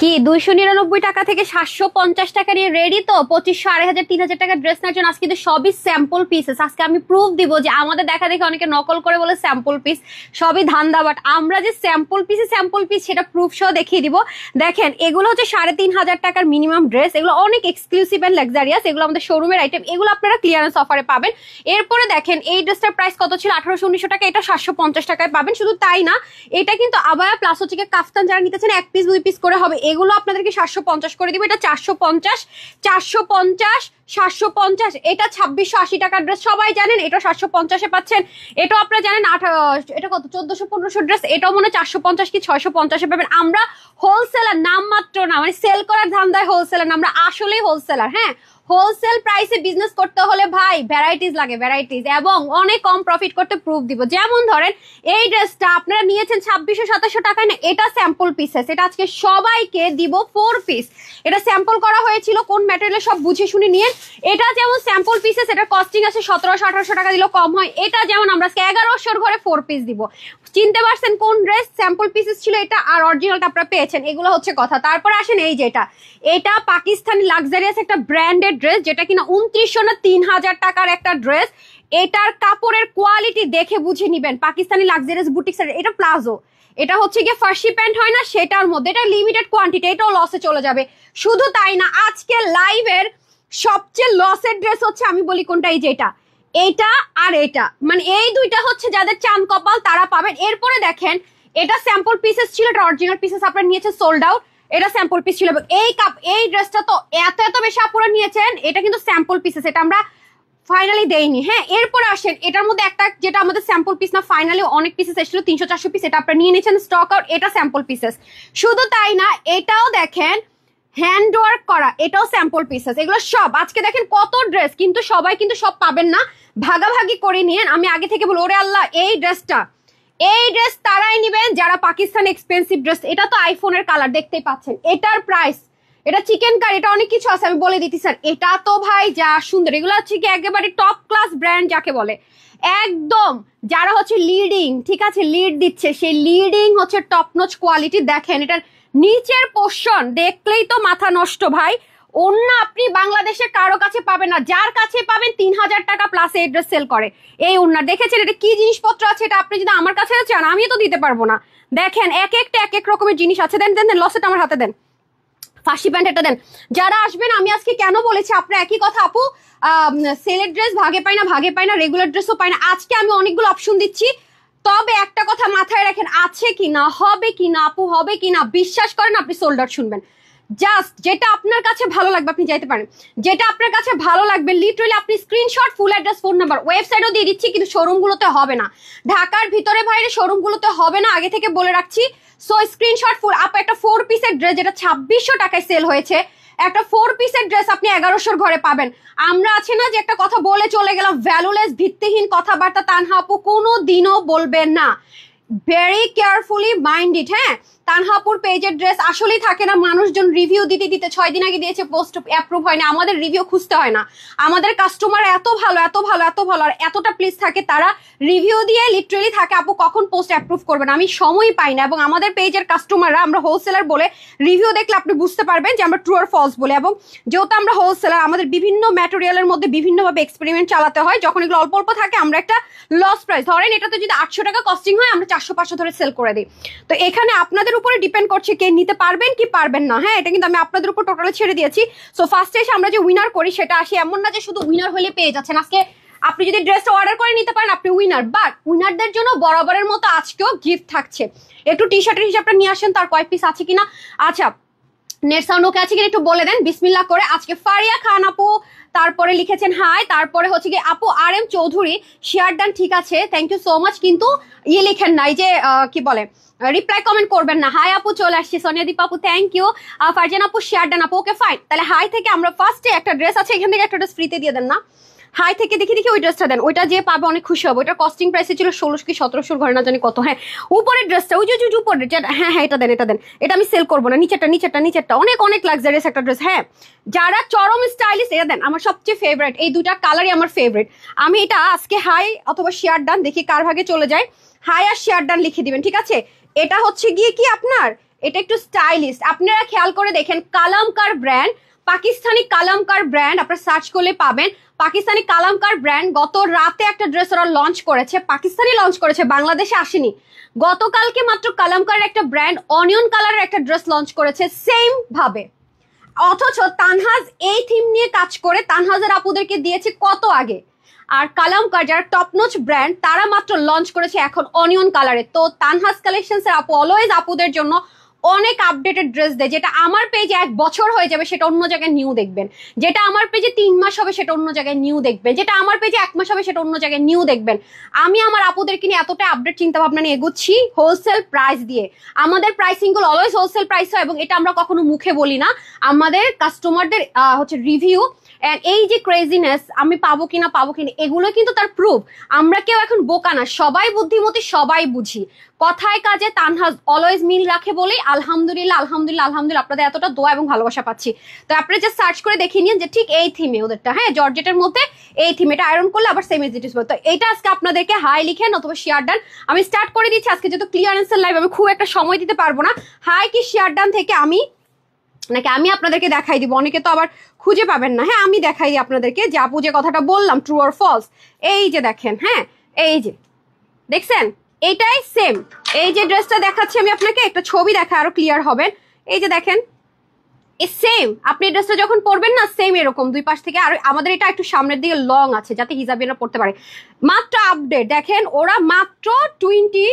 কি 299 টাকা থেকে 750 টাকা নিয়ে রেডি তো 2500 2500 3000 টাকা ড্রেস নেওয়ার জন্য। আজকে কিন্তু সবই স্যাম্পল পিসেস। আজকে আমি প্রুফ দিব যে আমাদের দেখা দেখে অনেকে নকল করে বলে স্যাম্পল পিস, সবই ধান্দা। বাট আমরা যে স্যাম্পল পিস সেটা প্রুফ সহ দেখিয়ে দিব। দেখেন এগুলো হচ্ছে 3500 টাকার মিনিমাম ড্রেস। এগুলো অনেক এক্সক্লুসিভ এন্ড লাক্সারিয়াস, এগুলো আমাদের শোরুমের আইটেম। এগুলো আপনারা ক্লিয়ারেন্স অফারে পাবেন। এরপরে দেখেন এই ড্রেসটার প্রাইস কত ছিল 1800-1900 টাকা, এটা 750 টাকায় পাবেন। শুধু তাই না, এটা কিন্তু আবায়া প্লাস হচ্ছে কাফতান যারা নিতেছেন 1 পিস 2 পিস করে হবে, এগুলো আপনাদেরকে 750 করে দিব। এটা 450 750 এটা 2680 টাকার ড্রেস, সবাই জানেন। এটা 750 এ পাচ্ছেন। এটাও আপনারা জানেন এটা কত 1400-1500 ড্রেস, এটাও মনে 450 কি 650 এ পাবেন। আমরা হোলসেলার নাম মাত্র না, মানে সেল করার ধান্দায় হোলসেলার না, আমরা আসলেই হোলসেলার। হ্যাঁ, হোলসেল প্রাইসে বিজনেস করতে হলে ভাই ভ্যারাইটিস লাগে, ভ্যারাইটিস, এবং অনেক কম প্রফিট করতে প্রুফ দিব। যেমন ধরেন এই ড্রেসটা আপনারা নিয়েছেন 2600-2700 টাকায় না, এটা স্যাম্পল পিসেস। এটা আজকে সবাইকে দিব 4 পিস। এটা স্যাম্পল করা হয়েছিল, কোন ম্যাটেরিয়াল সব বুঝে শুনে নিয়ে। এটা যেমন স্যাম্পল পিসেস, এটা কস্টিং আছে 1700-1800 টাকা দিলেও কম হয়। এটা যেমন আমরা 1100 ঘরে 4 পিস দিব। চিনতে পারছেন কোন ড্রেস স্যাম্পল পিসেস ছিল এটা, আর অরিজিনালটা আপনারা পেয়েছেন। এগুলো হচ্ছে কথা। তারপর আসেন এই যেটা, এটা পাকিস্তানি লাক্সারিয়াস একটা ব্র্যান্ডেড ড্রেস, যেটা কিনা 2900 না 3000 টাকার একটা ড্রেস। এটার কাপড়ের কোয়ালিটি দেখে বুঝে নিবেন। পাকিস্তানি লাক্সারিয়াস বুটিক্স, এটা প্লাজো, এটা হচ্ছে গিয়ে ফার্সি প্যান্ট হয় না সেটার মধ্যে। এটা লিমিটেড কোয়ান্টিটি, এটাও লসে চলে যাবে। শুধু তাই না, আজকে লাইভের সবচেয়ে লসের ড্রেস হচ্ছে, আমি বলি কোনটা, এই যেটা, এইটা আর এটা, মানে এই দুইটা হচ্ছে যাদের চাঁদ কপাল তারা পাবেন। এরপরে দেখেন এটা স্যাম্পল পিসেস ছিল, এটা অরিজিনাল পিসেস আপনারা নিয়েছেন সোল্ড আউট। এটা স্যাম্পল পিস ছিল। এই ড্রেসটা তো এত বেশি আপনারা নিয়েছেন, এটা কিন্তু স্যাম্পল পিসেস, এটা আমরা ফাইনালি দেইনি। হ্যাঁ, এরপরে আসেন এটার মধ্যে একটা যেটা আমাদের স্যাম্পল পিস না, ফাইনালি অনেক পিসেস এসেছিল 300-400 পিস, এটা আপনারা নিয়ে নিয়েছেন স্টক আউট। এটা স্যাম্পল পিসেস। শুধু তাই না, এটাও দেখেন হ্যান্ড ওয়ার্ক করা, এটাও স্যাম্পল পিসেস। এগুলো সব আজকে দেখেন কত ড্রেস, কিন্তু সবাই কিন্তু সব পাবেন না, ভাগাভাগি করে নিয়েন। আমি আগে থেকে বলি, ওরে আল্লাহ, এই ড্রেস তারাই নিবেন যারা পাকিস্তান এক্সপেন্সিভ ড্রেস। এটা তো আইফোনের কালার দেখতেই পাচ্ছেন। এটার প্রাইস, এটা চিকেন কারি, এটা অনেক কিছু আছে আমি বলে দিতে স্যার। এটা তো ভাই যা সুন্দর, এগুলো হচ্ছে কি একেবারে টপ ক্লাস ব্র্যান্ড যাকে বলে, একদম যারা হচ্ছে লিডিং, ঠিক আছে, লিড দিচ্ছে, সেই লিডিং হচ্ছে টপ নচ কোয়ালিটি। দেখেন এটার নিচের পোর্শন দেখলেই তো মাথা নষ্ট ভাই। অন্য আপনি বাংলাদেশে কারো কাছে পাবেন না, যার কাছে পাবেন 3000 টাকা প্লাস এই ড্রেস সেল করে। এই ওনার দেখেছেন এটা কি জিনিসপত্র আছে, এটা আপনি যদি আমার কাছে চান আমি তো দিতে পারবো না। দেখেন এক একটা এক এক রকমের জিনিস আছে। দেন দেন দেন, লসেট আমার হাতে দেন, ফাঁসি প্যান্ট এটা দেন। যারা আসবেন, আমি আজকে কেন বলেছি আপনারা একই কথা, আপু সেলের ড্রেস ভাগে পাই না, রেগুলার ড্রেসও পাই না। আজকে আমি অনেকগুলো অপশন দিচ্ছি, তবে একটা কথা মাথায় রাখেন, আছে কিনা, হবে কিনা, আপু হবে কিনা, বিশ্বাস করেন আপনি সোল্ড আউট শুনবেন। জাস্ট যেটা আপনার কাছে ভালো লাগবে আপনি যাইতে পারেন, যেটা আপনার কাছে ভালো লাগবে লিটারালি আপনি screenshot, full address, phone number, ওয়েবসাইটও দিয়ে দিচ্ছি, কিন্তু শোরুমগুলোতে হবে না, ঢাকার ভিতরে বাইরে শোরুমগুলোতে হবে না, আগে থেকে বলে রাখছি। সো স্ক্রিনশট ফুল। আপু একটা 4 পিসের ড্রেস যেটা 2600 টাকায় সেল হয়েছে, একটা 4 পিসের ড্রেস আপনি 1100 ঘরে পাবেন। আমরা আছে না যে একটা কথা বলে চলে গেলাম, ভ্যালুলেস ভিত্তিহীন কথাবার্তা তানহা আপু কোনো দিনও বলবেন না। Very carefully minded. হ্যাঁ, তানহাপুর পেজের ড্রেস আসলেই থাকে না, মানুষজন রিভিউ দিতে 6 দিন আগে দিয়েছে, পোস্ট অ্যাপ্রুভ হয় না, আমাদের রিভিউ খুঁজতে হয় না। আমাদের কাস্টমার এত ভালো আর এতটা প্লিজ থাকে, তারা রিভিউ দিয়ে লিটারালি থাকে আপু কখন পোস্ট অ্যাপ্রুভ করবেন, আমি সময় পাই না। এবং আমাদের পেজের কাস্টমাররা, আমরা হোলসেলার বলে রিভিউ দেখলে আপনি বুঝতে পারবেন যে আমরা ট্রু আর ফলস বলে। এবং যেহেতু আমরা হোলসেলার, আমাদের বিভিন্ন ম্যাটেরিয়ালের মধ্যে বিভিন্নভাবে এক্সপেরিমেন্ট চালাতে হয়। যখন এগুলো অল্প থাকে, আমরা একটা লস প্রাইস, ধরেন এটাতে যদি 800 টাকা কস্টিং হয়, আমরা 400-500 ধরে সেল করে দিই। তো এখানে আপনাদের উপরে ডিপেন্ড করছে কে নিতে পারবেন কি পারবেন না। হ্যাঁ, এটা কিন্তু আমি আপনাদের উপর টোটালি ছেড়ে দিয়েছি। সো ফার্স্টে এসে আমরা যে উইনার করি সেটা আসি, এমন না যে শুধু উইনার হলে পেয়ে যাচ্ছেন। আজকে আপনি যদি ড্রেসটা অর্ডার করে নিতে পারেন আপনি উইনার, বাট উইনারদের জন্য বরাবরের মতো আজকেও গিফট থাকছে। একটু টি শার্টের হিসাবটা নিয়ে আসেন, তার কয়েক পিস আছে কিনা। আচ্ছা, নেট সাউন্ড ওকে আছে কিনা একটু বলে দেন বিসমিল্লাহ করে। আজকে ফারিয়া খান আপু তারপরে লিখেছেন হাই, তারপরে হচ্ছে কি আপু R M Chowdhury share done, ঠিক আছে, থ্যাংক ইউ সো মাচ, কিন্তু ইয়ে লিখেন নাই যে কি বলে রিপ্লাই কমেন্ট করবেন না। হাই আপু চলে আসছে, সোনিয়া দীপা আপু থ্যাংক ইউ, ফারজান আপু শেয়ার ডান আপু, ওকে ফাইন। তাহলে হাই থেকে আমরা ফার্স্টে একটা ড্রেস আছে, এখান থেকে একটা ড্রেস ফ্রিতে দিয়ে দেন না। হাই থেকে দেখি ওই ড্রেসটা দেন, ওইটা যে পাবে অনেক খুশি হবে। ওইটার কস্টিং প্রাইসে ছিল 1600 কি 1700 ঘরে না জানি কত। হ্যাঁ, উপরের ড্রেসটা, ওই যে উপরের, হ্যাঁ এটা দেন, এটা আমি সেল করবো না। নিচেরটা অনেক লাক্সারিয়াস একটা ড্রেস। হ্যাঁ, যারা চরম স্টাইলিশ, এটা দেন, আমার সবচেয়ে ফেভারিট, এই দুটা কালারই আমার ফেভারিট। আমি এটা আজকে হাই অথবা শেয়ার ডান, দেখি কার ভাগে চলে যায়। হাই আর শেয়ার ডান লিখে দিবেন, ঠিক আছে। এটা হচ্ছে গিয়ে কি আপনার, এটা একটু স্টাইলিশ, আপনারা খেয়াল করে দেখেন কালামকার ব্র্যান্ড, পাকিস্তানি কালামকার ব্র্যান্ড আপনারা সার্চ করলে পাবেন। পাকিস্তানি কালামকার ব্র্যান্ড গত রাতে একটা ড্রেস ওরা লঞ্চ করেছে, পাকিস্তানি লঞ্চ করেছে, বাংলাদেশে আসেনি। গতকালকে মাত্র কালামকারের একটা ব্র্যান্ড অনিয়ন কালারের একটা ড্রেস লঞ্চ করেছে সেম ভাবে, অথচ তানহাজ এই থিম নিয়ে কাজ করে তানহাজের আপুদেরকে দিয়েছে কত আগে। আর কালামকার যারা টপ নচ ব্র্যান্ড তারা মাত্র লঞ্চ করেছে এখন অনিয়ন কালারে। তো তানহাজ কালেকশনস এর আপু অলওয়েজ আপুদের জন্য অনেক আপডেটেড ড্রেস দেয়, যেটা আমার পেজে 1 বছর হয়ে যাবে সেটা অন্য জায়গায় নিউ দেখবেন, যেটা আমার পেজে 3 মাস হবে সেটা অন্য জায়গায় নিউ দেখবেন, যেটা আমার পেজে 1 মাস হবে সেটা অন্য জায়গায় নিউ দেখবেন। আমি আমার আপুদেরকে নিয়ে এতটা আপডেট চিন্তা ভাবনা নিয়ে এগোচ্ছি হোলসেল প্রাইস দিয়ে। আমাদের প্রাইসিং গুলো অলওয়েজ হোলসেল প্রাইস হয় এবং এটা আমরা কখনো মুখে বলি না, আমাদের কাস্টমারদের হচ্ছে রিভিউ এন্ড এই যে ক্রেজিনেস আমি পাবো কিনা এগুলো কিন্তু তার প্রুফ। আমরা কেউ এখন বোকা না, সবাই বুদ্ধিমতী, সবাই বুঝি। কথায় কাজে তানহাজ অলওয়েজ মিল রাখে বলেই আলহামদুলিল্লাহ আলহামদুলিল্লাহ আলহামদুলিল্লাহ আপনাদের এতটা দোয়া এবং ভালোবাসা পাচ্ছি। তো আপনারা যে সার্চ করে দেখে নিন যে ঠিক এই থিমে ওদেরটা, হ্যাঁ জর্জেটের মধ্যে এই থিম, এটা আয়রন করলে আবার সেম এজিটিস। তো এটা আজকে আপনাদেরকে হাই লিখেন অথবা শেয়ার ডান আমি স্টার্ট করে দিচ্ছি। আজকে যেহেতু ক্লিয়ারেন্সের লাইভ আমি খুব একটা সময় দিতে পারবো না, হাই কি শেয়ার ডান থেকে আমি নাকি আমি আপনাদেরকে দেখাই দিব, অনেকে তো আবার খুঁজে পাবেন না। হ্যাঁ আমি দেখাই দিই আপনাদেরকে যে আপু যে কথাটা বললাম ট্রু অর ফলস। এই যে দেখেন, হ্যাঁ এই যে দেখছেন এটাই সেম, এই যে ড্রেসটা দেখাচ্ছি আমি আপনাকে, একটা ছবি দেখা আরো ক্লিয়ার হবেন। এই যে দেখেন সেম, আপনি ড্রেসটা যখন পরবেন না সেম এরকম দুই পাশ থেকে। আর আমাদের এটা একটু সামনের দিকে লং আছে যাতে হিজাবিরা পড়তে পারে। মাত্র আপডেট দেখেন, ওরা মাত্র 20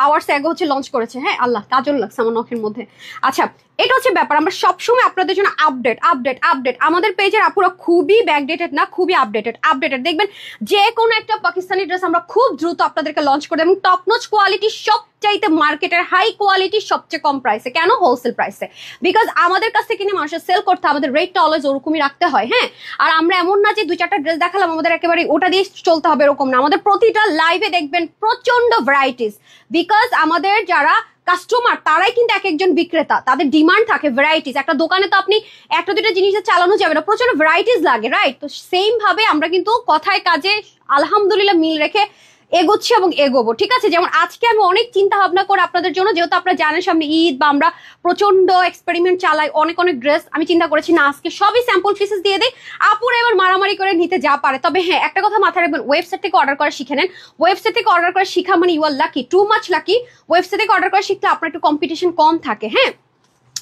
আওয়ার্স আগে হচ্ছে লঞ্চ করেছে। হ্যাঁ আল্লাহ কাজল লাগছে আমার নখের মধ্যে। আচ্ছা এটা হচ্ছে ব্যাপার, আমরা সবসময় আপনাদের জন্য আপডেট আপডেট আপডেট। আমাদের পেজের আপুরা খুবই ব্যাকডেটেড না, খুবই আপডেটেড দেখবেন। যে কোনো একটা পাকিস্তানি ড্রেস আমরা খুব দ্রুত আপনাদেরকে লঞ্চ করে দেব এবং টপ নচ কোয়ালিটি, সবচাইতে মার্কেটের হাই কোয়ালিটি, সবচেয়ে কম প্রাইসে। কেন? হোলসেল প্রাইসে। বিকজ আমাদের কাছ থেকে কিনে মানুষের সেল করতে আমাদের রেটটা অলওয়েজ ওরকমই রাখতে হয়। হ্যাঁ আর আমরা এমন না যে 2-4টা ড্রেস দেখালাম আমাদের একেবারে ওটা দিয়ে চলতে হবে এরকম না, আমাদের প্রতিটা লাইভে দেখবেন প্রচন্ড ভ্যারাইটিস। বিকজ আমাদের যারা কাস্টমার তারাই কিন্তু এক একজন বিক্রেতা, তাদের ডিমান্ড থাকে ভ্যারাইটিস। একটা দোকানে তো আপনি 1-2টা জিনিস চালানো যাবে না, প্রচন্ড ভ্যারাইটিস লাগে, রাইট? তো সেম ভাবে আমরা কিন্তু কথায় কাজে আলহামদুলিল্লাহ মিল রেখে এগোচ্ছি এবং এগোবো, ঠিক আছে? যেমন আজকে আমি অনেক চিন্তা ভাবনা করে আপনাদের জন্য, যেহেতু আপনারা জানেন সামনে ঈদ বা আমরা প্রচন্ড এক্সপেরিমেন্ট চালাই, অনেক ড্রেস আমি চিন্তা করেছি না আজকে সবই স্যাম্পল পিসেস দিয়ে দিই, আপুরা এবার মারামারি করে নিতে যা পারে। তবে হ্যাঁ একটা কথা মাথায় রাখবেন, ওয়েবসাইট থেকে অর্ডার করা শিখে নেন। ওয়েবসাইট থেকে অর্ডার করা শিখা মানে you are lucky, too much lucky. Website থেকে অর্ডার করা শিখলে আপনার একটু কম্পিটিশন কম থাকে। হ্যাঁ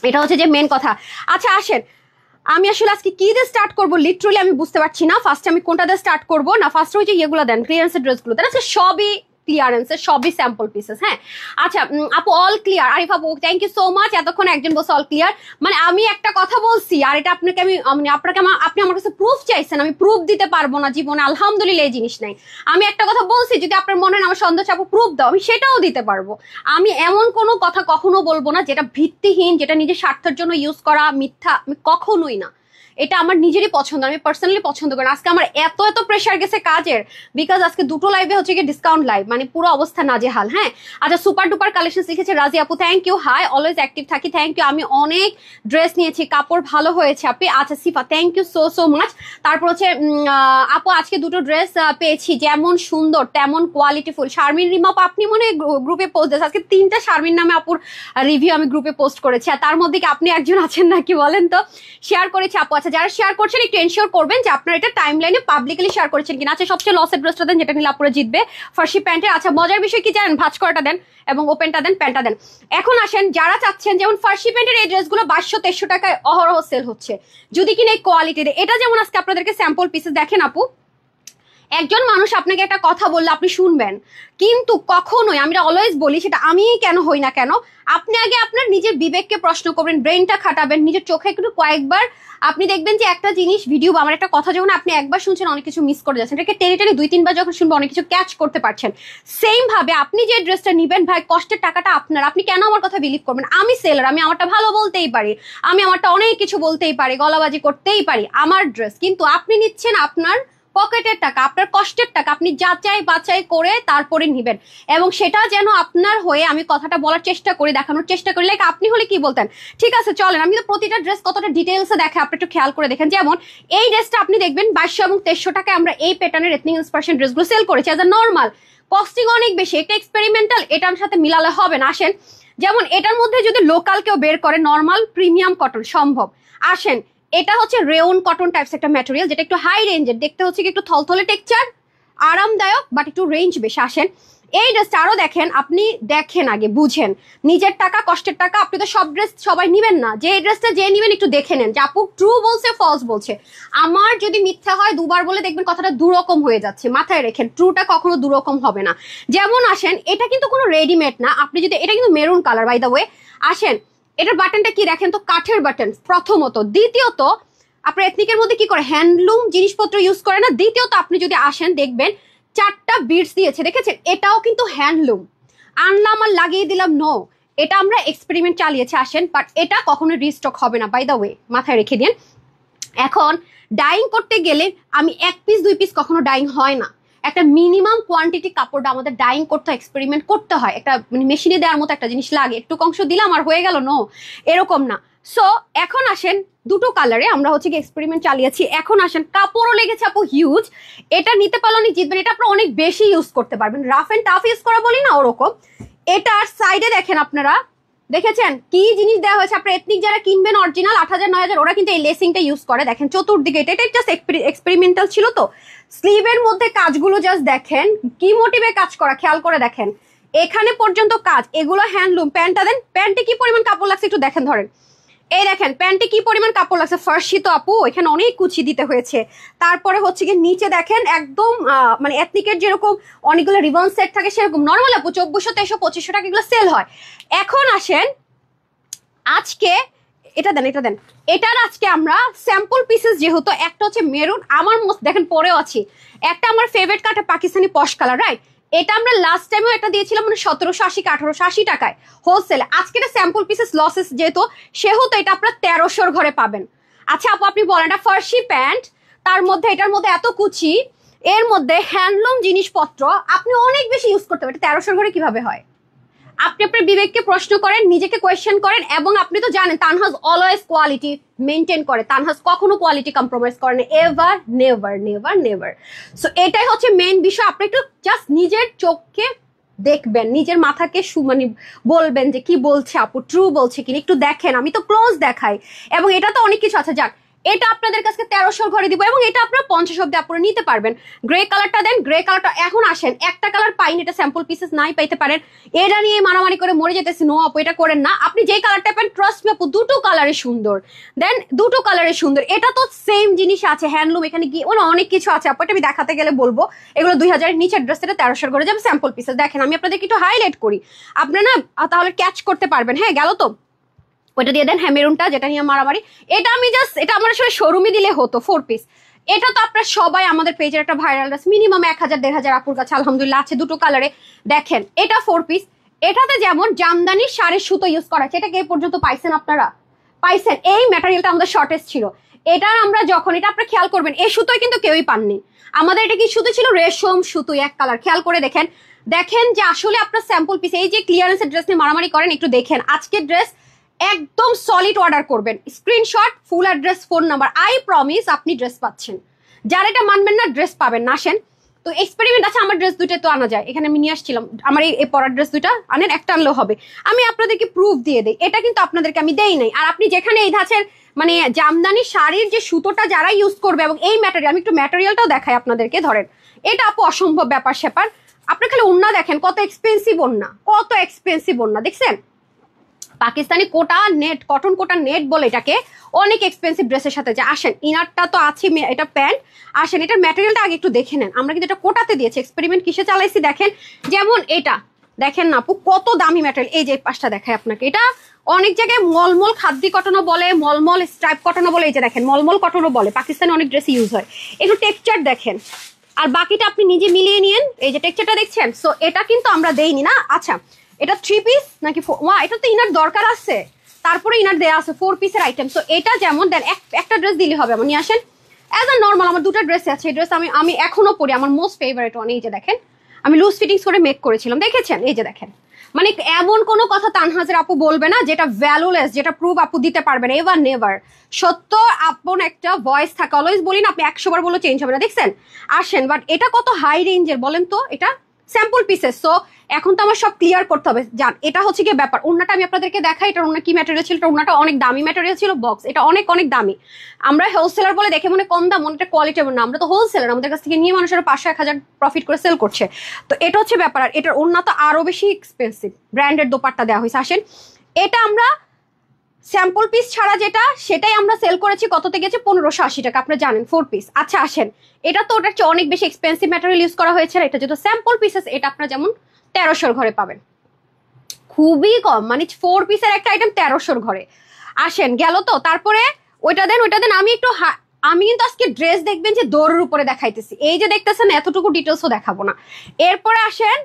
এটা হচ্ছে যে মেন কথা। আচ্ছা আসেন, আমি আসলে আজকে কি দিয়ে স্টার্ট করবো লিটারালি আমি বুঝতে পারছি না। ফার্স্টে আমি কোনটা দিয়ে স্টার্ট করবো, না ফার্স্টে ওই যে ইয়েগুলো দেন ক্লিয়ারেন্সের ড্রেসগুলো দেন। আচ্ছা সবই ক্লিয়ারেন্সের, সবই স্যাম্পল পিসেস। হ্যাঁ আচ্ছা আপু অল ক্লিয়ার, আরিফ আপু থ্যাংক ইউ সো মাচ। এতক্ষণ একজন বলছে অল ক্লিয়ার, মানে আমি একটা কথা বলছি আর এটা আপনাকে আমি মানে আপনি আমার কাছে প্রুফ চাইছেন, আমি প্রুফ দিতে পারবো না জীবনে, আলহামদুলিল্লাহ এই জিনিস নাই। আমি একটা কথা বলছি, যদি আপনার মনে হয় আমার সন্দেহ আপু প্রুফ দাও, আমি সেটাও দিতে পারবো। আমি এমন কোনো কথা কখনো বলবো না যেটা ভিত্তিহীন, যেটা নিজের স্বার্থের জন্য ইউজ করা মিথ্যা, আমি কখনোই না। এটা আমার নিজেরই পছন্দ, আমি পার্সোনালি পছন্দ করি। আজকে আমার এত প্রেশার গেছে কাজের, বিকজ আজকে 2টো লাইভে হচ্ছে কি ডিসকাউন্ট লাইভ, মানে পুরো অবস্থা নাজেহাল। হ্যাঁ আচ্ছা সুপার ডুপার কালেকশন শিখেছে রাজি আপু, thank you. I always active থাকি, থ্যাংক ইউ। আমি অনেক ড্রেস নিয়েছি, কাপড় ভালো হয়েছে আপনি। আচ্ছা সিফা থ্যাংক ইউ সো মাচ। তারপর হচ্ছে আপু আজকে 2টো ড্রেস পেয়েছি, যেমন সুন্দর তেমন কোয়ালিটিফুল। শারমিন রিমা আপু আপনি মনে গ্রুপে পোস্ট দিয়েছেন, আজকে 3টা শারমিন নামে আপুর রিভিউ আমি গ্রুপে পোস্ট করেছি, আর তার মধ্যে কি আপনি একজন আছেন নাকি বলেন তো? শেয়ার করেছি আপু। আচ্ছা যারা শেয়ার করছেন একটু এনশিওর করবেন যে আপনারা এটা টাইম লাইনে পাবলিকলি শেয়ার করেছেন কিনা। আচ্ছা সবচেয়ে লসের ড্রেসটা দেন যেটা নিলে আপুরা জিতবে, ফার্সি প্যান্টের। আচ্ছা মজার বিষয় কি জানেন, ভাঁজ করাটা দেন এবং ওপেনটা দেন, প্যান্টটা দেন। এখন আসেন যারা চাচ্ছেন, যেমন ফার্সি প্যান্টের এই ড্রেসগুলো 2200-2300 টাকায় অহরহ সেল হচ্ছে, যদি কিনা এই কোয়ালিটি দেয়। এটা যেমন আজকে আপনাদেরকে স্যাম্পল পিসেস দেখেন আপু, একজন মানুষ আপনাকে একটা কথা বললে আপনি শুনবেন, কিন্তু কখনোই, আমি অলওয়েজ বলি সেটা আমি কেন হই না কেন, আপনি আগে আপনার নিজের বিবেককে প্রশ্ন করবেন, ব্রেনটা খাটাবেন, নিজের চোখে একটু কয়েকবার আপনি দেখবেন যে একটা জিনিস ভিডিও বা আমার একটা কথা যখন আপনি একবার শুনছেন অনেক কিছু মিস করে যাচ্ছেন, এটাকে টেনে 2-3বার যখন শুনবেন অনেক কিছু ক্যাচ করতে পারছেন। সেম ভাবে আপনি যে ড্রেসটা নিবেন ভাই, কষ্টের টাকাটা আপনার, আপনি কেন আমার কথা বিলিভ করবেন? আমি সেলার, আমি আমারটা ভালো বলতেই পারি, আমি আমারটা অনেক কিছু বলতেই পারি, গলাবাজি করতেই পারি, আমার ড্রেস। কিন্তু আপনি নিচ্ছেন আপনার পকেটের টাকা, আপনার কষ্টের টাকা, আপনি যাচাই বাছাই করে তারপরে নিবেন, এবং সেটা যেন আপনার হয়ে আমি কথাটা বলার চেষ্টা করি, দেখানোর চেষ্টা করি। লাইক আপনি হলে কি বলতেন? ঠিক আছে চলেন, আমি তো প্রতিটা ড্রেস কতটা ডিটেলসে দেখে আপনি একটু খেয়াল করে দেখেন। যেমন এই ড্রেসটা আপনি দেখবেন 2200 এবং 2300 টাকায় আমরা এই প্যাটার্নের এথনিক ইন্সপিরেশন ড্রেসগুলো সেল করেছি অ্যাজ আ নর্মাল। কস্টিং অনেক বেশি, এটা এক্সপেরিমেন্টাল, এটার সাথে মিলালে হবে না। আসেন, যেমন এটার মধ্যে যদি লোকাল কেউ বের করে নর্মাল প্রিমিয়াম কটন সম্ভব। আসেন, এটা হচ্ছে রেওন কটন টাইপস একটা ম্যাটেরিয়াল, যেটা একটু হাই রেঞ্জের, দেখতে হচ্ছে কি একটু থলথলে টেক্সচার, আরামদায়ক, বাট একটু রেঞ্জ বেশি। আসেন, এই ড্রেসটা আরো দেখেন, আপনি দেখেন আগে বুঝেন, নিজের টাকা কষ্টের টাকা, আপনি তো সব ড্রেস সবাই নিবেন না, যে এই ড্রেসটা যে নিবেন একটু দেখে নেন যে আপু ট্রু বলছে ফলস বলছে। আমার যদি মিথ্যা হয় দুবার বলে দেখবেন কথাটা দুরকম হয়ে যাচ্ছে, মাথায় রেখেন ট্রুটা কখনো দুরকম হবে না। যেমন আসেন, এটা কিন্তু কোনো রেডিমেড না, আপনি যদি, এটা কিন্তু maroon colour by the way. আসেন, এটার বাটনটা কি দেখেন তো, কাঠের বাটন প্রথমত, দ্বিতীয়ত আপনার এথনিকের মধ্যে কি করে হ্যান্ডলুম জিনিসপত্র ইউজ করে না, দ্বিতীয়ত আপনি যদি আসেন দেখবেন 4টা বিটস দিয়েছে, দেখেছেন, এটাও কিন্তু হ্যান্ডলুম, আনলাম আর লাগিয়ে দিলাম, নো, এটা আমরা এক্সপেরিমেন্ট চালিয়েছি। আসেন, বাট এটা কখনো রিস্টক হবে না বাই দ্য ওয়ে, মাথায় রেখে দিন। এখন ডাইং করতে গেলে আমি 1 পিস 2 পিস কখনো ডাইং হয় না, একটা মিনিমাম কোয়ান্টিটি কাপড়টা আমাদের ডাইং করতে হয়, এক্সপেরিমেন্ট করতে হয়, একটা মানে মেশিনে দেওয়ার মতো একটা জিনিস লাগে, একটু অংশ দিলাম আর হয়ে গেল, নো, এরকম না। সো এখন আসেন, দুটো কালারে আমরা হচ্ছে কি এক্সপেরিমেন্ট চালিয়েছি। এখন আসেন, কাপড়ও লেগেছে আপু হিউজ, এটা নিতে পারলে অনেক জিতবেন, এটা আপনারা অনেক বেশি ইউজ করতে পারবেন, রাফ এন্ড টাফ ইউজ করা বলি না ওরকম। এটার সাইডে দেখেন আপনারা, দেখেছেন কি জিনিস দেওয়া হয়েছে, আপনার এথনিক যারা কিনবেন অরিজিনাল 8000 9000 ওরা কিন্তু এই লেসিংটা ইউজ করে, দেখেন চতুর্দিকে, এটা জাস্ট এক্সপেরিমেন্টাল ছিল তো। স্লিভের মধ্যে কাজগুলো জাস্ট দেখেন কি মোটিভে কাজ করা, খেয়াল করে দেখেন এখানে পর্যন্ত কাজ, এগুলো হ্যান্ডলুম। প্যান্টটা দেন, প্যান্টে কি পরিমাণ কাপড় লাগছে একটু দেখেন, ধরেন এই দেখেন প্যান্টে কি পরিমাণ কাপড় লাগছে, ফার্সি তো আপু, এখানে অনেক কুচি দিতে হয়েছে। তারপরে হচ্ছে কি নিচে দেখেন একদম মানে এথনিকের যেরকম অনেকগুলো রিবন সেট থাকে সেরকম নর্মাল আপু 2400 2300 2500 টাকা এগুলো সেল হয়। এখন আসেন, আজকে এটা দেন, এটা দেন, এটার আজকে আমরা স্যাম্পল পিসেস, যেহেতু একটা হচ্ছে মেরুন, আমার মোস্ট দেখেন পরেও আছি, একটা আমার ফেভারিট কাটা পাকিস্তানি পশ কালার, রাইট, এটা আমরা লাস্ট টাইমও একটা দিয়েছিলাম মানে 1780 1880 টাকায় হোলসেলে। আজকে এটা স্যাম্পল পিসেস লসেস যেহেতু, সেহেতু এটা আপনার 1300 ঘরে পাবেন। আচ্ছা আপু আপনি বলেন, এটা ফার্সি প্যান্ট, তার মধ্যে এটার মধ্যে এত কুচি, এর মধ্যে হ্যান্ডলুম জিনিসপত্র, আপনি অনেক বেশি ইউজ করতে পারেন, 1300 ঘরে কিভাবে হয়? আপনি আপনার বিবেককে প্রশ্ন করেন, নিজেকে কোয়েশ্চেন করেন, এবং আপনি তো জানেন তানহাজ অলওয়েজ কোয়ালিটি মেনটেন করে, তানহাজ কখনো কোয়ালিটি কম্প্রোমাইজ করে না, ever never never never. So এটাই হচ্ছে মেইন বিষয়, আপনি একটু জাস্ট নিজের চোখকে দেখবেন, নিজের মাথাকে মানে বলবেন যে কি বলছে আপু, ট্রু বলছে কিনা একটু দেখেন, আমি তো ক্লোজ দেখাই, এবং এটা তো অনেক কিছু আছে। যাক, এটা আপনাদের কাছে 1300 ঘরে দিব, এবং এটা আপনারা 50 অব্দি আপনারা নিতে পারবেন। গ্রে কালারটা দেন, গ্রে কালারটা। এখন আসেন, একটা কালার পাইন, এটা স্যাম্পল পিসেস নাই পাইতে পারেন, এটা নিয়ে মারামারি করে মরে যেতেছি, নো আপু এটা করেন না, আপনি যেই কালারটা পাবেন ট্রাস্ট মি আপু, দুটো কালারে সুন্দর, দেন দুটো কালারে সুন্দর, এটা তো সেম জিনিস আছে, হ্যান্ডলুম এখানে গিয়ে অনেক কিছু আছে আপু, এটা আমি দেখাতে গেলে বলবো, এগুলো 2000 এর নিচের ড্রেস, এটা 1300 ঘরে যাবে স্যাম্পল পিসেস। দেখেন আমি আপনাদেরকে একটু হাইলাইট করি, আপনারা না তাহলে ক্যাচ করতে পারবেন। হ্যাঁ গেল তো, ওইটা দিয়ে দেন, হ্যাঁ মেরুনটা যেটা নিয়ে মারামারি, এটা আমি জাস্ট, এটা আমার আসলে শোরুমে দিলে হতো 4 পিস। এটা তো আপনারা সবাই আমাদের পেজের একটা ভাইরাল ড্রেস, মিনিমাম 1000 1500 আপুর কাছে আলহামদুলিল্লাহ আছে, দুটো কালারে। দেখেন এটা 4 পিস, এটাতে যেমন জামদানি শাড়ির সুতো ইউজ করা আছে, এটাকে এই পর্যন্ত পাইছেন আপনারা? পাইছেন? এই ম্যাটেরিয়ালটা আমাদের শর্টেজ ছিল, এটার আমরা যখন, এটা আপনারা খেয়াল করবেন, এই সুতোই কিন্তু কেউই পাননি আমাদের, এটা কি সুতো ছিল, রেশম সুতো, এক কালার, খেয়াল করে দেখেন, দেখেন যে আসলে আপনার স্যাম্পল পিস, এই যে ক্লিয়ারেন্সের ড্রেস নিয়ে মারামারি করেন, একটু দেখেন আজকের ড্রেস একদম সলিড অর্ডার করবেন, screenshot, full address, phone number, I promise আপনি ড্রেস পাচ্ছেন, যারা এটা মানবেন না ড্রেস পাবেন না। আসেন, তো এক্সপেরিমেন্ট আছে, আমার ড্রেস দুটো তো আনা যায়, এখানে আমি নিয়ে আসছিলাম, আমার এই পরার ড্রেস দুটা আনেন, একটা আনলেও হবে, আমি আপনাদেরকে প্রুফ দিয়ে দেই, এটা কিন্তু আপনাদেরকে আমি দেই নাই। আর আপনি যেখানে এই ধাঁচের মানে জামদানি শাড়ির যে সুতোটা যারা ইউজ করবে, এবং এই ম্যাটেরিয়াল, আমি একটু ম্যাটেরিয়ালটাও দেখাই আপনাদেরকে, ধরেন এটা আপু অসম্ভব ব্যাপার স্যাপার, আপনি খালি ওড়না দেখেন, কত এক্সপেন্সিভ ওড়না, কত এক্সপেন্সিভ ওড়না, দেখছেন পাকিস্তানি কোটা নেট, কটন কোটা নেট বলে এটাকে, অনেক এক্সপেন্সিভ ড্রেসের সাথে যে। আসেন ইনারটা তো আছে, এটা প্যান্ট, আসেন এটার ম্যাটেরিয়ালটা আগে একটু দেখে নেন, আমরা কিন্তু এটা কোটাতে দিয়েছি, এক্সপেরিমেন্ট কিসে চালাইছি দেখেন, যেমন এটা দেখেন না আপু কত দামি ম্যাটেরিয়াল, এই যে পাশটা দেখায় আপনাকে, এটা অনেক জায়গায় মলমল খাদ্দি কটনও বলে, মলমল স্ট্রাইপ কটনও বলে, এই যে দেখেন মলমল কটনও বলে, পাকিস্তানে অনেক ড্রেস ইউজ হয়, একটু টেক্সচার দেখেন, আর বাকিটা আপনি নিজে মিলিয়ে নিয়েন, এই যে টেক্সচারটা দেখছেন। সো এটা কিন্তু আমরা দেইনি না। আচ্ছা এটা 3 পিস নাকি এটা তো ইনার দরকার আছে, তারপরে ইনার দেয়া আছে 4 পিসের আইটেম। সো এটা যেমন দেন, একটা ড্রেস দিলে হবে, আমার নিয়ে আসেন, অ্যাজ আ নর্মাল আমার দুটো ড্রেস আছে, এই ড্রেস আমি এখনো পরি, আমার মোস্ট ফেভারিট ওয়ান, এই যে দেখেন আমি লুজ ফিটিংস করে মেক করেছিলাম, দেখেছেন, এই যে দেখেন, মানে এমন কোনো কথা তানহাজের আপু বলবে না যেটা ভ্যালুলেস, যেটা প্রুফ আপু দিতে পারবে না, এভার নেভার। সত্য আপন একটা ভয়েস থাকে, অলওয়েজ বলি না, আপনি 100 বার বলে চেঞ্জ হবে না, দেখছেন। আসেন, বাট এটা কত হাই রেঞ্জের বলেন তো, এটা স্যাম্পল পিসেস। সো এখন তো আমার সব ক্লিয়ার করতে হবে। জান এটা হচ্ছে কি ব্যাপার, ওন্নাটা আমি আপনাদেরকে দেখাই। এটা ওন্না কি ম্যাটেরিয়াল ছিল, এটা ওন্নাটা অনেক দামি ম্যাটেরিয়াল ছিল, বক্স এটা অনেক অনেক দামি। আমরা হোলসেলার বলে দেখে মনে কম দাম, অনেকটা কোয়ালিটি না, আমরা তো হোলসেলার, আমাদের কাছ থেকে নিয়ে মানুষেরা 500-1000 প্রফিট করে সেল করছে। তো এটা হচ্ছে ব্যাপার। আর এটার ওন্না তো আরো বেশি এক্সপেন্সিভ, ব্র্যান্ডেড দোপাট্টা দেওয়া হয়েছে। আসেন, এটা আমরা স্যাম্পল পিস ছাড়া যেটা, সেটাই আমরা সেল করেছি কততে গেছে 1580 টাকা, আপনি জানেন 4 পিস। আচ্ছা আসেন, এটা তো ওটার চেয়ে অনেক বেশি এক্সপেন্সিভ ম্যাটেরিয়াল ইউজ করা হয়েছে। এটা যেহেতু স্যাম্পল পিসেস, এটা আপনার যেমন 1300 ঘরে পাবেন, খুবই কম, মানে 4 পিসের একটা আইটেম 1300 ঘরে। আসেন গেল তো, তারপরে ওইটা দেন ওইটা দেন। আমি কিন্তু আজকে ড্রেস দেখবেন যে দৌড়ের উপরে দেখাইতেছি, এই যে দেখতেছেন এতটুকু ডিটেলসও দেখাবো না। এরপরে আসেন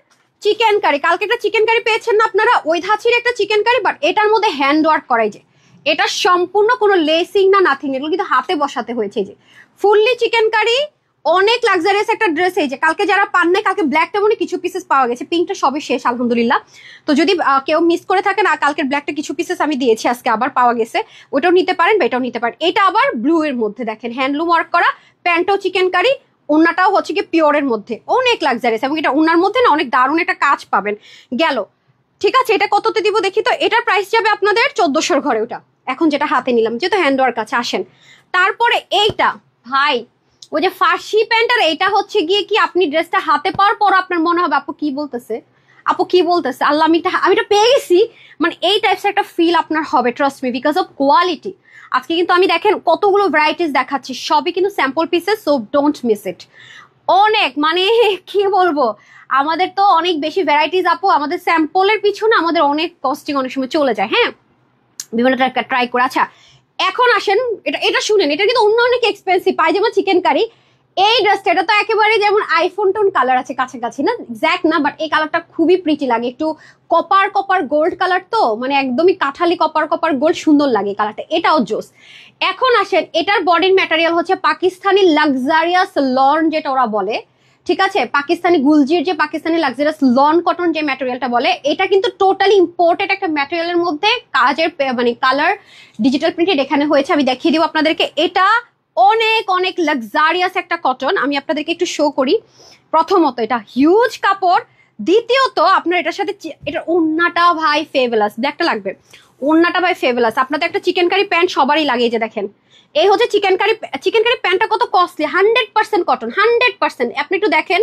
চিকেন কারি। কালকে একটা চিকেন কারি পেয়েছেন না আপনারা, ওই ধাঁচির একটা চিকেন কারি, বাট এটার মধ্যে হ্যান্ড ওয়ার্ক করাই, যে এটা সম্পূর্ণ কোনো লেসিং না, নাথিং, এগুলো কিন্তু হাতে বসাতে হয়েছে। যে ফুললি চিকেন কারি, অনেক লাক্সারিয়াস একটা ড্রেস। এই যে কালকে যারা পান নাই, কালকে ব্ল্যাকটা মনে কিছু পিসেস পাওয়া গেছে, পিঙ্কটা সবই শেষ আলহামদুলিল্লাহ। তো যদি কেউ মিস করে থাকেন, কালকের ব্ল্যাকটা কিছু পিসেস আমি দিয়েছি, আজকে আবার পাওয়া গেছে, ওটাও নিতে পারেন বা এটাও নিতে পারেন। এটা আবার ব্লু এর মধ্যে দেখেন হ্যান্ডলুম ওয়ার্ক করা, প্যান্টও চিকেন কারি, ওন্নাটাও হচ্ছে কি পিওরের মধ্যে, অনেক লাক্সারিয়াস, এবং এটা ওন্নার মধ্যে না অনেক দারুণ একটা কাজ পাবেন। গেল, ঠিক আছে, এটা কততে দিব দেখি তো। এটার প্রাইস যাবে আপনাদের 1400 ঘরে, ওটা এখন যেটা হাতে নিলাম, যেহেতু হ্যান্ড ওয়ার্ক আছে। আসেন তারপরে এইটা, ভাই ওই যে ফার্সি প্যান্ট, আর এটা হচ্ছে গিয়ে কি, আপনি ড্রেসটা হাতে পাওয়ার পর আপনার মনে হবে আপু কি বলতেছে, আপু কি বলতেছে, আল্লাহ আমি এটা পেয়ে গেছি, মানে এই টাইপস একটা ফিল আপনার হবে, trust me, because of quality. আজকে কিন্তু আমি দেখেন কতগুলো ভ্যারাইটিস দেখাচ্ছি, সবই কিন্তু sample pieces, so don't miss it. অনেক মানে কি বলবো, আমাদের তো অনেক বেশি ভ্যারাইটিস আপু, আমাদের স্যাম্পলের পিছনে আমাদের অনেক কস্টিং অনেক সময় চলে যায়। হ্যাঁ, বিভিন্ন ট্রাই করে। আচ্ছা এখন আসেন, এটা শুনেন, এটা কিন্তু অন্য অনেক এক্সপেন্সিভ, পায়জামা চিকেন কারি। এই ড্রেসটা, এটা তো একেবারে যেমন আইফোন টোন কালার আছে কাছাকাছি, না এক্স্যাক্ট না, বাট এই কালারটা খুবই প্রিটি লাগে, একটু কপার কপার গোল্ড কালার, তো মানে একদমই কাঠালি কপার কপার গোল্ড, সুন্দর লাগে কালারটা, এটাও জোস। এখন আসেন, এটার বডির ম্যাটেরিয়াল হচ্ছে পাকিস্তানি লাক্সারিয়াস লন, যেটা ওরা বলে, ঠিক আছে, পাকিস্তানি গুলজির যে পাকিস্তানি লাক্সারিয়াস লন কটন যে ম্যাটেরিয়ালটা বলে, এটা কিন্তু টোটালি ইম্পোর্টেড একটা ম্যাটেরিয়ালের মধ্যে কাজের মানে কালার ডিজিটাল প্রিন্টেড এখানে হয়েছে। আমি দেখিয়ে দিব আপনাদেরকে, এটা অনেক অনেক লাক্সারিয়াস একটা কটন। আমি আপনাদেরকে একটু শো করি। প্রথমত এটা হিউজ কাপড়, দ্বিতীয়ত আপনার এটার সাথে এটার ওন্নাটা ভাই ফেভেলাস, ব্ল্যাকটা লাগবে, ওন্নাটা ভাই ফেভেলাস। আপনাদের একটা চিকেন কারি প্যান্ট সবারই লাগে, যে দেখেন এই হচ্ছে চিকেন কারি প্যান্টটা কত কস্টলি, 100% কটন, 100%। আপনি একটু দেখেন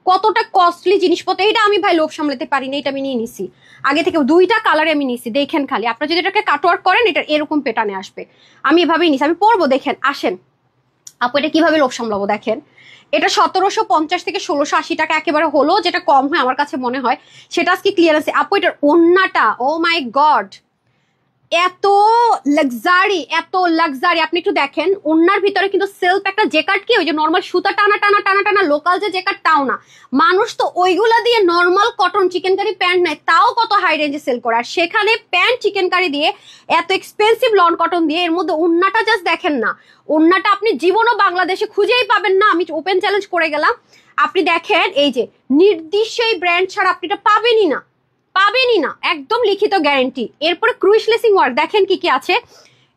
কতটা কস্টলি জিনিসপত্র। এটা আমি ভাই লোভ সামলাতে পারি না, এটা আমি নিয়ে নিছি আগে থেকে, 2টা কালারে আমি নিছি, দেখেন খালি। আপনারা যদি এটাকে কাটওয়ার্ক করেন, এটা এরকম পেটানে আসবে, আমি এভাবেই নিছি, আমি পরবো। দেখেন আসেন আপু, এটা কিভাবে লোভ সামলাবো দেখেন। এটা 1750 থেকে 1680 টাকা একেবারে হলো, যেটা কম হয় আমার কাছে মনে হয়, সেটা আজকে ক্লিয়ারেন্সে। আপু এটার ওন্নাটা, ও মাই গড, এত লাক্সারি, এত লাক্সারি। আপনি একটু দেখেন, ওন্নার ভিতরে কিন্তু সেলফ একটা জেকার্ট, কি ওই যে নর্মাল সুতা টানা টানা টানা টানা লোকাল যে জেকার্ট, তাও না, মানুষ তো ওইগুলা দিয়ে normal cotton chikankari pant নেয়, তাও কত হাই রেঞ্জে সেল করে, আর সেখানে প্যান্ট চিকেন কারি দিয়ে এত এক্সপেন্সিভ লন কটন দিয়ে, এর মধ্যে ওন্নাটা জাস্ট দেখেন না, ওন্নাটা আপনি জীবনও বাংলাদেশে খুঁজেই পাবেন না, আমি ওপেন চ্যালেঞ্জ করে গেলাম। আপনি দেখেন, এই যে নির্দিষ্ট এই ব্র্যান্ড ছাড়া আপনি এটা পাবেনই না, পাবেনই না, একদম লিখিত গ্যারেন্টি। এরপরে ক্রুশ লেসিং ওয়ার্ক দেখেন কি কি আছে,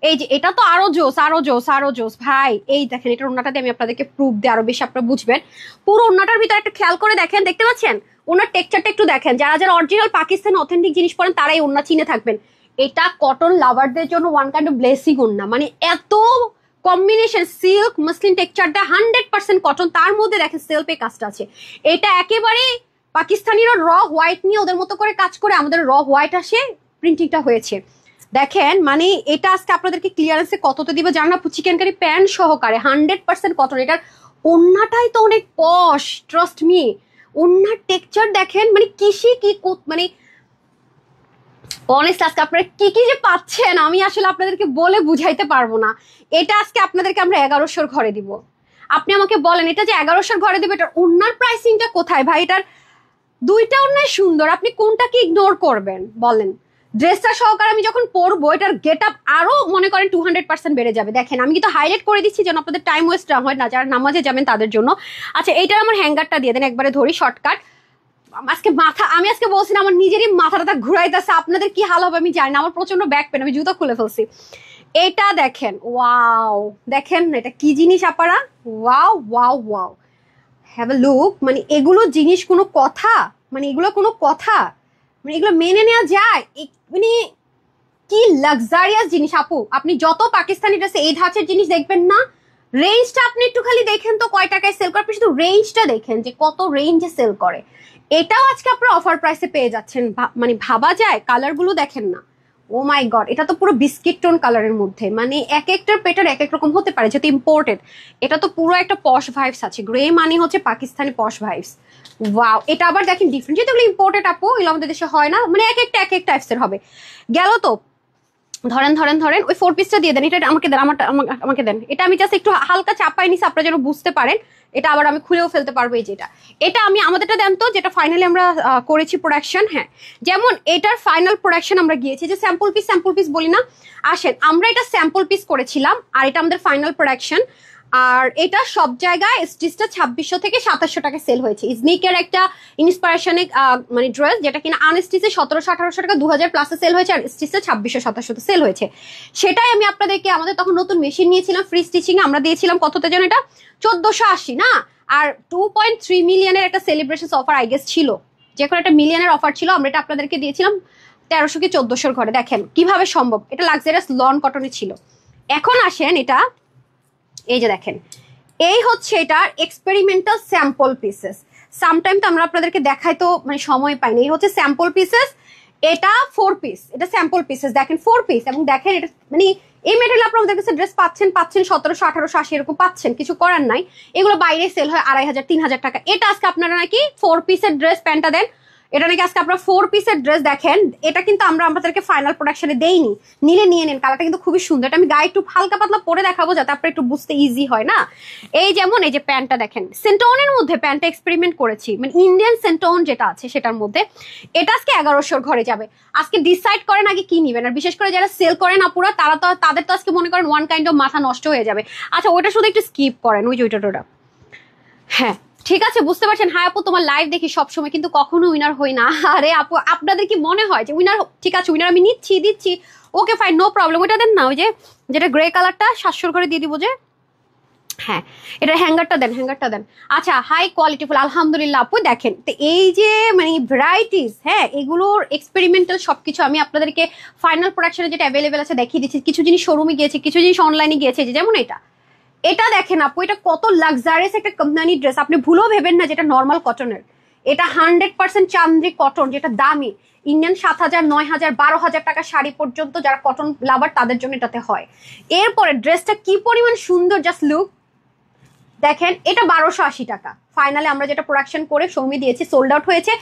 এই যে এটা তো আরো জোস, আরো জোস, আরো জোস ভাই। এই দেখেন, এটার ওন্নাটাতে আমি আপনাদেরকে প্রুফ দিই, আরো বেশি আপনারা বুঝবেন। পুরো ওন্নাটার ভিতরে একটা খেয়াল করে দেখেন, দেখতে পাচ্ছেন ওনার টেক্সচারটা একটু দেখেন, যারা যারা অরিজিনাল পাকিস্তান অথেন্টিক জিনিস পরেন তারাই ওন্না চিনে থাকবেন। এটা কটন লাভারদের জন্য ওয়ান কাইন্ড অফ ব্লেসিং ওন্না, মানে এত কম্বিনেশন, সিল্ক মাসলিন টেক্সচার দেয়, 100% কটন, তার মধ্যে দেখেন সেলফে কাজটা আছে। এটা একেবারে পাকিস্তানিরা র হোয়াইট নিয়ে ওদের মতো করে কাজ করে, আমাদের র হোয়াইট আসে প্রিন্টিংটা হয়েছে দেখেন। মানে এটা আজকে আপনাদেরকে ক্লিয়ারেন্সে কততে দিব জানা, চিকেন কারি প্যান্ট সহকারে 100% কটন। এটার ওন্নাটাই তো অনেক পশ, ট্রাস্ট মি। ওন্নার টেক্সচার দেখেন, মানে কিসি কি মানে অনেস্ট আজকে আপনারা কি কি যে পাচ্ছেন, আমি আসলে আপনাদেরকে বলে বুঝাইতে পারবো না। এটা আজকে আপনাদেরকে আমরা 1100 ঘরে দিব। আপনি আমাকে বলেন, এটা যে 1100 ঘরে দিব, এটার ওন্নার প্রাইসিংটা কোথায় ভাই? এটার 2টা ওন্নাই সুন্দর, আপনি কোনটাকে ইগনোর করবেন বলেন? ড্রেসটা সহকারে আমি যখন পরবো, এটার গেট আপ আরো মনে করেন 200% বেড়ে যাবে। দেখেন আমি কিন্তু হাইলাইট করে দিচ্ছি যেন আপনাদের টাইম ওয়েস্ট না হয়, না যারা নামাজে যাবেন তাদের জন্য। আচ্ছা এইটার আমার হ্যাঙ্গারটা দিয়ে দেন, একবারে ধরি শর্টকাট। আমি আজকে বলছি না, আমার নিজেরই মাথাটা ঘুরাইতেছে, আপনাদের কি হাল হবে আমি জানি না, আমার প্রচন্ড ব্যাক পেন, আমি জুতো খুলে ফেলছি। এটা দেখেন, ওয়াও, দেখেন এটা কি জিনিস আপারা, wow wow wow, have a look, মানে এগুলো জিনিস কোনো কথা, মানে এগুলো কোনো কথা, মানে এগুলো মেনে নেওয়া যায়? মানে কি লাক্সারিয়াস জিনিস আপু। আপনি যত পাকিস্তানি ড্রেসে এই ধাঁচের জিনিস দেখবেন না, রেঞ্জটা আপনি একটু খালি দেখেন তো কয় টাকায় সেল করে, আপনি শুধু রেঞ্জটা দেখেন যে কত রেঞ্জে সেল করে। এটাও আজকে আপনারা অফার প্রাইসে পেয়ে যাচ্ছেন, মানে ভাবা যায়। কালারগুলো দেখেন না, ও মাই গড, এটা তো পুরো বিস্কিট টোন কালারের মধ্যে, মানে এক একটার প্যাটার্ন এক এক রকম হতে পারে যেহেতু ইম্পোর্টেড। এটা তো পুরো একটা পশ ভাইবস আছে, গ্রে মানে হচ্ছে পাকিস্তানি পশ ভাইবস। ওয়াও, এটা আবার দেখেন ডিফারেন্ট, যেহেতু ইম্পোর্টেড আপু, এগুলো আমাদের দেশে হয় না, মানে এক একটা এক এক টাইপসের হবে। গেল তো, ধরেন ধরেন ধরেন ওই 4 পিসটা দিয়ে দেন, এটা আমাকে দেন, আমাকে দেন। এটা আমি জাস্ট একটু হালকা চাপাই নিছি আপনারা যেন বুঝতে পারেন, এটা আবার আমি খুলেও ফেলতে পারবো। এই যেটা, এটা আমি আমাদেরটা দেন তো, যেটা ফাইনালি আমরা করেছি প্রোডাকশন। হ্যাঁ, যেমন এটার ফাইনাল প্রোডাকশন আমরা গিয়েছি, যে স্যাম্পল পিস বলি না, আসেন আমরা এটা স্যাম্পল পিস করেছিলাম, আর এটা আমাদের ফাইনাল প্রোডাকশন। আর এটা সব জায়গায় স্টিচটা 2600 থেকে 2700 টাকা সেল হয়েছে। ইজনিকের একটা ইন্সপিরেশনে মানে ড্রেস, যেটা কিনা আনস্টিচে 1700-1800 টাকা, 2000 প্লাসে সেল হয়েছে, আর স্টিচে 2600-2700 সেল হয়েছে। সেটাই আমি আপনাদেরকে, আমাদের তখন নতুন মেশিন নিয়েছিলাম ফ্রি স্টিচিং, আমরা দিয়েছিলাম কততে যেন, এটা 1480 না, আর 2.3 মিলিয়নের একটা সেলিব্রেশন অফার আই গেস ছিল, যে কোনো একটা মিলিয়নের অফার ছিল, আমরা এটা আপনাদেরকে দিয়েছিলাম 1300 কি 1400 ঘরে। দেখেন কিভাবে সম্ভব, এটা লাক্সারিয়াস লন কটনে ছিল। এখন আসেন এটা, এই যে দেখেন, এই হচ্ছে এটার এক্সপেরিমেন্টাল স্যাম্পল পিসেস। সামটাইম তো আমরা আপনাদেরকে দেখাই তো মানে সময় পাইনি, এই হচ্ছে স্যাম্পল পিসেস। এটা 4 পিস, এটা স্যাম্পল পিসেস, দেখেন 4 পিস। এবং দেখেন এটা মানে এই মেটেরিয়াল আপনারা আমাদের কাছে ড্রেস পাচ্ছেন 1700-1880 এরকম পাচ্ছেন, কিছু করার নাই। এগুলো বাইরে সেল হয় 2500-3000 টাকা। এটা আজকে আপনারা নাকি 4 পিসের ড্রেস, প্যান্টটা দেন, এটা নাকি আজকে আপনারা 4 পিসের ড্রেস। দেখেন এটা কিন্তু আমরা আমাদেরকে ফাইনাল প্রোডাকশনে দেইনি, নিলে নিয়ে নেন। কালারটা কিন্তু খুবই সুন্দর, এটা আমি গায়ে একটু হালকা পাতলা পরে দেখাবো যাতে আপনারা একটু বুঝতে ইজি হয় না। এই যেমন এই যে প্যান্টটা দেখেন, সেন্টোনের মধ্যে প্যান্টটা এক্সপেরিমেন্ট করেছি, মানে ইন্ডিয়ান সেন্টোন যেটা আছে সেটার মধ্যে। এটা আজকে 1100 ঘরে যাবে। আজকে ডিসাইড করেন আগে কি নিবেন, আর বিশেষ করে যারা সেল করেন আপুরা, তারা তো তাদের তো আজকে মনে করেন ওয়ান কাইন্ড অফ মাথা নষ্ট হয়ে যাবে। আচ্ছা ওটা শুধু একটু স্কিপ করেন, ওই যে ওইটা। হ্যাঁ ঠিক আছে, বুঝতে পারছেন। হ্যাঁ আপু, তোমার লাইভ দেখি সবসময়, কিন্তু কখনো উইনার হই না। আরে আপু, আপনাদের কি মনে হয় যে উইনার, ঠিক আছে উইনার আমি দিচ্ছি, ওকে ফাইন, নো প্রবলেম। ওইটা দেন না, ওই যে যেটা গ্রে কালারটা 700 করে দিয়ে দিব যে। হ্যাঁ, এটা হ্যাঙ্গারটা দেন। আচ্ছা, হাই কোয়ালিটি ফুল, আলহামদুলিল্লাহ আপু। দেখেন তো এই যে মানে ভ্যারাইটিস, হ্যাঁ এগুলোর এক্সপেরিমেন্টাল সবকিছু আমি আপনাদেরকে ফাইনাল প্রোডাকশনে যেটা অ্যাভেলেবেল আছে দেখিয়ে দিচ্ছি। কিছু জিনিস শোরুমে গিয়েছে, কিছু জিনিস অনলাইনে গিয়েছে, যেমন এটা দেখেন আপু, এটা কত লাক্সারিয়াস একটা কোম্পানি ড্রেস। আপনি ভুলেও ভেবেন না যেটা নর্মাল কটনের, এটা 100% চান্দ্রিক কটন, যেটা দামি। ইন্ডিয়ান 7000, 9000, 12000 টাকা শাড়ি পর্যন্ত যারা কটন লাভার তাদের জন্য এটাতে হয়। এরপরে ড্রেসটা কি পরিমাণ সুন্দর, জাস্ট লুক। দেখেন এটা 1280 টাকা। ফাইনালে আমরা যেটা প্রোডাকশন করে সৌমি দিয়েছি, সোল্ড আউট হয়েছে।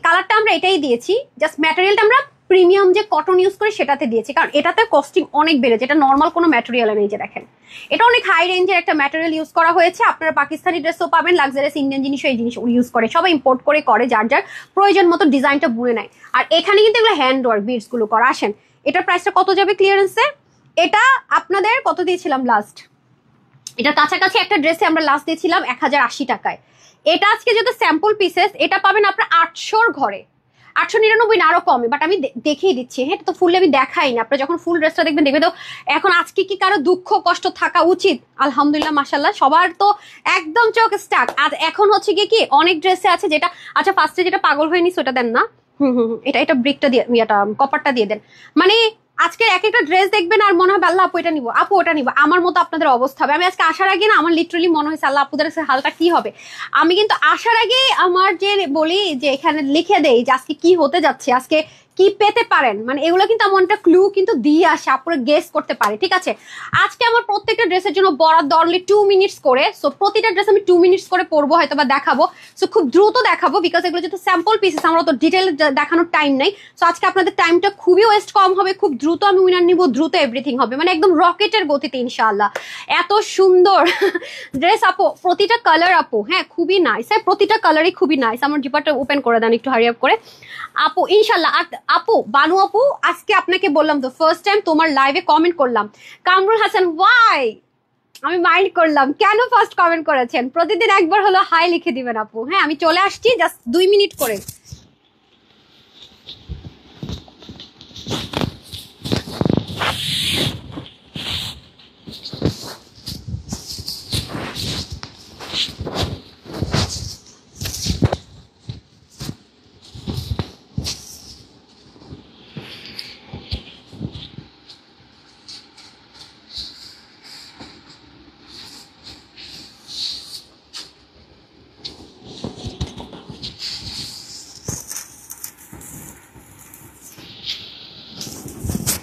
কালারটা আমরা এটাই দিয়েছি, জাস্ট ম্যাটেরিয়ালটা আমরা প্রিমিয়াম যে কটন ইউজ করি সেটাতে দিয়েছি, কারণ এটাতে কস্টিং অনেক বেড়েছে, এটা নর্মাল কোনো ম্যাটেরিয়াল নেই। যে দেখেন এটা অনেক হাই রেঞ্জের একটা ম্যাটেরিয়াল ইউজ করা হয়েছে। আপনারা পাকিস্তানি ড্রেসও পাবেন, লাক্সারিয়াস ইন্ডিয়ান জিনিসও এই জিনিস ইউজ করে, সবাই ইম্পোর্ট করে যার যার প্রয়োজন মতো ডিজাইনটা বুনে নেয়। আর এখানে কিন্তু এগুলো হ্যান্ড ওয়ার্ক বিটস গুলো করা। আসেন এটার প্রাইসটা কত যাবে ক্লিয়ারেন্সে, এটা আপনাদের কত দিয়েছিলাম লাস্ট, এটা কাছাকাছি একটা ড্রেসে আমরা লাস্ট দিয়েছিলাম 1080 টাকায়। এটা আজকে যেহেতু স্যাম্পল পিসেস, এটা পাবেন আপনার 800 ঘরে, 899 না, আরো কমে, বাট আমি দেখিয়ে দিচ্ছি। হ্যাঁ, এটা তো ফুললি আমি দেখাইনি, আপনারা যখন ফুল ড্রেসটা দেখবেন দেখবে তো। এখন আজকে কি কারো দুঃখ কষ্ট থাকা উচিত? আলহামদুলিল্লাহ মাশাআল্লাহ, সবার তো একদম চোখ স্টাক। আর এখন হচ্ছে কি অনেক ড্রেসে আছে যেটা, আচ্ছা ফার্স্টে যেটা পাগল হয়ে নিস ওটা দেন না, এটা ব্রিকটা দিয়ে, এটা কপারটা দিয়ে দেন। মানে আজকে এক একটা ড্রেস দেখবেন আর মনে হবে আল্লাহ আপু এটা নিবো, আপু ওটা নিবো। আমার মতো আপনাদের অবস্থা হবে। আমি আজকে আসার আগে না, আমার লিটারালি মনে হয়েছে আল্লাহ আপুদের হালটা কি হবে। আমি কিন্তু আসার আগে আমার যে বলি যে এখানে লিখে দেই যে আজকে কি হতে যাচ্ছে, আজকে কি পেতে পারেন, মানে এগুলো কিন্তু আমার একটা ক্লু কিন্তু দিয়ে আসে, আপুরা গেস করতে পারে। ঠিক আছে, আজকে আমার প্রত্যেকটা ড্রেসের জন্য বরাদ্দ অনলি 2 মিনিটস করে। সো প্রতিটা ড্রেস আমি 2 মিনিটস করে পরবো, হয়তো বা দেখাবো। সো খুব দ্রুত দেখাবো, বিকজ এগুলো যেহেতু স্যাম্পল পিসেস, আমার তো ডিটেল দেখানোর টাইম নেই। সো আজকে আপনাদের টাইমটা খুবই ওয়েস্ট কম হবে, খুব দ্রুত আমি উইনার নিব, দ্রুত এভরিথিং হবে, মানে একদম রকেটের গতিতে ইনশাআল্লাহ। এত সুন্দর ড্রেস আপু, প্রতিটা কালার আপু, হ্যাঁ খুবই নাইস, হ্যাঁ প্রতিটা কালারই খুবই নাইস। আমার জিপারটা ওপেন করে দেন একটু, হারি আপ করে আপু ইনশাআল্লাহ। আপু বানু আপু, আজকে আপনাকে বললাম তো ফার্স্ট টাইম তোমার লাইভে কমেন্ট করলাম। কামরুল হাসান, ওয়াই আমি মাইন্ড করলাম, কেন ফার্স্ট কমেন্ট করেছেন? প্রতিদিন একবার হলো হাই লিখে দিবেন আপু। হ্যাঁ আমি চলে আসছি, জাস্ট 2 মিনিট করে।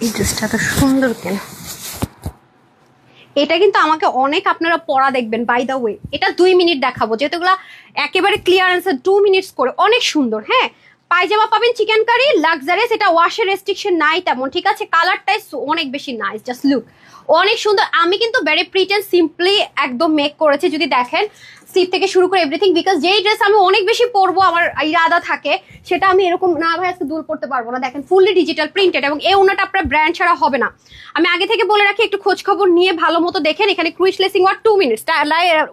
এই ড্রেসটা এত সুন্দর কেন, এটা কিন্তু আমাকে অনেক আপনারা পড়া দেখবেন বাই দ্য ওয়ে। এটা 2 মিনিট দেখাবো যেহেতু এগুলা একেবারে ক্লিয়ারেন্সে 2 মিনিটস করে, অনেক সুন্দর। হ্যাঁ, পায়জামা পাবেন চিকেন কারি লাক্সারিয়াস, এটা ওয়াশের রেস্ট্রিকশন নাই তেমন, ঠিক আছে। কালারটাই অনেক বেশি নাইস, জাস্ট লুক অনেক সুন্দর। আমি কিন্তু ভেরি প্রিটেন্ট সিম্পলি একদম মেক করেছি, যদি দেখেন স্লিপ থেকে শুরু করে এভরিথিং, বিকজ যেই ড্রেস আমি অনেক বেশি পরবো আমার ইরাদা থাকে, সেটা আমি এরকম না ভাই আজকে দুল করতে পারবো না। দেখেন ফুললি ডিজিটাল প্রিন্টেড, এবং এই ওনাটা আপনার ব্র্যান্ড ছাড়া হবে না। আমি আগে থেকে বলে রাখি, একটু খোঁজ খবর নিয়ে ভালো মতো দেখেন। এখানে ক্রুইশ লেসিং ওয়ার 2 মিনিটস,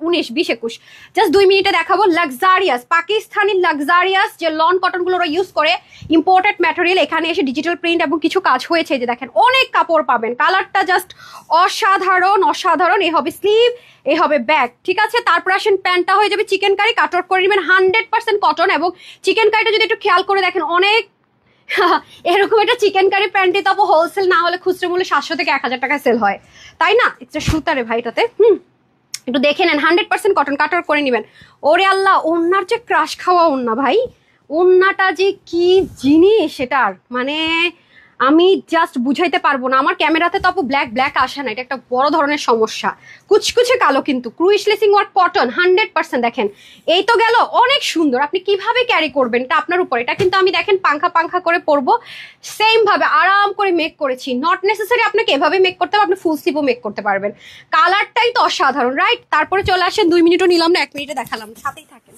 19, 20, 21, জাস্ট 2 মিনিটে দেখাবো। লাক্সারিয়াস পাকিস্তানি লাক্সারিয়াস যে লন কটন গুলো ওরা ইউজ করে, ইম্পোর্টেড ম্যাটেরিয়াল, এখানে এসে ডিজিটাল প্রিন্ট এবং কিছু কাজ হয়েছে। যে দেখেন অনেক কাপড় পাবেন, কালারটা জাস্ট অসাধারণ অসাধারণ। এই হবে স্লিভ, এই হবে ব্যাক, ঠিক আছে। তারপর আসেন প্যান্টটা হয়ে যাবে চিকেন কারি, কাট আউট করে নেবেন 100% কটন। এবং চিকেন কারিটা যদি একটু খেয়াল করে দেখেন, অনেক এরকম একটা চিকেন কারি প্যান্টে তো হোলসেল না হলে খুচরো মূল্যে 700 থেকে 1000 টাকায় সেল হয়, তাই না? একটা সুতারে ভাই এটাতে, একটু দেখে নেন। 100% কটন, কাট আউট করে নেবেন। ওরে আল্লাহ, ওন্নার যে ক্রাশ খাওয়া ওন্না ভাই, ওন্নাটা যে কি জিনিস সেটার, মানে আমি জাস্ট বুঝাইতে পারবো না। আমার ক্যামেরাতে তো আপু ব্ল্যাক ব্ল্যাক আসে না, এটা একটা বড় ধরনের সমস্যা। কুচকুচে কালো কিন্তু ক্রুইশ লেসিং ওয়ার্ক কটন 100%। দেখেন এই তো গেল, অনেক সুন্দর। আপনি কিভাবে ক্যারি করবেন এটা আপনার উপর। এটা কিন্তু আমি দেখেন পাংখা পাংখা করে পরবো, সেম ভাবে আরাম করে মেক করেছি। নট নেসেসারি আপনাকে এভাবে মেক করতে হবে, আপনি ফুল স্লিভও মেক করতে পারবেন। কালারটাই তো অসাধারণ, রাইট? তারপরে চলে আসেন, 2 মিনিটও নিলাম না, 1 মিনিটে দেখালাম, সাথেই থাকেন।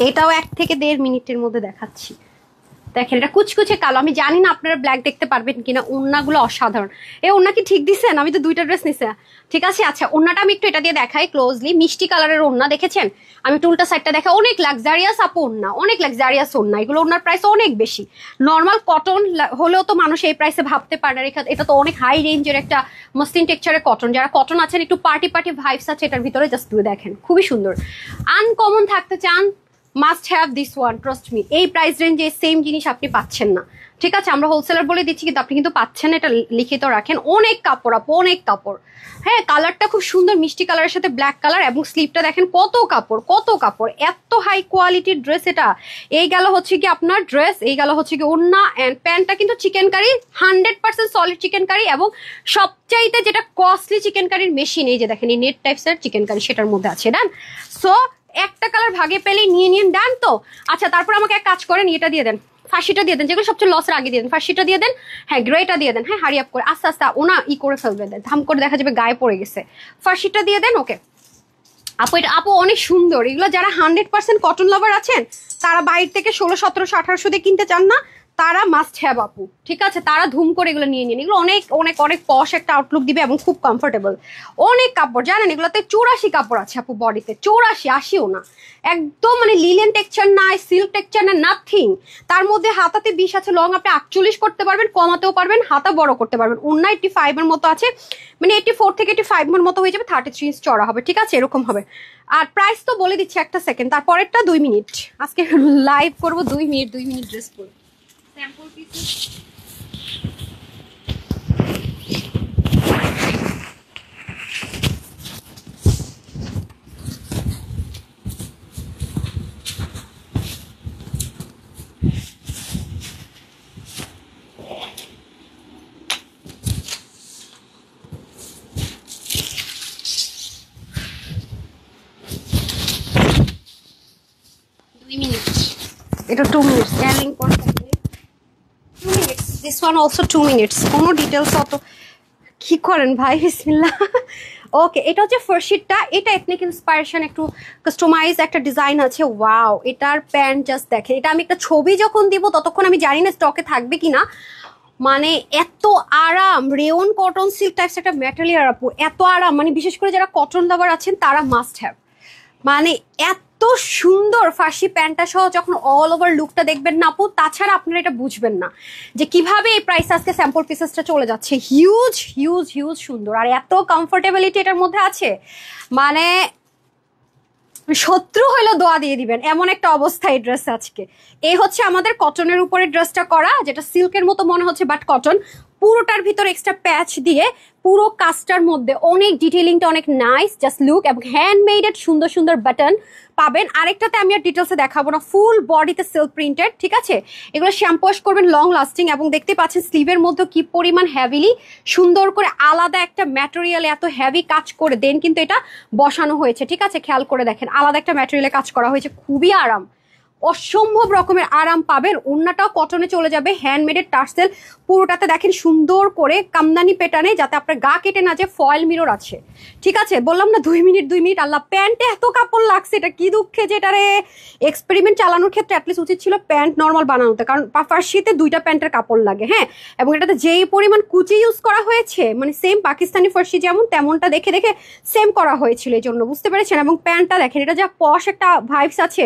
এটাও 1 থেকে 1.5 মিনিটের মধ্যে দেখাচ্ছি। দেখেন এটা কুচকুচে কালো, আমি জানি না আপনারা ব্ল্যাক দেখতে পারবেন কিনা। ওন্নাগুলো অসাধারণ। এই ওন্না কি ঠিক দিচ্ছেন? আমি তো 2টা ড্রেস নিছি, ঠিক আছে। আচ্ছা, ওন্নাটা আমি একটু এটা দিয়ে দেখাই ক্লোজলি। মিষ্টি কালারের ওন্না দেখেছেন, আমি টুলটা সাইডটা দেখা, অনেক লাক্সারিয়াস আপু ওন্না, অনেক লাক্সারিয়াস ওন্না। এগুলো ওন্নার প্রাইস অনেক বেশি। নর্মাল কটন হলেও তো মানুষ এই প্রাইসে ভাবতে পারে না, এটা তো অনেক হাই রেঞ্জের একটা মসলিন টেক্সচারের কটন। যারা কটন আছেন, একটু পার্টি পার্টি ভাইবস আছে এটার ভিতরে, জাস্ট দুই দেখেন, খুবই সুন্দর। আনকমন থাকতে চান, must have this one, trust me. এই প্রাইস রেঞ্জে সেম জিনিস আপনি পাচ্ছেন না, ঠিক আছে। আমরা হোলসেলার বলে দিচ্ছি, কিন্তু আপনি কিন্তু পাচ্ছেন, এটা লিখিত রাখেন। অনেক কাপড় আপু, অনেক কাপড়। হ্যাঁ, কালারটা খুব সুন্দর, মিষ্টি কালারের সাথে ব্ল্যাক কালার, এবং স্লিভটা দেখেন কত কাপড়, কত কাপড়, এত হাই কোয়ালিটির ড্রেস এটা। এই গেল হচ্ছে কি আপনার ড্রেস, এই গেল হচ্ছে কি ওন্না, অ্যান্ড প্যান্টটা কিন্তু chikankari 100% solid chikankari, এবং সবচাইতে যেটা কস্টলি চিকেন কারির মেশিন, এই যে দেখেন এই নেট টাইপসের চিকেন কারি, সেটার মধ্যে আছে। ডান। সো একটা কালার ভাগে পেলেই নিয়ে নিন, ডান তো। আচ্ছা, তারপর আমাকে এক কাজ করেন, এটা দিয়ে দেন, ফাঁসিটা দিয়ে দেন, যেগুলো সবচেয়ে লসের আগে দিয়ে দেন, ফাঁসিটা দিয়ে দেন। হ্যাঁ, গ্রেটা দিয়ে দেন। হ্যাঁ, হারি আপ করে আস্তে আস্তে ওনা করে ফেলবে, দেন ধাম করে দেখা যাবে গায়ে পড়ে গেছে। ফাঁসিটা দিয়ে দেন। ওকে আপু, এটা আপু অনেক সুন্দর। এগুলো যারা 100% কটন লাভার আছেন, তারা বাইরে থেকে 1600, 1700, 1800 দিয়ে কিনতে চান না, তারা মাস্ট হ্যাভ আপু, ঠিক আছে। তারা ধুম করে এগুলো নিয়ে নিন। এগুলো অনেক অনেক অনেক পশ একটা আউটলুক দিবে, এবং খুব কমফোর্টেবল। অনেক কাপড়, জানেন এগুলোতে 84 কাপড় আছে আপু বডিতে, 84, 80ও না, একদম মানে লিলেন টেক্সচার নাই, সিল্ক টেক্সচার না, নাথিং। তার মধ্যে হাতাতে 20 আছে, লং আপনি 48 করতে পারবেন, কমাতেও পারবেন, হাতা বড় করতে পারবেন। ওন্না 85 এর মতো আছে, মানে 84 থেকে 85 এর মতো হয়ে যাবে, 33 ইঞ্চ চড়া হবে, ঠিক আছে, এরকম হবে। আর প্রাইস তো বলে দিচ্ছি, একটা সেকেন্ড। তারপরেরটা 2 মিনিট, আজকে লাইভ করবো 2 মিনিট, 2 মিনিট ড্রেস পরে স্যাম্পল পিসেস। এটা 2 মিনিটস, স্ক্যানিং করে 2 minutes, this one also 2 minutes. কোনো ডিটেলস অত কি করেন ভাই, বিসমিল্লাহ। ওকে, এটা হচ্ছে ফার্স্টটা, এটা এথনিক ইন্সপায়ারেশন, একটু কাস্টমাইজ একটা ডিজাইন আছে। ওয়াও, এটার প্যান্ট জাস্ট দেখেন। এটা আমি একটা ছবি যখন দিব ততক্ষণ আমি জানি না স্টকে থাকবে কিনা। মানে এত আরাম, রেওন কটন সিল্ক টাইপস একটা ম্যাটেরিয়াল আপু, এত আরাম, মানে বিশেষ করে যারা কটন লাভার আছেন তারা মাস্ট হ্যাভ। মানে এত সুন্দর ফার্সি প্যান্টটা সহ যখন অল ওভার লুকটা দেখবেন না আপু, তাছাড়া আপনারা এটা বুঝবেন না যে কিভাবে এই প্রাইস আজকে স্যাম্পল পিসেসটা চলে যাচ্ছে। হিউজ হিউজ হিউজ সুন্দর, আর এত কমফোর্টেবিলিটি এটার মধ্যে আছে, মানে শত্রু হইলো দোয়া দিয়ে দিবেন, এমন একটা অবস্থা এই ড্রেস আজকে। এই হচ্ছে আমাদের কটনের উপরে ড্রেসটা করা, যেটা সিল্কের মতো মনে হচ্ছে বাট কটন। পুরোটার ভিতরে এক্সট্রা প্যাচ দিয়ে পুরো কাজটার মধ্যে অনেক ডিটেইলিংটা অনেক নাইস, জাস্ট লুক। এবং হ্যান্ডমেডেড সুন্দর সুন্দর বাটন পাবেন। আরেকটাতে আমি আর ডিটেলসে দেখাবো না, ফুল বডিতে সিল্ক প্রিন্টেড, ঠিক আছে। এগুলো শ্যাম্পু ওয়াশ করবেন, লং লাস্টিং। এবং দেখতে পাচ্ছেন স্লিভের মধ্যে কি পরিমাণ হেভিলি সুন্দর করে আলাদা একটা ম্যাটেরিয়ালে এত হেভি কাজ করে দেন কিন্তু এটা বসানো হয়েছে, ঠিক আছে। খেয়াল করে দেখেন, আলাদা একটা ম্যাটেরিয়ালে কাজ করা হয়েছে, খুবই আরাম, অসম্ভব রকমের আরাম পাবেন। ওড়নাটাও কটনে চলে যাবে, হ্যান্ডমেডেড টার্সেল পুরোটাতে দেখেন সুন্দর করে কামদানি পেটানে, যাতে আপনার গা কেটে না যায়, ফয়েল মিরর আছে, ঠিক আছে। বললাম না 2 মিনিট 2 মিনিট। আল্লাহ, প্যান্টে এত কাপড় লাগছে, এটা কি দুঃখে যে এটারে এক্সপেরিমেন্ট চালানোর ক্ষেত্রে অ্যাটলিস্ট উচিত ছিল প্যান্ট নর্মাল বানানোতে, কারণ ফার্সিতে 2টা প্যান্টের কাপড় লাগে, হ্যাঁ। এবং এটাতে যেই পরিমাণ কুচি ইউজ করা হয়েছে, মানে সেম পাকিস্তানি ফার্সি যেমন তেমনটা দেখে দেখে সেম করা হয়েছিল, এই জন্য বুঝতে পেরেছেন। এবং প্যান্টটা দেখেন, এটা যা পশ একটা ভাইবস আছে,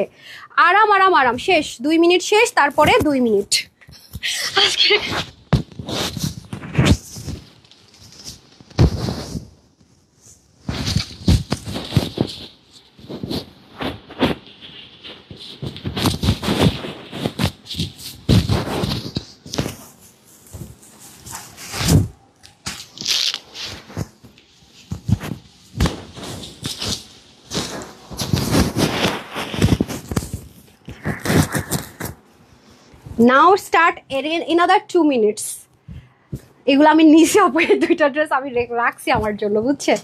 আরাম আরাম আরাম। শেষ 2 মিনিট শেষ, তারপরে 2 মিনিট আজকে। নাও স্টার্ট ইন আদার 2 মিনিটস। এগুলো আমি নিচে আপুরে 2টা ড্রেস আমি রাখছি আমার জন্য, বুঝছেন।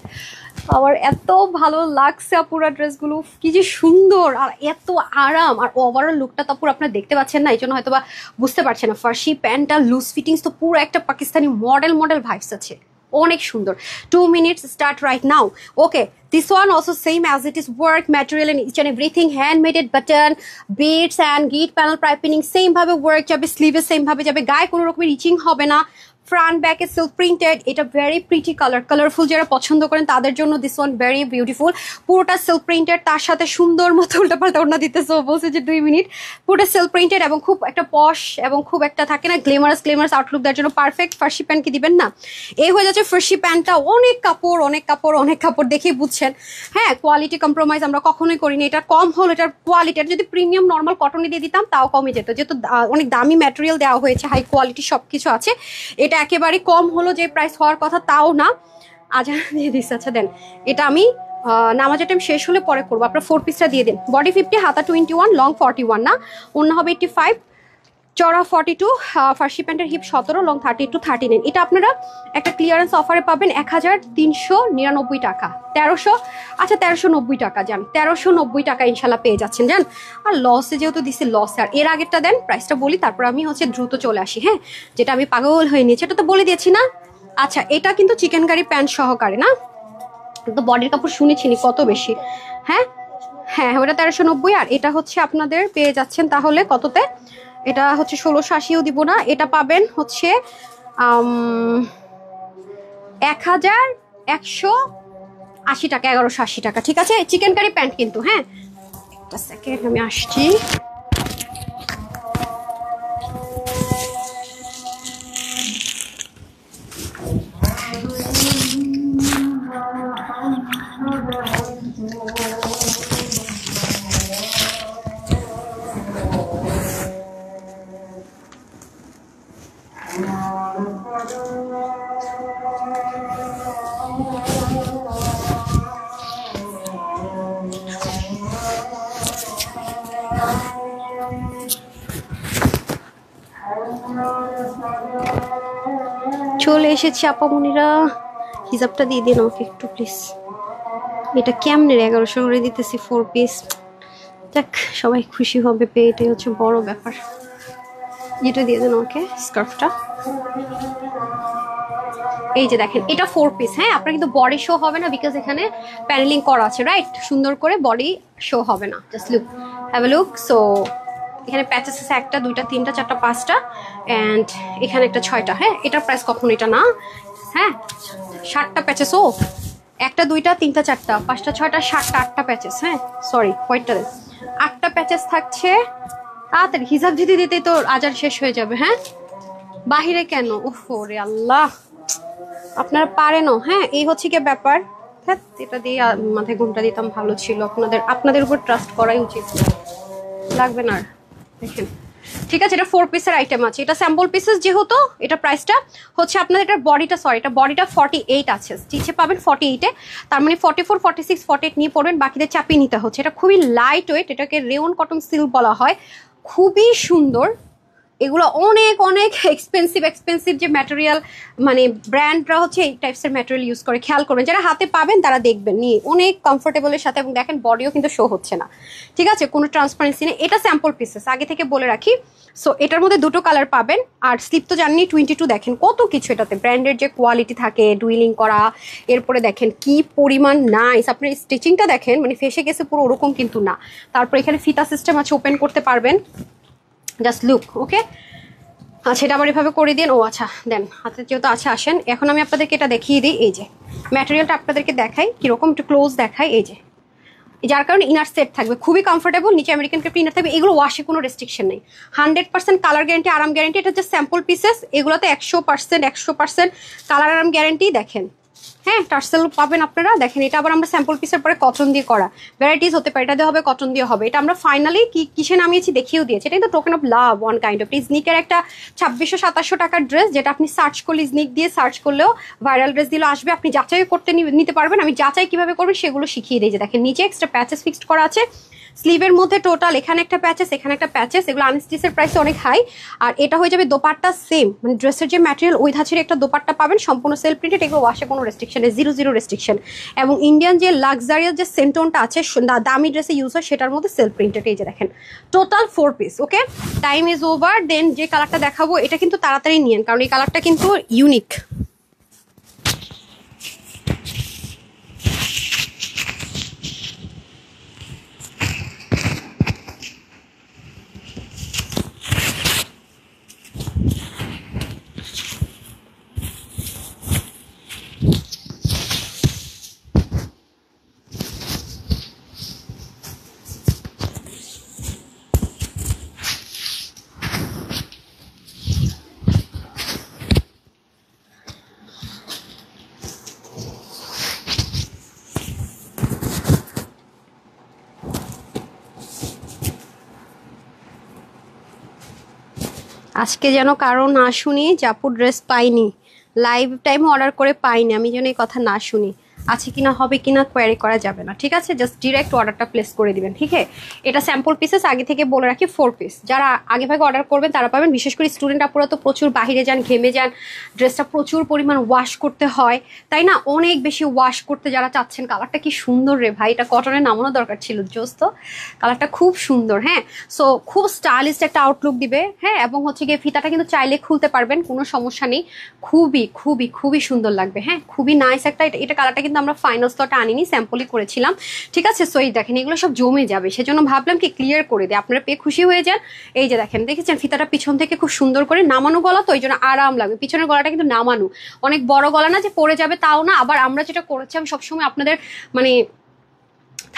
আমার এত ভালো লাগছে আপুরা ড্রেসগুলো, কি যে সুন্দর আর এত আরাম। আর ওভারঅল লুকটা তো পুরো আপনারা দেখতে পাচ্ছেন না, এই জন্য হয়তো বা বুঝতে পারছেন না। ফার্সি প্যান্টটা লুজ ফিটিংস তো পুরো একটা পাকিস্তানি মডেল মডেল ভাইবস আছে, অনেক সুন্দর। 2 minutes start right now. Okay, this one also same as it is, work material and each and everything, handmade button, beads and gate panel piping same ভাবে work যাবে, স্লিভে same ভাবে যাবে, গায়ে কোনো রকমের রিচিং হবে না। ফ্রন্ট ব্যাকে সিল্ক প্রিন্টেড, এটা ভেরি প্রিটি কালার, কালারফুল যারা পছন্দ করেন তাদের জন্য দিস ওয়ান ভেরি বিউটিফুল। পুরোটা সিল্ক প্রিন্টেড, তার সাথে সুন্দর মতো উল্টাপাল্টা ওড়না দিতেছে, বলছে যে 2 মিনিট। পুরোটা সিল্ক প্রিন্টেড এবং খুব একটা পশ এবং খুব একটা থাকে না গ্লেমারাস আউটলুক দেওয়ার জন্য পারফেক্ট। ফার্সি প্যান্ট কি দিবেন না, এই হয়ে যাচ্ছে ফার্সি প্যান্টটা। অনেক কাপড় অনেক কাপড় অনেক কাপড়, দেখেই বুঝছেন। হ্যাঁ, কোয়ালিটি কম্প্রোমাইজ আমরা কখনোই করিনি। এটা কম হলো, এটার কোয়ালিটি, এটা যদি প্রিমিয়াম নর্মাল কটনে দিয়ে দিতাম তাও কমে যেত, যেহেতু অনেক দামি ম্যাটেরিয়াল দেওয়া হয়েছে, হাই কোয়ালিটি সবকিছু আছে। এটা একেবারে কম হলো, যে প্রাইস হওয়ার কথা তাও না। আচ্ছা দিয়ে দিচ্ছি, আচ্ছা দেন। এটা আমি নামাজের টাইম শেষ হলে পরে করবো, আপনার 4 পিসটা দিয়ে দিন। বডি 50, হাতা 21, লং 41 না, ওড়না হবে 85, চড়া 42, ফার্সি প্যান্টের হিপ 17, লং 32, 39। এটা আপনারা একটা ক্লিয়ারেন্স অফারে পাবেন 1399 টাকা, 1300, আচ্ছা 1390 টাকা, যান 1390 টাকা ইনশাল্লাহ পেয়ে যাচ্ছেন, যান। আর লসে যেহেতু দিছি লস, আর এর আগেরটা দেন, প্রাইসটা বলি, তারপর আমি হচ্ছে দ্রুত চলে আসি, হ্যাঁ। যেটা আমি পাগল হয়ে নিয়েছি এটা তো বলে দিয়েছি না। আচ্ছা, এটা কিন্তু চিকেন কারি প্যান্ট সহকারে না, তো বডির কাপড় শুনেছিনি কত বেশি, হ্যাঁ হ্যাঁ, ওটা 1390। আর এটা হচ্ছে আপনাদের পেয়ে যাচ্ছেন তাহলে কততে, এটা হচ্ছে 1680ও দিব না, এটা পাবেন হচ্ছে 1180 টাকা, 1180 টাকা, ঠিক আছে। চিকেন কারি প্যান্ট কিন্তু, হ্যাঁ। একটা সেকেন্ড আমি আসছি। চলে এসেছি আপামনিরা, হিজাবটা দিয়ে দিন আমাকে একটু প্লিজ। এটা কেমনে 1100 করে দিতেছি 4 পিস, দেখ সবাই খুশি হবে পেয়ে, এটাই হচ্ছে বড় ব্যাপার। এটা দিয়ে দেন আমাকে, স্কার্ফটা। এই যে দেখেন, এটা 4 পিস, হ্যাঁ। আপনার কিন্তু বডি শো হবে না, বিকজ এখানে প্যানেলিং করা আছে, রাইট। সুন্দর করে বডি শো হবে না, just look, have a look. So এখানে প্যাচেস আছে 1টা 2টা 3টা 4টা 5টা, অ্যান্ড এখানে একটা 6টা, হ্যাঁ। এটার প্রাইস কখনো এটা না, হ্যাঁ। 7টা প্যাচেস, ও 1টা 2টা 3টা 4টা 5টা 6টা 7টা 8টা প্যাচেস, হ্যাঁ। সরি, কয়টা দেন, 8টা প্যাচেস থাকছে। তাড়াতাড়ি হিসাব দিতে দিতে তো আজার শেষ হয়ে যাবে, হ্যাঁ। বাহিরে কেন, ওহ রে আল্লাহ, আপনারা পারেনও, হ্যাঁ। এই হচ্ছে কি ব্যাপার, হ্যাঁ এটা দিয়ে মাথায় ঘুমটা দিতাম ভালো ছিল। আপনাদের উপর ট্রাস্ট করাই উচিত। লাগবে না আর, দেখেন ঠিক আছে। এটা 4 পিসের আইটেম আছে, এটা স্যাম্পল পিসেস যেহেতু এটা প্রাইসটা হচ্ছে আপনাদের এটার বডিটা এটা বডিটা 48 আছে, স্টিচে পাবেন 48 এ, তার মানে 44 46 48 নিয়ে পড়বেন, বাকিদের চাপিয়ে নিতে হচ্ছে। এটা খুবই লাইট ওয়েট, এটাকে রেওন কটন সিল্ক বলা হয়, খুবই সুন্দর। এগুলো অনেক অনেক এক্সপেন্সিভ যে ম্যাটেরিয়াল, মানে ব্র্যান্ডরা হচ্ছে এই টাইপসের ম্যাটেরিয়াল ইউজ করে, খেয়াল করবেন যারা হাতে পাবেন তারা দেখবেন নিয়ে অনেক কমফোর্টেবলের সাথে। এবং দেখেন বডিও কিন্তু শো হচ্ছে না, ঠিক আছে, কোনো ট্রান্সপারেন্সি নেই। এটা স্যাম্পল পিসেস আগে থেকে বলে রাখি। সো এটার মধ্যে দুটো কালার পাবেন, আর স্লিপ তো জানি 22, দেখেন কত কিছু এটাতে, ব্র্যান্ডের যে কোয়ালিটি থাকে, ডুইলিং করা, এরপরে দেখেন কি পরিমাণ নাইস। আপনার স্টিচিংটা দেখেন, মানে ফেসে গেছে পুরো ওরকম কিন্তু না। তারপর এখানে ফিতা সিস্টেম আছে, ওপেন করতে পারবেন, জাস্ট লুক ওকে। আচ্ছা এটা আবার এভাবে করে দিন। ও আচ্ছা দেন, হাতে যেহেতু আছে আসেন এখন আমি আপনাদেরকে এটা দেখিয়ে দিই। এই যে ম্যাটেরিয়ালটা আপনাদেরকে দেখাই কিরকম, একটু ক্লোজ দেখাই। এই যে যার কারণে ইনার সেট থাকবে, খুবই কমফোর্টেবল, নিচে আমেরিকান ক্রেপ ইনার থাকবে। এগুলো ওয়াশে কোনো রেস্ট্রিকশন নেই, 100% কালার গ্যারান্টি, আরাম গ্যারান্টি। এটা হচ্ছে স্যাম্পল পিসেস, এগুলোতে 100% কালার আরাম গ্যারান্টি। দেখেন হ্যাঁ টার্সেল পাবেন আপনারা, দেখেন এটা আবার আমরা স্যাম্পল পিসের পরে কটন দিয়ে করা, ভ্যারাইটিস হতে পারে, এটা দিয়ে হবে, কটন দিয়ে হবে। এটা আমরা ফাইনালি কিসে নামিয়েছি দেখিয়েও দিয়েছি। এটা কিন্তু token of love, one kind of. স্নিকের একটা 2600-2700 টাকার ড্রেস, যেটা আপনি সার্চ করলে, স্নিক দিয়ে সার্চ করলেও ভাইরাল ড্রেস দিলেও আসবে, আপনি যাচাই করতে নিতে পারবেন। আমি যাচাই কিভাবে করবেন সেগুলো শিখিয়ে দিই। যে দেখেন নিচে এক্সট্রা প্যাচেস ফিক্সড করা আছে, স্লিভের মধ্যে টোটাল এখানে একটা প্যাচেস, এখানে একটা প্যাচেস, এগুলো আনস্টিচের প্রাইস অনেক হাই। আর এটা হয়ে যাবে দোপাট্টা সেম, মানে ড্রেসের যে ম্যাটেরিয়াল ওই ধাঁচের একটা দোপাট্টা পাবেন, সম্পূর্ণ সেলফ প্রিন্টেড। এগুলো ওয়াশে কোনো রেস্ট্রিকশন নেই, 0 রেস্ট্রিকশন। এবং ইন্ডিয়ান যে লাক্সারিয়াস যে সেন্টোনটা আছে দামি ড্রেসে ইউজ হয়, সেটার মধ্যে সেলফ প্রিন্টেড। এই যে দেখেন total 4 piece okay. Time is over. Then যে কালারটা দেখাবো এটা কিন্তু তাড়াতাড়ি নিয়েন, কারণ এই কালারটা কিন্তু ইউনিক। আজকে যেন কারো না শুনি যে আপু ড্রেস পাইনি, লাইভ টাইম অর্ডার করে পাইনি, আমি যেন এই কথা না শুনি। আছে কিনা হবে কিনা কোয়ারি করা যাবে না, ঠিক আছে, জাস্ট ডিরেক্ট অর্ডারটা প্লেস করে দিবেন। ঠিক আছে, এটা স্যাম্পল পিসেস, আগে থেকে বলে রাখি 4 পিস। যারা আগে ভাগে অর্ডার করবেন তারা পাবেন। বিশেষ করে স্টুডেন্ট আপুরা তো প্রচুর বাইরে যান, ঘেমে যান, ড্রেসটা প্রচুর পরিমাণ ওয়াশ করতে হয়, তাই না, অনেক বেশি ওয়াশ করতে যারা চাচ্ছেন। কালারটা কি সুন্দর রে ভাই, এটা কটনের নামানো দরকার ছিল, জোস তো, কালারটা খুব সুন্দর। হ্যাঁ, সো খুব স্টাইলিশ একটা আউটলুক দিবে। হ্যাঁ, এবং হচ্ছে গিয়ে ফিতাটা কিন্তু চাইলে খুলতে পারবেন, কোনো সমস্যা নেই, খুবই খুবই খুবই সুন্দর লাগবে। হ্যাঁ, খুবই নাইস একটা। এটা কালারটা কিন্তু আমরা ফাইনাল স্লটে আনিনি, স্যাম্পলই করেছিলাম। ঠিক আছে, সো এই দেখেন এগুলো সব জমে যাবে, সেজন্য ভাবলাম কি ক্লিয়ার করে দিই, আপনারা পেয়ে খুশি হয়ে যান। এই যে দেখেন, দেখেছেন ফিতাটা পিছন থেকে খুব সুন্দর করে নামানো গলা, তো এই জন্য আরাম লাগবে। পিছনের গলাটা কিন্তু নামানো, অনেক বড় গলা না যে পড়ে যাবে তাও না। আবার আমরা যেটা করেছি, আমি সবসময় আপনাদের মানে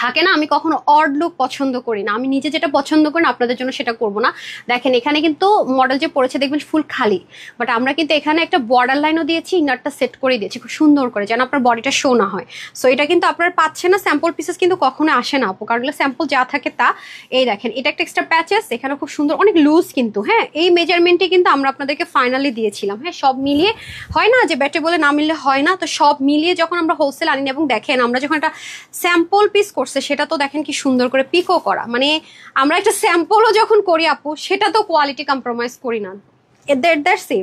থাকে না, আমি কখনো অড লুক পছন্দ করি না, আমি নিজে যেটা পছন্দ করি না আপনাদের জন্য সেটা করব না। দেখেন এখানে কিন্তু মডেল যে পড়েছে দেখবেন ফুল খালি, বাট আমরা কিন্তু এখানে একটা বর্ডার লাইনও দিয়েছি, ইনারটা সেট করে দিয়েছি খুব সুন্দর করে, যেন আপনার বডিটা শো না হয়। সো এটা কিন্তু আপনারা পাচ্ছেন না, স্যাম্পল পিসেস কিন্তু কখনো আসে না আপু, কারণ স্যাম্পল যা থাকে তা। এই দেখেন এটা একটা এক্সট্রা প্যাচেস, এখানে খুব সুন্দর, অনেক লুজ কিন্তু। হ্যাঁ, এই মেজারমেন্টে কিন্তু আমরা আপনাদেরকে ফাইনালি দিয়েছিলাম। হ্যাঁ, সব মিলিয়ে হয় না যে ব্যাটে বলে না মিললে হয় না, তো সব মিলিয়ে যখন আমরা হোলসেল আনি, এবং দেখেন আমরা যখন একটা স্যাম্পল পিস করছে সেটা তো দেখেন কি সুন্দর করে পিকও করা, মানে আমরা একটা স্যাম্পলও যখন করি আপু, সেটা তো কোয়ালিটি কম্প্রোমাইজ করি না,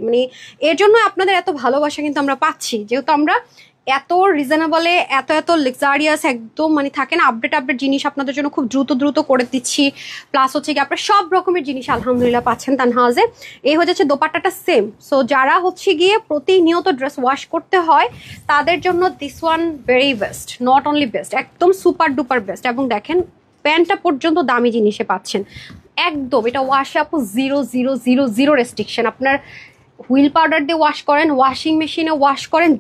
মানে এর জন্য আপনাদের এত ভালোবাসা কিন্তু আমরা পাচ্ছি, যেহেতু আমরা এত রিজনেবলে, এত এত লাক্সারিয়াস একদম, মানে থাকে না আপডেট জিনিস আপনাদের জন্য খুব দ্রুত করে দিচ্ছি। প্লাস হচ্ছে কি আপনারা সব রকমের জিনিস আলহামদুলিল্লাহ পাচ্ছেন তানহাজে। এই হচ্ছে দোপাট্টাটা সেম। সো যারা হচ্ছে গিয়ে প্রতিনিয়ত ড্রেস ওয়াশ করতে হয় তাদের জন্য this one very best, not only best, একদম সুপার ডুপার বেস্ট। এবং দেখেন প্যান্টটা পর্যন্ত দামি জিনিসে পাচ্ছেন একদম। এটা ওয়াশে আপু 0 রেস্ট্রিকশন। আপনার হুইল পাউডার দিয়ে ওয়াশ করেন, ওয়াশিং মেশিনে ওয়াশ করেন,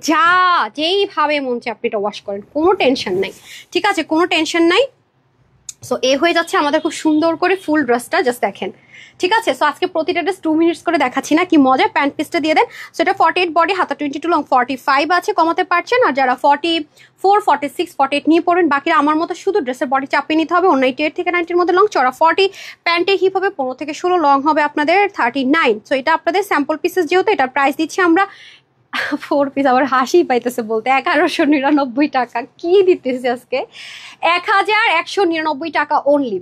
যেইভাবে মন চায় আপনি এটা ওয়াশ করেন, কোনো টেনশন নাই। ঠিক আছে, কোনো টেনশন নাই। সো এ হয়ে যাচ্ছে আমাদের খুব সুন্দর করে ফুল ড্রেসটা, জাস্ট দেখেন। ঠিক আছে, সো আজকে প্রতিটা ড্রেস 2 মিনিটস করে দেখাচ্ছি না, কি মজা। প্যান্ট পিসটা দিয়ে দেন। সো এটা 48 বডি, হাতা 22 লং, 45 আছে, কমাতে পারছেন। আর যারা 44, 46, 48 নিয়ে পড়বেন, বাকিরা আমার মতো শুধু ড্রেসের বডি চাপিয়ে নিতে হবে। 98 থেকে 90 মধ্যে লং, চড়া 40, প্যান্টে হিপ হবে 15 থেকে 16, লং হবে আপনাদের 39। সো এটা আপনাদের স্যাম্পল পিসেস, যেহেতু এটার প্রাইস দিচ্ছি আমরা 4 পিস, আবার হাসি পাইতেছে বলতে, 1199 টাকা। কি দিতেছে আজকে? 1199 টাকা অনলি,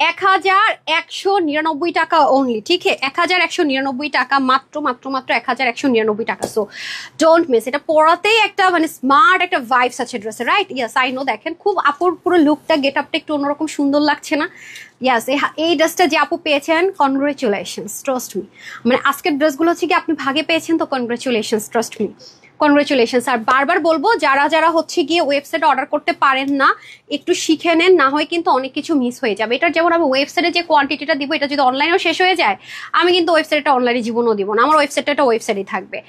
1199 টাকা অনলি। ঠিক আছে, 1199 টাকা, মাত্র মাত্র মাত্র 1199 টাকা। So don't miss. এটা পরাতেই একটা মানে স্মার্ট একটা ভাইবস আছে ড্রেসে, রাইট? Yes, I know. দেখেন খুব আপুর পুরো লুকটা, গেট আপটা একটু অন্যরকম সুন্দর লাগছে না? ইয়াস, এই ড্রেসটা যে আপু পেয়েছেন, কনগ্রেচুলেশনস, ট্রাস্ট মি। মানে আজকের ড্রেসগুলো হচ্ছে কি আপনি ভাগে পেয়েছেন, তো কনগ্রেচুলেশনস, ট্রাস্ট মি, কনগ্রেচুলেশনস। আর বারবার বলবো, যারা যারা হচ্ছে গিয়ে ওয়েবসাইটে অর্ডার করতে পারেন না, একটু শিখে নেন, না হয় কিন্তু অনেক কিছু মিস হয়ে যাবে। এটার যেমন আমি ওয়েবসাইটে যে কোয়ান্টিটিটা দিব, এটা যদি অনলাইনেও শেষ হয়ে যায়, আমি কিন্তু ওয়েবসাইটটা অনলাইনে জীবনও দিব না, আমার ওয়েবসাইটটা ওয়েবসাইটই থাকবে।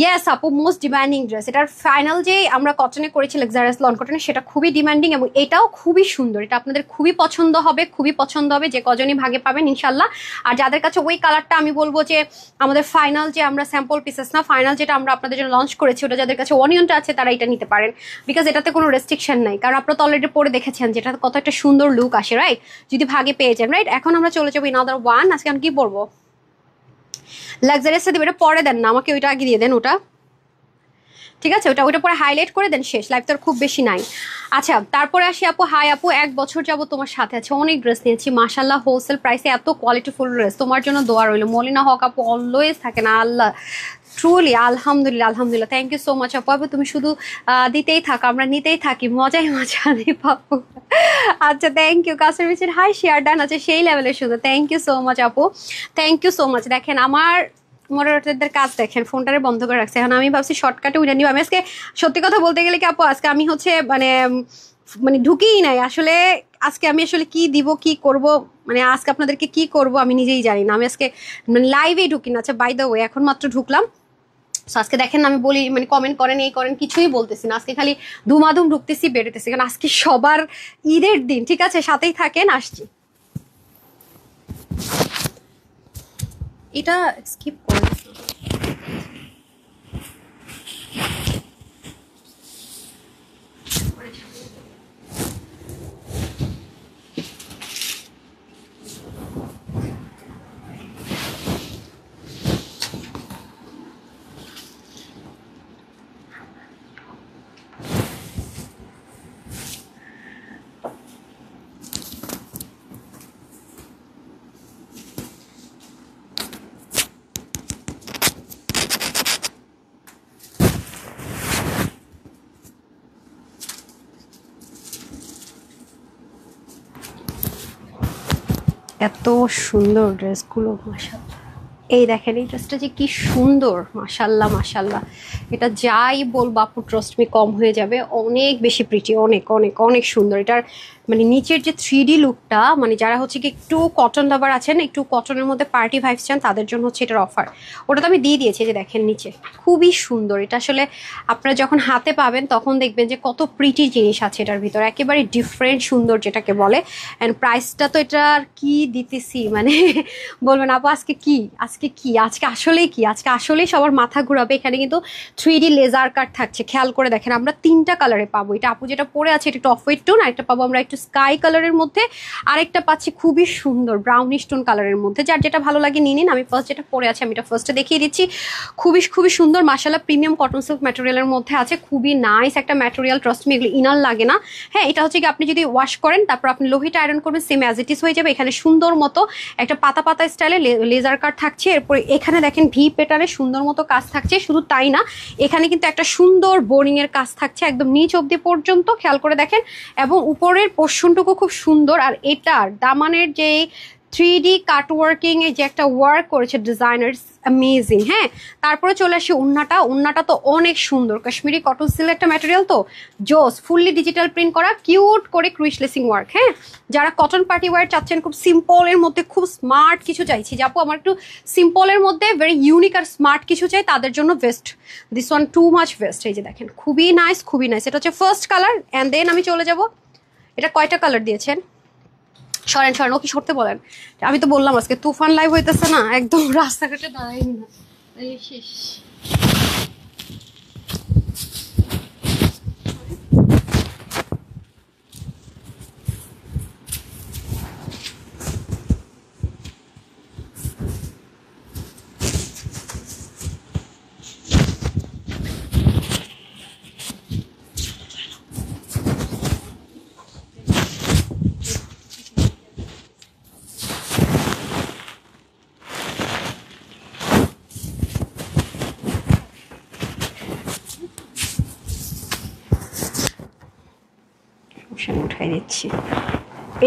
ইয়েস আপু, মোস্ট ডিমান্ডিং ড্রেস। এটার ফাইনাল যে আমরা কটনে করেছি, লাক্সারিয়াস লন কটনে, সেটা খুবই ডিমান্ডিং এবং এটাও খুবই সুন্দর। এটা আপনাদের খুবই পছন্দ হবে, খুবই পছন্দ হবে, যে কজনই ভাগে পাবেন ইনশাল্লাহ। আর যাদের কাছে ওই কালারটা, আমি বলবো যে আমাদের ফাইনাল যে আমরা স্যাম্পল পিসেস না, ফাইনাল যেটা আমরা আপনাদের জন্য লঞ্চ করেছি, ওটা যাদের কাছে অনিয়নটা আছে তারা এটা নিতে পারেন, বিকজ এটাতে কোনো রেস্ট্রিকশন নাই। কারণ আপনারা তো অলরেডি পরে দেখেছেন যেটা কত একটা সুন্দর লুক আসে, রাইট? যদি ভাগে পেয়ে যান, রাইট? এখন আমরা চলে যাবো ইনাদার ওয়ান। আজকে আমি কি বলবো, লাক্সারিয়াসটা দেবেন, এটা পরে দেন না আমাকে, ওইটা আগে দিয়ে দেন ওটা। ঠিক আছে, ওটা পরে হাইলাইট করে দেন, শেষ। লাইফ তো আর খুব বেশি নাই। আচ্ছা, তারপরে আসি আপু। হাই আপু, 1 বছর যাবো তোমার সাথে আছে, অনেক ড্রেস নিয়েছি মাশাল্লাহ, হোলসেল প্রাইসে এত কোয়ালিটিফুল ড্রেস। তোমার জন্য দোয়া রইল। মলিনা হক আপু অলওয়েজ থাকে না, আল্লাহ ট্রুলি, আলহামদুলিল্লাহ, আলহামদুলিল্লাহ, থ্যাংক ইউ সো মাচ আপু। আপু তুমি শুধু দিতেই থাকো, আমরা নিতেই থাকি, মজাই মজা দিই আপু। আচ্ছা, থ্যাংক ইউ। কাস্টমার মিছের হাই, শেয়ার ডান আছে সেই লেভেলের শুধু, থ্যাংক ইউ সো মাচ আপু, থ্যাংক ইউ সো মাচ। দেখেন আমার মডারেটরদের কাজ দেখেন, ফোনটারে বন্ধ করে রাখছে। এখন আমি ভাবছি শর্টকাটে উঠে নিব। আমি আজকে সত্যি কথা বলতে গেলে কি আপু, আজকে আমি হচ্ছে মানে ঢুকিই নাই আসলে। আজকে আমি আসলে কি দিব, কি করব, মানে আজকে আপনাদেরকে কি করব আমি নিজেই জানি না। আমি আজকে মানে লাইভেই ঢুকি না। আচ্ছা, বাই দ্য ওয়ে, এখন মাত্র ঢুকলাম। আজকে দেখেন আমি বলি, মানে কমেন্ট করেন, এই করেন, কিছুই বলতেছি না। আজকে খালি ধুমাধুম ঢুকতেছি, বেরোতেছি, কারণ আজকে সবার ঈদের দিন। ঠিক আছে, সাথেই থাকেন, আসছি। এটা স্কিপ করে এত সুন্দর ড্রেসগুলো মাশাআল্লাহ। এই দেখেন এই ড্রেসটা যে কি সুন্দর, মাশাআল্লাহ মাশাআল্লাহ। এটা যাই বলবো আপু, ট্রাস্ট মি, কম হয়ে যাবে। অনেক বেশি প্রিটি, অনেক অনেক অনেক সুন্দর। এটার মানে নিচের যে 3D লুকটা, মানে যারা হচ্ছে কি একটু কটন লাভার আছেন, একটু কটনের মধ্যে পার্টি ভাইবস চান, তাদের জন্য হচ্ছে এটার অফার। ওটা তো আমি দিয়ে দিয়েছি, যে দেখেন নিচে খুবই সুন্দর। এটা আসলে আপনারা যখন হাতে পাবেন তখন দেখবেন যে কত প্রিটি জিনিস আছে এটার ভিতর, একেবারে ডিফারেন্ট সুন্দর যেটাকে বলে। অ্যান্ড প্রাইসটা তো এটার কি দিতেছি, মানে বলবেন আপু আজকে কি, আজকে কি, আজকে আসলেই কি, আজকে আসলেই সবার মাথা ঘুরাবে। এখানে কিন্তু 3D লেজার কাট থাকছে, খেয়াল করে দেখেন। আমরা 3টা কালারে পাবো। এটা আপু যেটা পরে আছে এটা একটু অফ হোয়াইট টোন, আরেকটা পাবো আমরা একটু স্কাই কালারের মধ্যে, আরেকটা পাচ্ছি খুবই সুন্দর ব্রাউনিশ টোন কালারের মধ্যে। যার যেটা ভালো লাগে নিয়ে নিন। আমি ফার্স্ট যেটা পরে আছে আমি এটা ফার্স্টে দেখিয়ে দিচ্ছি। খুবই খুবই সুন্দর মাশাআল্লাহ, প্রিমিয়াম কটন সিল্ক ম্যাটেরিয়ালের মধ্যে আছে, খুবই নাইস একটা ম্যাটেরিয়াল, ট্রাস্ট মি, এগুলো ইনার লাগে না। হ্যাঁ, এটা হচ্ছে কি আপনি যদি ওয়াশ করেন, তারপর আপনি লোহিটা আয়রন করবেন, সেম অ্যাজ ইট ইজ হয়ে যাবে। এখানে সুন্দর মতো একটা পাতা পাতা স্টাইলে লেজার কাট থাকছে। এরপরে এখানে দেখেন ভি প্যাটার্নে সুন্দর মতো কাজ থাকছে। শুধু তাই না, এখানে কিন্তু একটা সুন্দর বোরিং এর কাজ থাকছে একদম নিচ অব্দি পর্যন্ত, খেয়াল করে দেখেন। এবং উপরের পোর্শনটুকু খুব সুন্দর। আর এটার দামানের যে 3D কাটওয়ার্কিং এ যে একটা ওয়ার্ক করেছে ডিজাইনার্স, অ্যামেজিং। হ্যাঁ, তারপরে চলে আসি উন্নাটা। উন্নাটা তো অনেক সুন্দর, কাশ্মীরি কটন সিল্ক একটা ম্যাটেরিয়াল, তো জোস, ফুললি ডিজিটাল প্রিন্ট করা, কিউট করে ক্রুশ লেসিং ওয়ার্ক। হ্যাঁ, যারা কটন পার্টি ওয়ার চাচ্ছেন, খুব সিম্পলের মধ্যে খুব স্মার্ট কিছু চাইছি, যে আপু আমার একটু সিম্পলের মধ্যে ভেরি ইউনিক আর স্মার্ট কিছু চাই, তাদের জন্য best. This one too much best. এই যে দেখেন খুবই নাইস, খুবই নাইস। এটা হচ্ছে ফার্স্ট কালার। অ্যান্ড দেন আমি চলে যাব, এটা কয়টা কালার দিয়েছেন, সরেন সরেন, ও কি সরতে বলেন? আমি তো বললাম আজকে তুফান লাইভ হইতেছে না, একদম রাস্তাঘাটে দাঁড়াইনি না, শেষ। উঠাই দিচ্ছি।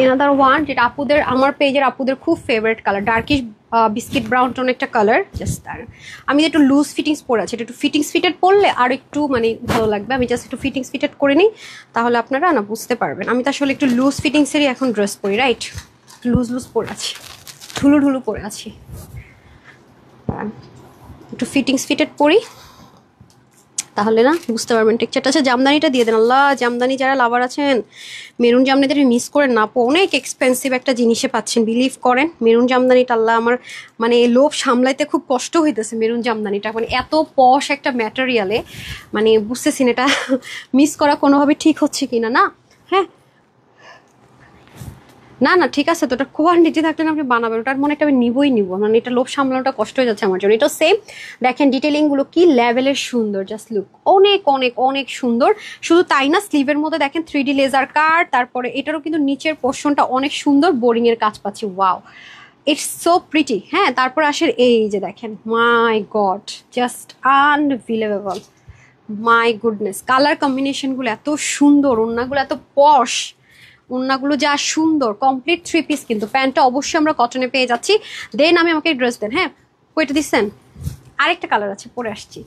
এনাদার ওয়ান, যেটা আপুদের, আমার পেজের আপুদের খুব favourite colour, darkish biscuit brown tone একটা কালার। জাস্ট তার আমি একটু লুজ ফিটিংস পরে আছি, এটা একটু ফিটিংস ফিটেড পরলে আর একটু মানে ভালো লাগবে। আমি জাস্ট একটু ফিটিংস ফিটেড করে নিই, তাহলে আপনারা না বুঝতে পারবেন। আমি তো আসলে একটু লুজ ফিটিংসেরই এখন ড্রেস পরি, রাইট? লুজ লুজ পরে আছি, ঢুলু ঢুলু পরে আছি, একটু ফিটিংস ফিটেড পরি, তাহলে না বুঝতে পারবেন টেক্সচারটা। আচ্ছা জামদানিটা দিয়ে দেন, আল্লাহ জামদানি যারা লাভার আছেন, মেরুন জামদানিটা মিস করেন না, অনেক এক্সপেন্সিভ একটা জিনিসে পাচ্ছেন, বিলিভ করেন। মেরুন জামদানিটা আল্লাহ আমার মানে লোভ সামলাইতে খুব কষ্ট হইতেছে। মেরুন জামদানিটা মানে এত পশ একটা ম্যাটেরিয়ালে, মানে বুঝতেছি না এটা মিস করা কোনোভাবে ঠিক হচ্ছে কিনা। না হ্যাঁ না না ঠিক আছে, তো ওটা কোয়ান্টিটি থাকলে না আপনি বানাবেন, ওটার মনে একটা আমি নিবই নিব, মানে এটা লোভ সামলানোটা কষ্ট হয়ে যাচ্ছে আমার জন্য। এটা সেম দেখেন ডিটেলিংগুলো কি লেভেলের সুন্দর, জাস্ট লুক, অনেক অনেক অনেক সুন্দর। শুধু তাই না, স্লিভের মধ্যে দেখেন 3D লেজার কাট, তারপরে এটারও কিন্তু নিচের পোর্শনটা অনেক সুন্দর বোরিং এর কাজ পাচ্ছি, ওয়াও ইটস সো প্রিটি। হ্যাঁ তারপর আসেন এই যে দেখেন, my god just unbelievable, my goodness, colour কম্বিনেশনগুলো এত সুন্দর, ওড়নাগুলো এত পশ, ওড়নাগুলো যা সুন্দর, কমপ্লিট 3 পিস, কিন্তু প্যান্টটা অবশ্যই আমরা কটনে পেয়ে যাচ্ছি। দেন আমি আমাকে ড্রেস দেন, হ্যাঁ কইটা দিচ্ছেন, আরেকটা কালার আছে পরে আসছি।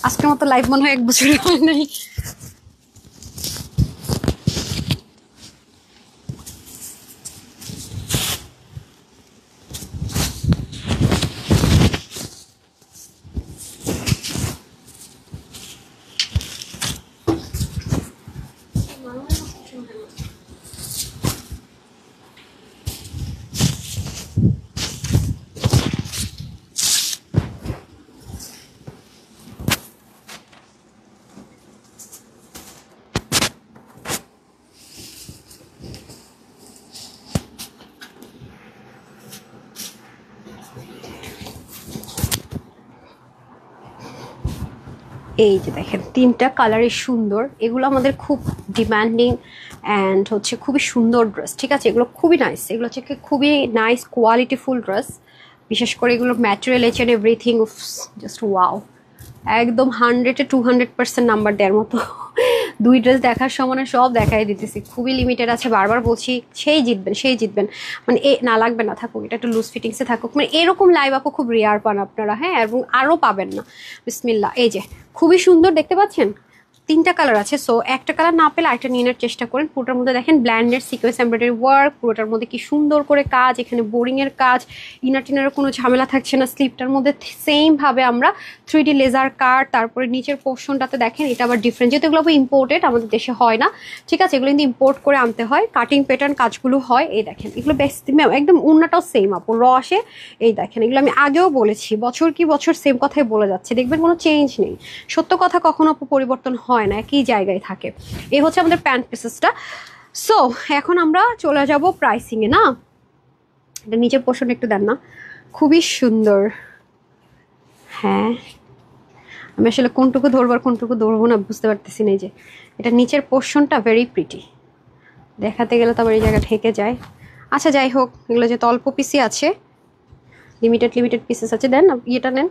আজকের মতো লাইভ মনে হয় 1 বছর হয় নাই। এই যে দেখেন 3টা কালারই সুন্দর, এগুলো আমাদের খুব ডিমান্ডিং অ্যান্ড হচ্ছে খুবই সুন্দর ড্রেস, ঠিক আছে? এগুলো খুবই নাইস, এগুলো হচ্ছে খুবই নাইস কোয়ালিটিফুল ড্রেস, বিশেষ করে এগুলো material each and everything, just wow, একদম 100-এ 200% নাম্বার দেওয়ার মতো। 2 ড্রেস দেখার সমানে সব দেখাই দিতেছি, খুবই লিমিটেড আছে, বারবার বলছি সেই জিতবেন সেই জিতবেন, মানে এ না লাগবে না থাকুক, এটা একটু লুজ ফিটিংসে থাকুক, মানে এরকম লাইভ আপু খুব রেয়ার পান আপনারা, হ্যাঁ, এবং আরও পাবেন না। বিসমিল্লাহ, এই যে খুবই সুন্দর দেখতে পাচ্ছেন, 3টা কালার আছে, সো একটা কালার না পেলে আরেকটা নিয়ে নেওয়ার চেষ্টা করেন। পুরোটার মধ্যে দেখেন ব্ল্যান্ডের সিকোয়েন্স এমব্রয়ডারি ওয়ার্ক, পুরোটার মধ্যে কি সুন্দর করে কাজ, এখানে বোরিং এর কাজ, ইনার টিনারের কোনো ঝামেলা থাকছে না। স্লিপটার মধ্যে সেম ভাবে আমরা 3D লেজার কাট, তারপরে নিচের পোর্শনটাতে দেখেন এটা আবার ডিফারেন্ট, যেহেতু এগুলো ইম্পোর্টেড, আমাদের দেশে হয় না, ঠিক আছে? এগুলো কিন্তু ইম্পোর্ট করে আনতে হয়, কাটিং প্যাটার্ন কাজগুলো হয়। এই দেখেন এগুলো বেস্ট, একদম উন্নাটাও সেম আপু, র আসে। এই দেখেন এগুলো আমি আগেও বলেছি, বছর কি বছর সেম কথাই বলে যাচ্ছে, দেখবেন কোনো চেঞ্জ নেই, সত্য কথা কখনো আপু পরিবর্তন হয় না, একই জায়গায় থাকে। এই হচ্ছে আমাদের প্যান্ট পিসেসটা। সো এখন আমরা চলে যাব প্রাইসিং এ। না এটা নিচের পোর্শন একটু দেন না, খুবই সুন্দর। হ্যাঁ আমি আসলে কোনটুকু ধরবো আর কোনটুকু ধরবো না বুঝতে পারতেছি না। এই যে এটা নিচের পোর্শনটা ভেরি প্রিটি, দেখাতে গেলে তো আবার এই জায়গা ঢেকে যায়। আচ্ছা যাই হোক, এগুলো যে অল্প পিসি আছে, লিমিটেড পিসেস আছে, দেন ইয়েটা নেন,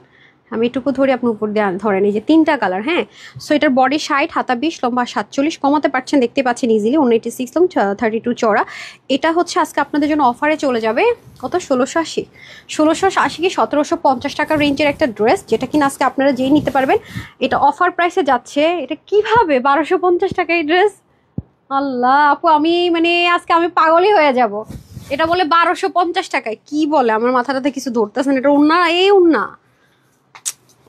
আমি এটুকু ধরে আপনি উপর দিয়ে ধরেন। এই যে 3টা কালার, হ্যাঁ। সো এটার বডি 60, হাতা 20, লম্বা 47, কমাতে পারছেন, দেখতে পাচ্ছেন ইজিলি, 186 লং, 32 চড়া। এটা হচ্ছে আজকে আপনাদের জন্য অফারে চলে যাবে কত, 1680 কি 1750 টাকা রেঞ্জের একটা ড্রেস, যেটা কিনা আজকে আপনারা যেই নিতে পারবেন, এটা অফার প্রাইসে যাচ্ছে। এটা কিভাবে 1250 টাকা এই ড্রেস, আল্লাহ আপু আমি মানে আজকে আমি পাগলই হয়ে যাব। এটা বলে 1250 টাকায়, কি বলে, আমার মাথাটাতে কিছু ধরতেছে না। এটা উন্না, এই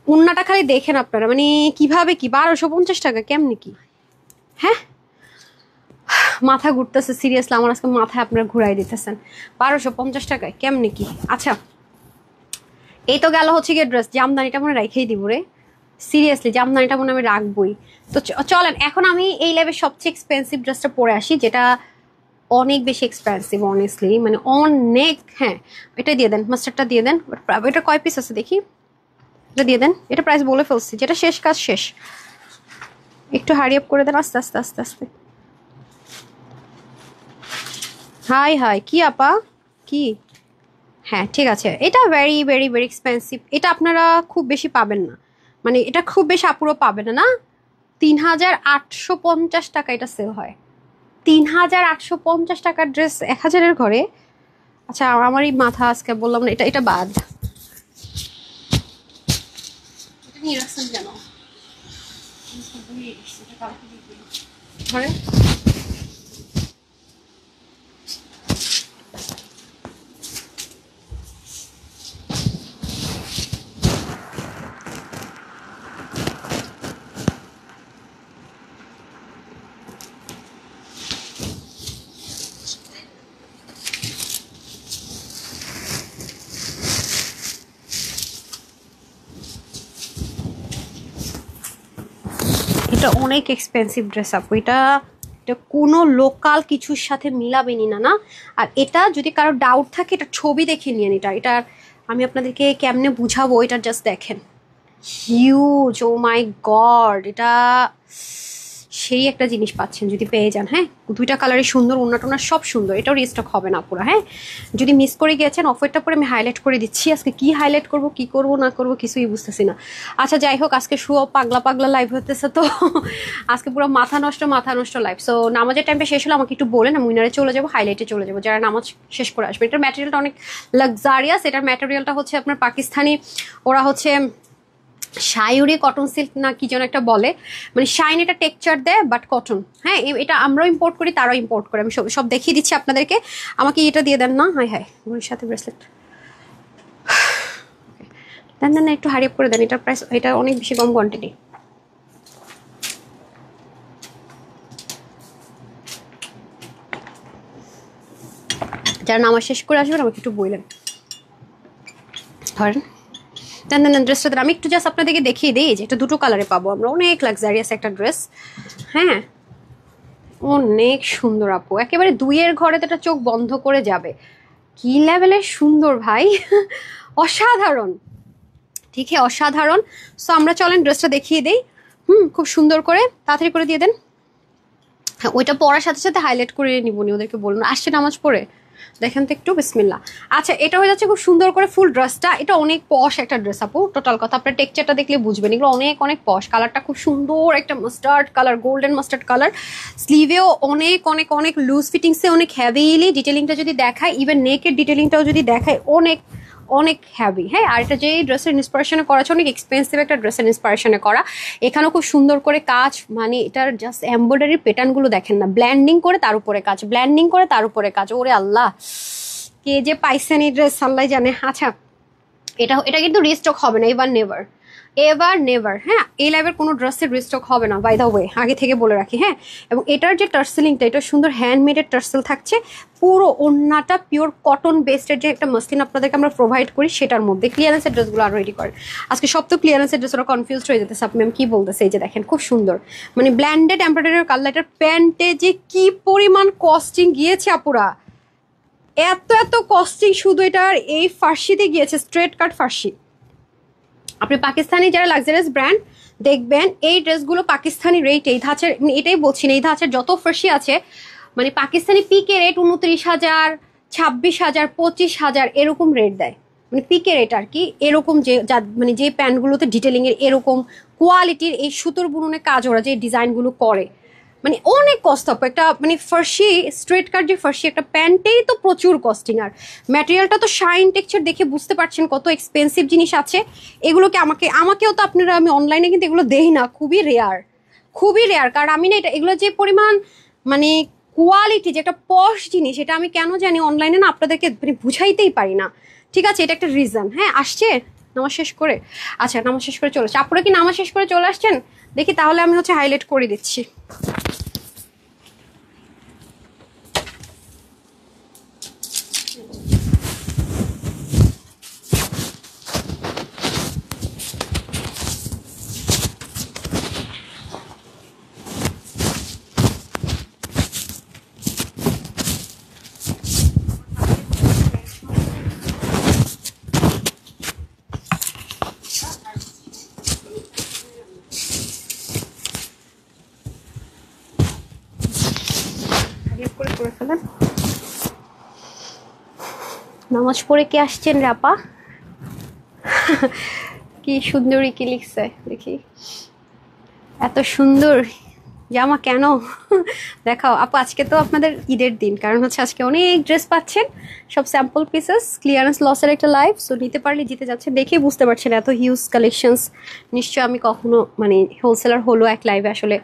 উন্নাটা খালি দেখেন আপনারা, মানে কিভাবে কি 1250 টাকা, কেমনি কি, হ্যাঁ মাথা ঘুরতেছে সিরিয়াসলি, আমার আজকে মাথায় আপনারা ঘুরাই দিতেছেন। 1250 টাকায় কেমনে কি? আচ্ছা এই তো গেল হচ্ছে গিয়ে ড্রেস। জামদানিটা মনে রেখেই দিব রে, সিরিয়াসলি জামদানিটা মনে আমি রাখবই। তো চলেন এখন আমি এই লেভেল সবচেয়ে এক্সপেন্সিভ ড্রেসটা পরে আসি, যেটা অনেক বেশি এক্সপেন্সিভ অনেস্টলি, মানে অনেক। হ্যাঁ এটা দিয়ে দেন, মাস্টারটা দিয়ে দেন। এটা কয় পিস আছে দেখি, এটা দিয়ে দেন। এটা প্রাইস বলে ফেলছি, যেটা শেষ কাজ শেষ। একটু হারি আপ করে দেন, আস্তে আস্তে আস্তে আস্তে। হাই হাই কি আপা কি? হ্যাঁ ঠিক আছে, এটা ভেরি ভেরি ভেরি এক্সপেন্সিভ। এটা আপনারা খুব বেশি পাবেন না, মানে এটা খুব বেশি আপুরো পাবেন না। 3850 টাকা এটা সেল হয়। 3850 টাকার ড্রেস 1000-এর ঘরে। আচ্ছা আমারই মাথা আজকে বললাম না, এটা বাদ। এটা নিয়ে রাখছেন কেন? ঘরে এটা অনেক এক্সপেন্সিভ ড্রেস আপু। এটা কোনো লোকাল কিছুর সাথে মিলাবেনি না। আর এটা যদি কারো ডাউট থাকে এটা ছবি দেখে নিয়ে এটার আমি আপনাদেরকে কেমনে বুঝাবো, এটা জাস্ট দেখেন। হিউজ, ও মাই গড, এটা সেই একটা জিনিস পাচ্ছেন যদি পেয়ে যান। হ্যাঁ দুইটা কালারই সুন্দর, ওনার সব সুন্দর। এটাও রিস্টক হবে না পুরো। হ্যাঁ যদি মিস করে গিয়েছেন অফারটা পরে আমি হাইলাইট করে দিচ্ছি। আজকে কি হাইলাইট করব কি করব না করব কিছুই বুঝতেছি না। আচ্ছা যাই হোক, আজকে পাগলা পাগলা লাইভ হতেছে, তো আজকে পুরো মাথা নষ্ট লাইভ। সো নামাজের টাইমটা শেষ হলে আমাকে একটু বলেন, আমি উইনারে চলে যাবো, হাইলাইটে চলে যাবো যারা নামাজ শেষ করে আসবে। এটার ম্যাটেরিয়ালটা অনেক লাক্সারিয়াস। এটার ম্যাটেরিয়ালটা হচ্ছে আপনার পাকিস্তানি, ওরা হচ্ছে শায়ুরি কটন সিল্ক না কি যেন একটা বলে, মানে শাইন এটা টেক্সচার দেয় বাট কটন। হ্যাঁ এটা আমরাও ইম্পোর্ট করি, তারাও ইম্পোর্ট করে। আমি সব দেখিয়ে দিচ্ছি আপনাদেরকে। আমাকে এটা দিয়ে দেন না। হাই হাই ঘড়ির সাথে ব্রেসলেট দেন দেন, একটু হারিয়ে করে দেন। এটার প্রাইস, এটা অনেক বেশি কম কোয়ান্টিটি। যারা নামাজ শেষ করে আসবেন আমাকে একটু বললেন। ধরেন দেন দেন ড্রেসটা দেন। আমি একটু জাস্ট আপনাদেরকে দেখিয়ে দিই যে এটা দুটো কালারে পাবো আমরা। অনেক লাক্সারিয়াস একটা ড্রেস। হ্যাঁ অনেক সুন্দর আপু, একেবারে দুইয়ের ঘরে তো এটা চোখ বন্ধ করে যাবে। কি লেভেলের সুন্দর ভাই, অসাধারণ। ঠিক আছে অসাধারণ। সো আমরা চলেন ড্রেসটা দেখিয়ে দিই। খুব সুন্দর করে তাড়াতাড়ি করে দিয়ে দেন। হ্যাঁ ওইটা পরার সাথে সাথে হাইলাইট করে নিবনি, ওদেরকে বলুন আসছে নামাজ পড়ে। দেখেন তো একটু, বিসমিল্লাহ। আচ্ছা এটা হয়ে যাচ্ছে খুব সুন্দর করে ফুল ড্রেসটা। এটা অনেক পশ একটা ড্রেস আপু, টোটাল কথা আপনার টেক্সচারটা দেখলে বুঝবেন এগুলো অনেক অনেক পশ। কালারটা খুব সুন্দর একটা mustard colour, golden mustard colour. স্লিভেও অনেক অনেক অনেক লুজ ফিটিংসে, অনেক হ্যাভিলি ডিটেলিংটা যদি দেখায়, ইভেন নেকের ডিটেলিংটাও যদি দেখায় অনেক অনেক হ্যাভি। হ্যাঁ আর এটা যে ড্রেসের ইন্সপিরেশনে করা আছে, অনেক এক্সপেন্সিভ একটা ড্রেসের ইন্সপিরেশনে করা। এখানেও খুব সুন্দর করে কাজ, মানে এটার জাস্ট এমব্রয়ডারি প্যাটার্নগুলো দেখেন না, ব্ল্যান্ডিং করে তার উপরে কাজ, ব্ল্যান্ডিং করে তার উপরে কাজ। ওরে আল্লাহ কে যে পাইছেন এই ড্রেস আল্লাহ জানে। আচ্ছা এটা কিন্তু রিস্টক হবে না, এবার নেভার এভার নেভার। হ্যাঁ এই লাইভের কোনো ড্রেসের রিস্টক হবে না, বাই দ্য ওয়ে আগে থেকে বলে রাখি। হ্যাঁ এবং এটার যে টার্সেলিংটা, এটা সুন্দর হ্যান্ডমেডের টার্সেল থাকছে। পুরো ওন্নাটা পিওর কটন বেস্টের যে একটা মসলিন আপনাদেরকে আমরা প্রোভাইড করি, সেটার মধ্যে ক্লিয়ারেন্সের ড্রেসগুলো আর রেডি করেন। আজকে সব তো ক্লিয়ারেন্সের ড্রেস, ওরা কনফিউজড হয়ে যেতেছে আপনি আমি কি বলতেছে। এই যে দেখেন খুব সুন্দর, মানে ব্ল্যান্ডেড এমব্রয়ডারি কালার। এটার প্যান্টে যে কি পরিমাণ কস্টিং গিয়েছে আপুরা, এত এত কস্টিং শুধু এটার এই ফার্সিতে গিয়েছে, স্ট্রেট কাট ফার্সি। আপনি পাকিস্তানি যারা লাক্সারিয়াস ব্র্যান্ড দেখবেন, এই ড্রেসগুলো পাকিস্তানি রেট এই ধাঁচের, এটাই বলছি না, এই ধাঁচের যত ফার্সি আছে মানে পাকিস্তানি পিকে রেট 29,000, 26,000, 25,000 এরকম রেট দেয়। মানে পিকে রেট আর কি, এরকম যে মানে যে প্যান্টগুলোতে ডিটেলিং এর এরকম কোয়ালিটির এই সুতোর বুননে কাজ, ওরা যে ডিজাইনগুলো করে মানে অনেক কস্ট আপ। একটা মানে ফার্সি স্ট্রেট কাট যে ফার্সি একটা প্যান্টেই তো প্রচুর কস্টিং। আর ম্যাটেরিয়ালটা তো শাইন টেক্সচার দেখে বুঝতে পারছেন কত এক্সপেন্সিভ জিনিস আছে। এগুলোকে আমাকেও তো আপনারা, আমি অনলাইনে কিন্তু এগুলো দেই না, খুবই রেয়ার খুবই রেয়ার। কারণ আমি না এগুলো যে পরিমাণ মানে কোয়ালিটি, যে একটা পশ জিনিস, এটা আমি কেন জানি অনলাইনে না আপনাদেরকে মানে বুঝাইতেই পারি না। ঠিক আছে এটা একটা রিজন। হ্যাঁ আসছে নামাজ শেষ করে। আচ্ছা নামাজ শেষ করে চলে আসছে। আপনারা কি নামাজ শেষ করে চলে আসছেন? দেখি তাহলে আমি হচ্ছে হাইলাইট করে দিচ্ছি। করে ফেলেন। নামাজ পড়ে কে আসছেন রে আপা? কি সুন্দরী কি লিখছে দেখি, এত সুন্দর জামা কেন? দেখাও আপু, আজকে তো আপনাদের ঈদের দিন, কারণ হচ্ছে আজকে অনেক ড্রেস পাচ্ছেন, সব স্যাম্পল পিসেস, ক্লিয়ারেন্স লসের একটা লাইভ, সো নিতে পারলে জিতে যাচ্ছে। দেখেই বুঝতে পারছেন এত হিউজ কালেকশনস। নিশ্চয় আমি কখনো মানে হোলসেলার হলো এক লাইভে, আসলে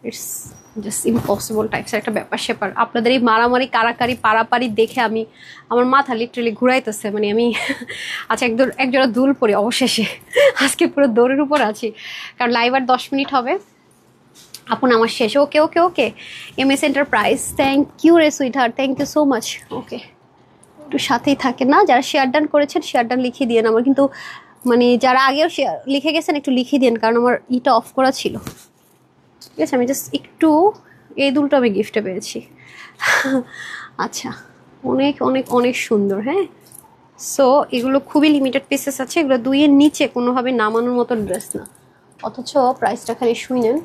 ইটস জাস্ট ইম্পসিবল টাইপসের একটা ব্যাপার স্যাপার। আপনাদের এই মারামারি কারাকারি পারাপারি দেখে আমার মাথা লিটারেলি ঘুরাইতেছে, মানে আমি আচ্ছা একজোড়া দুল পরি অবশেষে, আজকে পুরো দৌড়ের উপর আছি, কারণ লাইভ আর 10 মিনিট হবে। আপন আমার শেষ। Okay okay okay, MS enterprise, thank you রে sweetheart, thank you so much. Okay, একটু সাথেই থাকে না, যারা শেয়ার ডান করেছেন শেয়ার ডান লিখিয়ে দিয়েন আমার, কিন্তু মানে যারা আগেও লিখে গেছেন একটু লিখিয়ে দিন, কারণ আমার ইটা অফ করা ছিল। ঠিক আছে, আমি জাস্ট একটু, এই দুলটা আমি গিফটে পেয়েছি। আচ্ছা, অনেক অনেক অনেক সুন্দর। হ্যাঁ, সো এগুলো খুবই লিমিটেড পিসেস আছে, এগুলো 2-এর নিচে কোনোভাবে নামানোর মতো ড্রেস না, অথচ প্রাইসটা খালি শুনেন।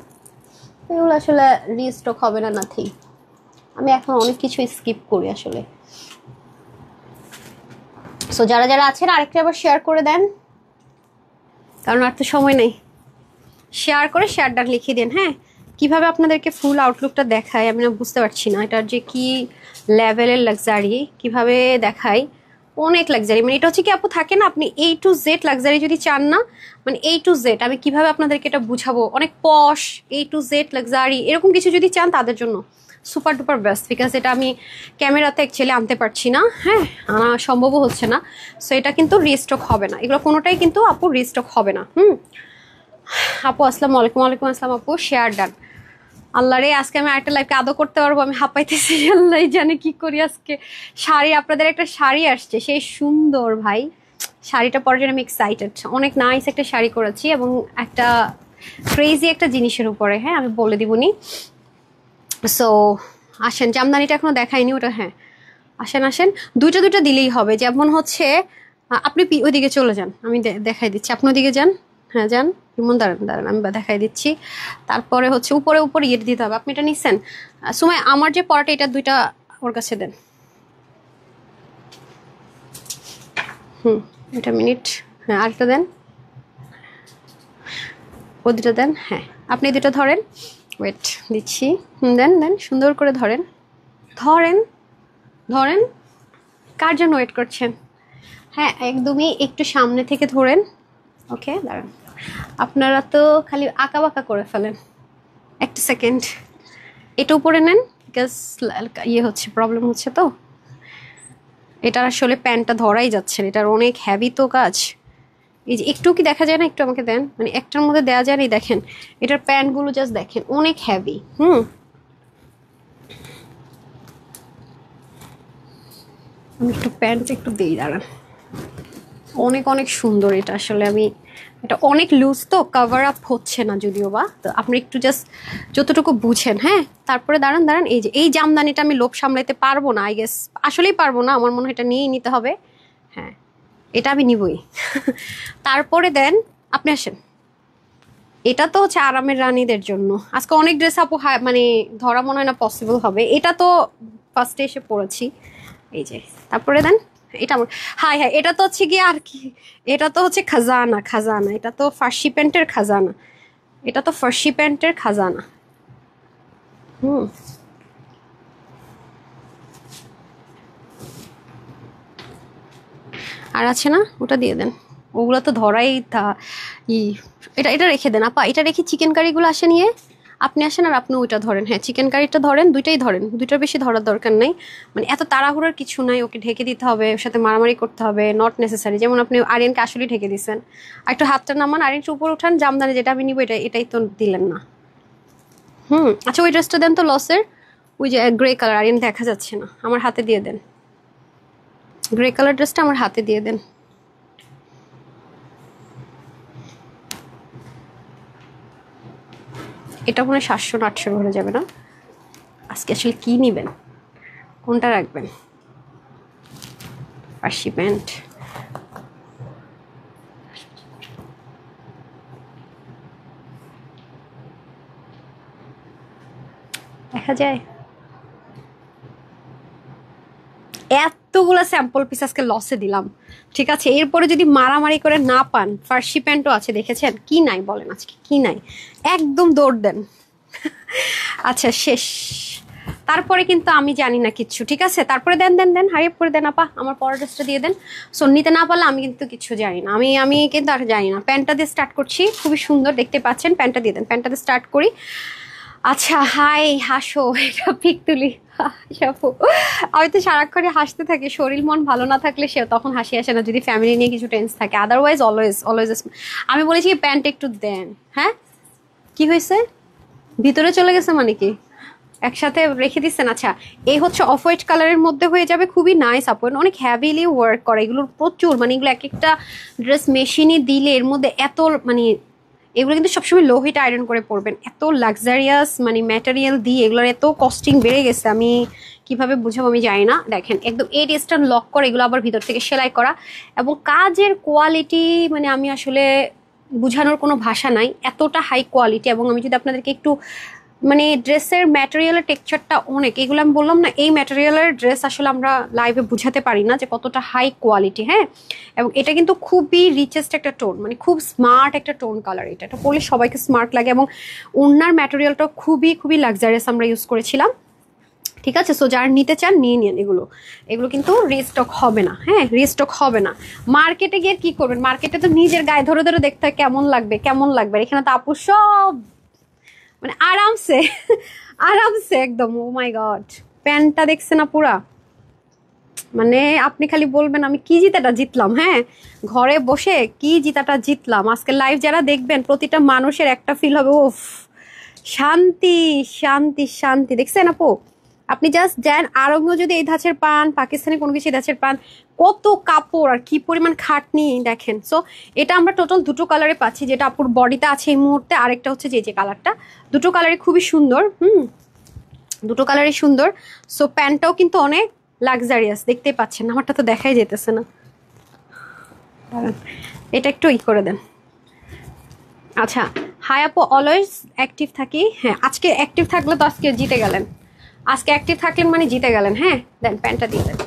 এগুলো আসলে রিস্টক হবে না, নাথিং। আমি এখন অনেক কিছু স্কিপ করি আসলে। সো যারা যারা আছেন আরেকটা আবার শেয়ার করে দেন, কারণ আর তো সময় নেই। শেয়ার করে শেয়ার ডাক লিখিয়ে দেন। হ্যাঁ, কিভাবে আপনাদেরকে ফুল আউটলুকটা দেখায় আমি না বুঝতে পারছি না, এটার যে কি লেভেলের লাক্সারি কিভাবে দেখায়, অনেক লাক্সারি। মানে এটা হচ্ছে কি আপু, থাকে না আপনি A to Z লাক্সারি যদি চান না, মানে A to Z, আমি কিভাবে আপনাদেরকে এটা বুঝাবো, অনেক পশ A to Z লাক্সারি এরকম কিছু যদি চান তাদের জন্য সুপার ডুপার বেস্ট, বিকজ এটা আমি ক্যামেরাতে অ্যাকচুয়ালি আনতে পারছি না। হ্যাঁ, আনা সম্ভবও হচ্ছে না, সো এটা কিন্তু রিস্টক হবে না, এগুলো কোনোটাই কিন্তু আপু রিস্টক হবে না। আপু আসসালামু আলাইকুম। ওয়ালাইকুম আসসালাম আপু, শেয়ার ডান। আল্লাহ রে, আজকে আমি আরেকটা লাইভকে আদৌ করতে পারবো, আমি হাঁপাইতেছি, আল্লাহ জানে কি করি আজকে। শাড়ি, আপনাদের একটা শাড়ি আসছে, সেই সুন্দর ভাই, শাড়িটা পরার জন্য আমি এক্সাইটেড। অনেক নাইস একটা শাড়ি করেছি, এবং একটা ক্রেজি একটা জিনিসের উপরে। হ্যাঁ, আমি বলে দিবনি। সো আসেন, জামদানিটা এখনো দেখাইনি ওটা। হ্যাঁ, আসেন আসেন, দুইটা দুইটা দিলেই হবে। যেমন হচ্ছে আপনি ওইদিকে চলে যান, আমি দেখাই দিচ্ছি, আপনি ওইদিকে যান। হ্যাঁ যান, ইমন দাঁড়ান দাঁড়ান, আমি দেখাই দিচ্ছি। তারপরে হচ্ছে উপরে উপরে ইয়ে দিতে হবে। আপনি এটা নিচ্ছেন সময়, আমার যে পরাটা, এটা দুইটা ওর কাছে দেন। এটা মিনিট। হ্যাঁ, আরেকটা দেন, ও দুটো দেন। হ্যাঁ, আপনি দুটো ধরেন, ওয়েট দিচ্ছি। দেন দেন, সুন্দর করে ধরেন ধরেন ধরেন। কার জন্য ওয়েট করছেন? হ্যাঁ, একদমই একটু সামনে থেকে ধরেন। ওকে, দাঁড়ান, আপনারা তো খালি আঁকা বাঁকা করে ফেলেন। একটা সেকেন্ড, এটা উপরে নেন, বিকজ ইয়ে হচ্ছে, প্রবলেম হচ্ছে। তো এটার আসলে প্যান্টটা ধরাই যাচ্ছে না, এটার অনেক হ্যাভি তো কাজ। এই যে একটু কি দেখা যায় না, একটু আমাকে দেন, মানে একটার মধ্যে দেওয়া যায় না। দেখেন এটার প্যান্টগুলো জাস্ট দেখেন, অনেক হ্যাভি। আমি একটু প্যান্ট একটু দিই, দাঁড়ান। অনেক অনেক সুন্দর এটা আসলে। আমি এটা অনেক লুজ তো কভার আপ হচ্ছে না যদিও বা, তো আপনি একটু জাস্ট যতটুকু বুঝেন। হ্যাঁ, তারপরে দাঁড়ান দাঁড়ান, এই যে এই জামদানিটা আমি লোভ সামলাইতে পারবো না, আই গেস আসলেই পারবো না, আমার মনে হয় এটা নিয়েই নিতে হবে। হ্যাঁ, এটা আমি নিবই। তারপরে দেন, আপনি আসেন। এটা তো হচ্ছে আরামের রানীদের জন্য, আজকে অনেক ড্রেস আপু মানে ধরা মনে হয় না পসিবল হবে। এটা তো ফার্স্টে এসে পড়েছি, এই যে। তারপরে দেন, এটা আমার, হাই হাই, এটা তো হচ্ছে গিয়ে আর কি, এটা তো হচ্ছে খাজানা, খাজানা, এটা তো ফার্সি প্যান্টের খাজানা, এটা তো ফার্সি প্যান্টের খাজানা। আর আছে না, ওটা দিয়ে দেন। ওগুলো তো ধরাই ই, এটা এটা রেখে দেন আপা, এটা রেখে চিকেন কারিগুলো আসে নিয়ে আপনি আসেন, আর আপনি ওইটা ধরেন। হ্যাঁ, চিকেন কারিটা ধরেন, দুইটাই ধরেন, দুইটার বেশি ধরার দরকার নেই, মানে এত তাড়াহুড়োর কিছু নাই। ওকে ঢেকে দিতে হবে, ওর সাথে মারামারি করতে হবে, নট নেসেসারি। যেমন আপনি আরিয়ানকে আসলেই ঢেকে দিচ্ছেন, আর একটু হাতটা নামান, আরিয়ানটা উপর উঠান, জামদানি যেটা আমি নিবো এটাই তো দিলেন না। আচ্ছা, ওই ড্রেসটা দেন তো, লসের ওই যে গ্রে কালার, আরিয়ান দেখা যাচ্ছে না, আমার হাতে দিয়ে দেন। গ্রে কালার ড্রেসটা আমার হাতে দিয়ে দেন। এটা মনে হয় 700-800 ভরে যাবে না। আজকে আসলে কি নিবেন, কোনটা রাখবেন? ফার্সি প্যান্ট, দেখা যায়। এতগুলো স্যাম্পল পিস আজকে লসে দিলাম, ঠিক আছে? এরপরে যদি মারামারি করে না পান, ফার্সি প্যান্টও আছে, দেখেছেন কি নাই বলেন আজকে, কি নাই, একদম দৌড় দেন। আচ্ছা শেষ, তারপরে কিন্তু আমি জানি না কিচ্ছু, ঠিক আছে? তারপরে দেন দেন দেন, হারিয়ে পরে দেন আপা, আমার পরের ড্রেসটা দিয়ে দেন। সো নিতে না পারলে আমি কিন্তু কিছু জানি না, আমি কিন্তু আর জানি না। প্যান্টটা দিয়ে স্টার্ট করছি, খুবই সুন্দর দেখতে পাচ্ছেন, প্যান্টটা দিয়ে দেন, প্যান্টটা দিয়ে স্টার্ট করি। আচ্ছা হাই হাসো, এটা পিক তুলি। আপু আমি তো সারাক্ষণে হাসতে থাকি, শরীর মন ভালো না থাকলে সে তখন হাসি আসে না, যদি ফ্যামিলি নিয়ে কিছু টেন্স থাকে, আদারওয়াইজ অলওয়েজ অলওয়েজ। আমি বলেছি প্যান্ট একটু দেন, হ্যাঁ কি হয়েছে, ভিতরে চলে গেছে মানে কি, একসাথে রেখে দিচ্ছেন? আচ্ছা এই হচ্ছে অফ হোয়াইট কালারের মধ্যে হয়ে যাবে, খুবই নাইস আপু, অনেক হ্যাভিলি ওয়ার্ক করে এগুলোর, প্রচুর মানে এগুলো এক একটা ড্রেস মেশিনে দিলে এর মধ্যে এত মানে, এগুলো কিন্তু সবসময় লো হিট আয়রন করে পরবেন, এত লাক্সারিয়াস মানে ম্যাটেরিয়াল দিয়ে এগুলোর এত কস্টিং বেড়ে গেছে, আমি কিভাবে বুঝাবো আমি জানি না। দেখেন একদম 8 স্টার লক করে, এগুলো আবার ভিতর থেকে সেলাই করা, এবং কাজের কোয়ালিটি মানে আমি আসলে বুঝানোর কোনো ভাষা নাই, এতটা হাই কোয়ালিটি। এবং আমি যদি আপনাদেরকে একটু মানে ড্রেসের ম্যাটেরিয়ালের টেক্সচারটা অনেক, এগুলো আমি বললাম না, এই ম্যাটেরিয়ালের ড্রেস আসলে আমরা লাইভে বুঝাতে পারি না যে কতটা হাই কোয়ালিটি, হ্যাঁ। এবং এটা কিন্তু খুবই রিচেস্ট একটা টোন, মানে খুব স্মার্ট একটা টোন কালার, এটা পরলে সবাইকে স্মার্ট লাগে। এবং ওনার ম্যাটেরিয়ালটা খুবই খুবই লাক্সারিয়াস আমরা ইউজ করেছিলাম, ঠিক আছে? সো যারা নিতে চান নিয়ে নিন, এগুলো কিন্তু রিস্টক হবে না, হ্যাঁ রিস্টক হবে না। মার্কেটে গিয়ে কি করবেন, মার্কেটে তো নিজের গায়ে ধরে ধরে দেখতে হয় কেমন লাগবে কেমন লাগবে, এখানে তো আপু সব মানে আরামসে আরামসে একদম। ও মাই গড, প্যান্টটা দেখছে না পুরা, মানে আপনি খালি বলবেন আমি কি জিতাটা জিতলাম, হ্যাঁ ঘরে বসে কি জিতাটা জিতলাম। আজকে লাইভ যারা দেখবেন প্রতিটা মানুষের একটা ফিল হবে, ওফ শান্তি শান্তি শান্তি। দেখছেন আপু, আপনি জাস্ট যান আরঙ্গ যদি এই ধাঁচের পান, পাকিস্তানি কোনো কিছু ধাঁচের পান, কত কাপড় আর কি পরিমাণ খাটনি দেখেন। সো এটা আমরা টোটাল দুটো কালারে পাচ্ছি, যেটা আপুর বডিতে আছে এই মুহূর্তে, আরেকটা হচ্ছে যে কালারটা, দুটো কালারই খুবই সুন্দর, দুটো কালারই সুন্দর। সো প্যান্টটাও কিন্তু অনেক লাক্সারিয়াস, দেখতেই পাচ্ছেন, আমারটা তো দেখাই যেতেছে না, এটা একটু করে দেন। আচ্ছা হাই আপু, অলওয়েজ অ্যাক্টিভ থাকি, হ্যাঁ আজকে অ্যাক্টিভ থাকলে তো আজকে জিতে গেলেন, আজকে অ্যাক্টিভ থাকলেন মানে জিতে গেলেন, হ্যাঁ দেন প্যান্টটা দিয়ে দেন।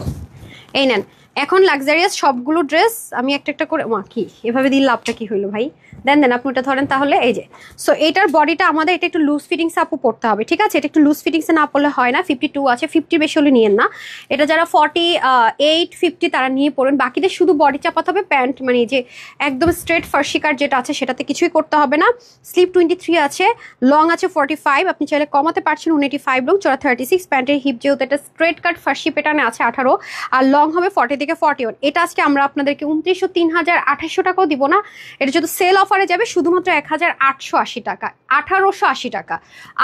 এই নেন, এখন লাক্সারিয়াস সবগুলো ড্রেস আমি একটা একটা করে, কি এভাবে দিন লাভটা কি হইলো ভাই, দেন দেন আপনি ওটা ধরেন তাহলে। এই যে সো এটার বডিটা আমাদের এটা একটু লুজ ফিটিংস আপু পড়তে হবে, ঠিক আছে? এটা একটু লুজ ফিটিংসে না পড়লে হয় না, 52 আছে, 50 বেশি হলে নিয়েন না, এটা যারা 48 50 তারা নিয়ে পড়বেন। বাকিদের শুধু বডি চাপাতে হবে, প্যান্ট মানে যে একদম স্ট্রেট ফার্সি কাট যেটা আছে সেটাতে কিছুই করতে হবে না। স্লিপ 23 আছে, লং আছে 45, আপনি চাইলে কমাতে পারছেন 185 লং, চড়া 36, প্যান্টের হিপ যেহেতু এটা স্ট্রেট কাট ফার্সি প্যাটার্নে আছে 18, আর লং হবে 40 থেকে 41। এটা আজকে আমরা আপনাদেরকে 29,000-3,800 টাকাও দিব না, এটা যদি সেল অফারে যাবে শুধুমাত্র 1,880 টাকা, 1,880 টাকা,